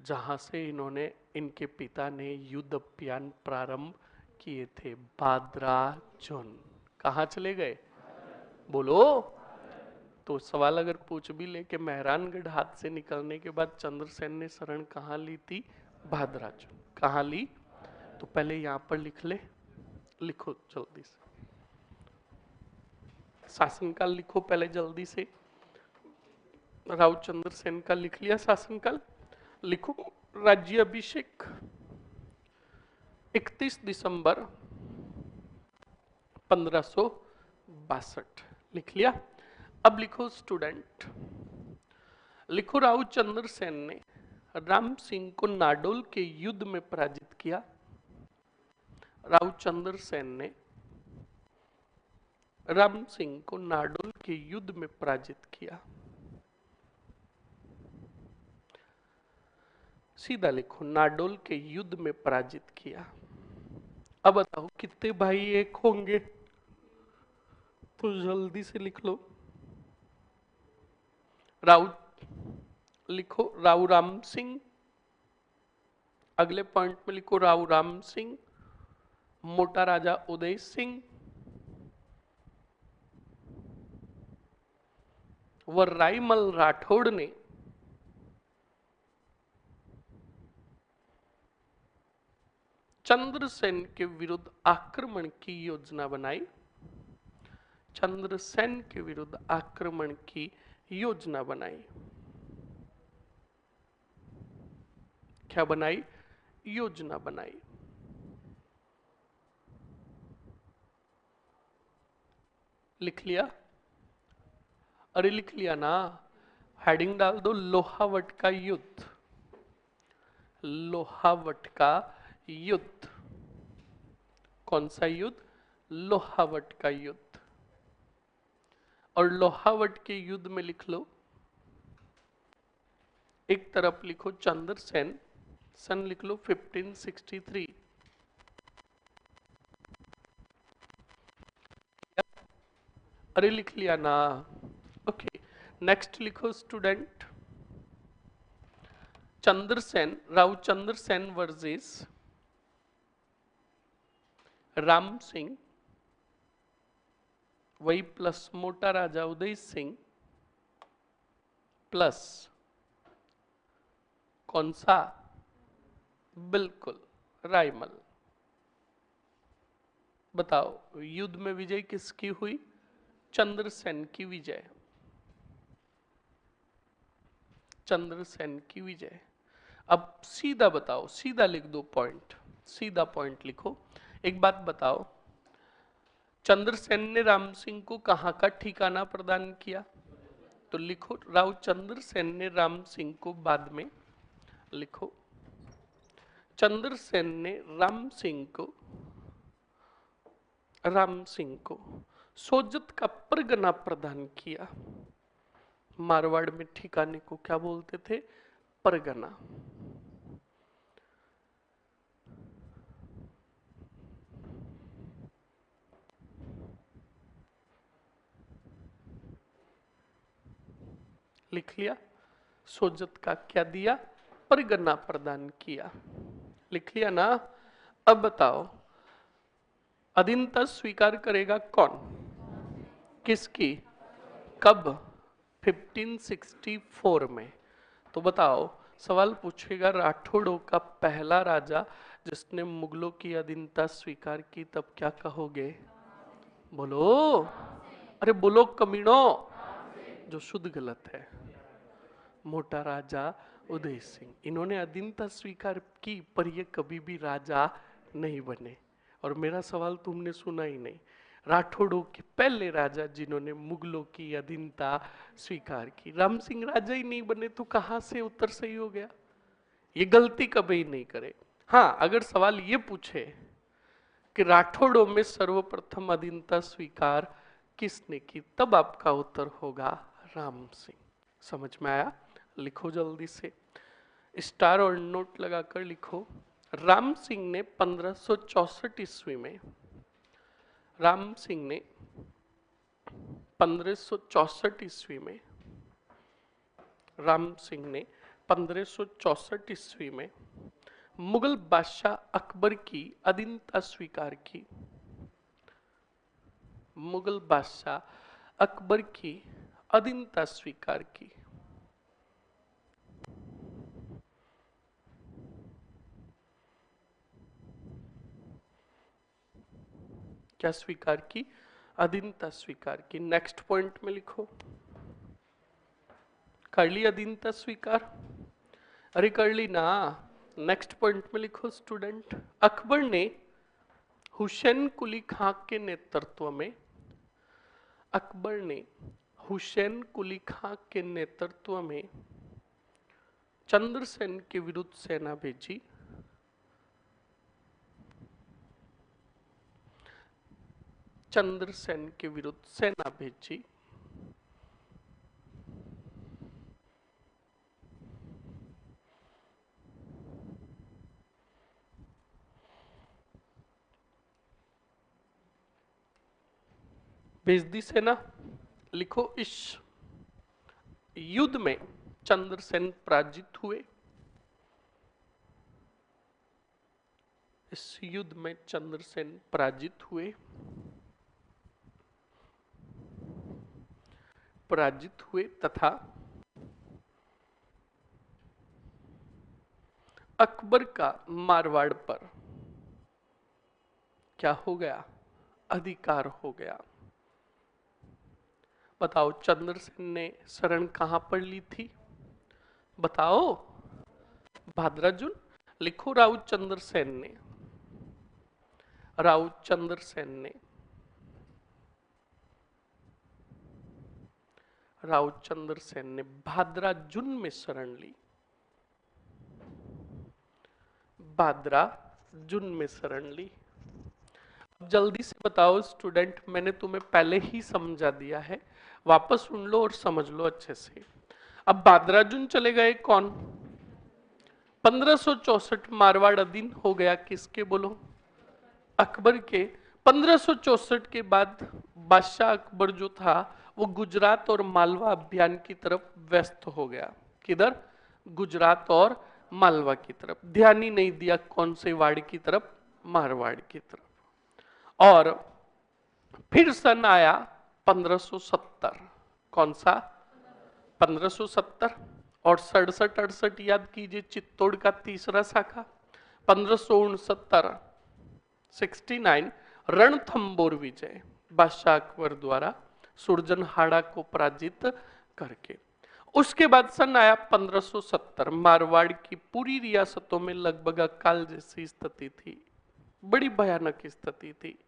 जहां से इन्होंने, इनके पिता ने युद्ध अभियान प्रारंभ किए थे, बादराजुन। कहां चले गए, बोलो। तो सवाल अगर पूछ भी ले कि मेहरानगढ़ हाथ से निकलने के बाद चंद्रसेन ने शरण कहां ली थी, बादराजुन। कहां ली, तो पहले यहां पर लिख ले, लिखो जल्दी से, शासनकाल लिखो पहले जल्दी से। राव चंद्रसेन का लिख लिया शासनकाल, लिखो। राज्याभिषेक 31 दिसंबर 1562, लिख लिया। अब लिखो स्टूडेंट, लिखो राव चंद्रसेन ने राम सिंह को नाडोल के युद्ध में पराजित किया। राव चंद्रसेन ने राम सिंह को नाडोल के युद्ध में पराजित किया। सीधा लिखो, नाडोल के युद्ध में पराजित किया। अब बताओ कितने भाई एक होंगे, तो जल्दी से लिख लो। राव लिखो, राव राम सिंह। अगले पॉइंट में लिखो राव राम सिंह, मोटा राजा उदय सिंह व राईमल राठौड़ ने चंद्रसेन के विरुद्ध आक्रमण की योजना बनाई। चंद्रसेन के विरुद्ध आक्रमण की योजना बनाई। क्या बनाई? योजना बनाई। लिख लिया? अरे लिख लिया ना? हेडिंग डाल दो, लोहावट का युद्ध। लोहावट का युद्ध। कौन सा युद्ध? लोहावट का युद्ध। और लोहावट के युद्ध में लिख लो, एक तरफ लिखो चंद्रसेन, सन लिख लो 1563। अरे लिख लिया ना? ओके, नेक्स्ट लिखो स्टूडेंट, चंद्रसेन, राव चंद्रसेन वर्सेस राम सिंह, वही प्लस मोटा राजा उदय सिंह, प्लस कौन सा? बिल्कुल रायमल। बताओ युद्ध में विजय किसकी हुई? चंद्रसेन की विजय। चंद्रसेन की विजय। अब सीधा बताओ, सीधा लिख दो पॉइंट, सीधा पॉइंट लिखो। एक बात बताओ, चंद्रसेन ने राम सिंह को कहां का ठिकाना प्रदान किया? तो लिखो, राव चंद्रसेन ने राम सिंह को, बाद में लिखो, चंद्रसेन ने राम सिंह को सोजत का परगना प्रदान किया। मारवाड़ में ठिकाने को क्या बोलते थे? परगना। लिख लिया? सोजत का क्या दिया? परगना प्रदान किया। लिख लिया ना? अब बताओ अधीनता स्वीकार करेगा कौन? किसकी? कब? 1564 में। तो बताओ, सवाल पूछेगा राठौड़ों का पहला राजा जिसने मुगलों की अधीनता स्वीकार की, तब क्या कहोगे? बोलो, अरे बोलो कमीनो, जो शुद्ध गलत है। मोटा राजा उदय सिंह, इन्होंने अधीनता स्वीकार की, पर ये कभी भी राजा नहीं बने। और मेरा सवाल तुमने सुना ही नहीं। राठौड़ों के पहले राजा जिन्होंने मुगलों की अधीनता स्वीकार की, राम सिंह राजा ही नहीं बने, तो कहां से उत्तर सही हो गया? ये गलती कभी नहीं करे। हाँ, अगर सवाल ये पूछे कि राठौड़ों में सर्वप्रथम अधीनता स्वीकार किसने की, तब आपका उत्तर होगा राम सिंह। समझ में आया? लिखो जल्दी से, स्टार और नोट लगाकर लिखो। राम सिंह ने 1564 ईस्वी में, राम सिंह ने 1564 ईस्वी में, राम सिंह ने 1564 ईस्वी में मुगल बादशाह अकबर की अधीनता स्वीकार की। मुगल बादशाह अकबर की अधीनता स्वीकार की। क्या स्वीकार की? अधीनता स्वीकार की। नेक्स्ट पॉइंट में लिखो, कर ली अधीनता स्वीकार? अरे कर ली ना? नेक्स्ट पॉइंट में लिखो स्टूडेंट, अकबर ने हुसैन कुली खां के नेतृत्व में, अकबर ने हुसैन कुली खां के नेतृत्व में चंद्रसेन के विरुद्ध सेना भेजी। चंद्रसेन के विरुद्ध सेना भेजी। भेज दी सेना। लिखो, इस युद्ध में चंद्रसेन पराजित हुए। इस युद्ध में चंद्रसेन पराजित हुए। पराजित हुए तथा अकबर का मारवाड़ पर क्या हो गया? अधिकार हो गया। बताओ चंद्रसेन ने शरण कहां पर ली थी? बताओ। भाद्राजुन। लिखो राउत चंद्रसेन ने, राउत चंद्रसेन ने, राउत चंद्रसेन ने भाद्राजुन में शरण ली, भाद्राजुन में शरण ली। जल्दी से बताओ स्टूडेंट, मैंने तुम्हें पहले ही समझा दिया है, वापस सुन लो और समझ लो अच्छे से। अब भाद्राजुन चले गए कौन? 1564 मारवाड़ अधीन हो गया किसके? बोलो। अकबर के। 1564 के बाद बादशाह अकबर जो था वो गुजरात और मालवा अभियान की तरफ व्यस्त हो गया। किधर? गुजरात और मालवा की तरफ। ध्यान ही नहीं दिया कौन से वाड़ की तरफ? मारवाड़ की तरफ। और फिर सन आया 1570। कौन सा? 1570। और 67-68 याद कीजिए, चित्तौड़ का तीसरा शाखा। 1569 69 रणथंबोर विजय, बादशाह अकबर द्वारा सुरजनहाड़ा को पराजित करके। उसके बाद सन आया 1570। मारवाड़ की पूरी रियासतों में लगभग अकाल जैसी स्थिति थी, बड़ी भयानक स्थिति थी।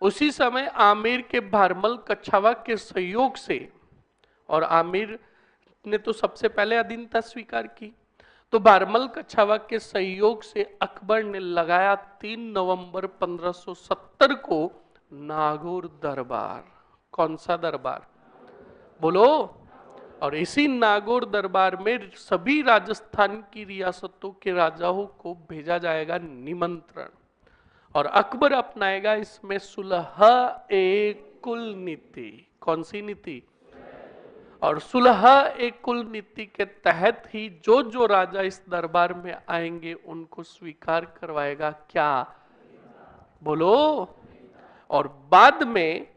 उसी समय आमेर के भारमल कछावा के सहयोग से, और आमेर ने तो सबसे पहले अधीनता स्वीकार की, तो भारमल कछावा के सहयोग से अकबर ने लगाया 3 नवंबर 1570 को नागौर दरबार। कौन सा दरबार? बोलो। और इसी नागौर दरबार में सभी राजस्थान की रियासतों के राजाओं को भेजा जाएगा निमंत्रण, और अकबर अपनाएगा इसमें सुलह ए कुल नीति। कौन सी नीति? और सुलह ए कुल नीति के तहत ही जो जो राजा इस दरबार में आएंगे उनको स्वीकार करवाएगा क्या? बोलो। और बाद में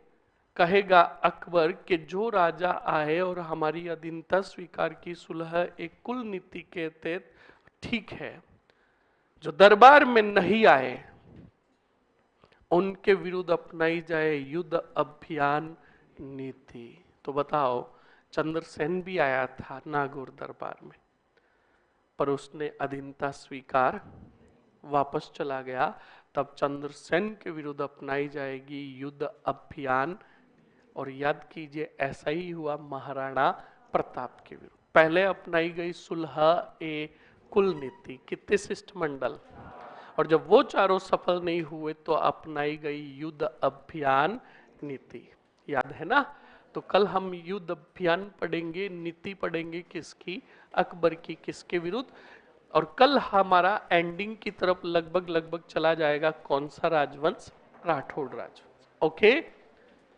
कहेगा अकबर कि जो राजा आए और हमारी अधीनता स्वीकार की सुलह ए कुल नीति के तहत, ठीक है, जो दरबार में नहीं आए उनके विरुद्ध अपनाई जाए युद्ध अभियान नीति। तो बताओ, चंद्रसेन भी आया था नागौर दरबार में, पर उसने अधीनता स्वीकार, वापस चला गया। तब चंद्रसेन के विरुद्ध अपनाई जाएगी युद्ध अभियान। और याद कीजिए ऐसा ही हुआ महाराणा प्रताप के विरुद्ध। पहले अपनाई गई सुलह ए कुल नीति, कितने शिष्टमंडल, और जब वो चारों सफल नहीं हुए तो अपनाई गई युद्ध अभियान नीति। याद है ना? तो कल हम युद्ध अभियान पढ़ेंगे, नीति पढ़ेंगे किसकी? अकबर की। किसके विरुद्ध? और कल हमारा एंडिंग की तरफ लगभग चला जाएगा कौन सा राजवंश? राठौड़ राजवंश। ओके,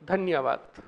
धन्यवाद।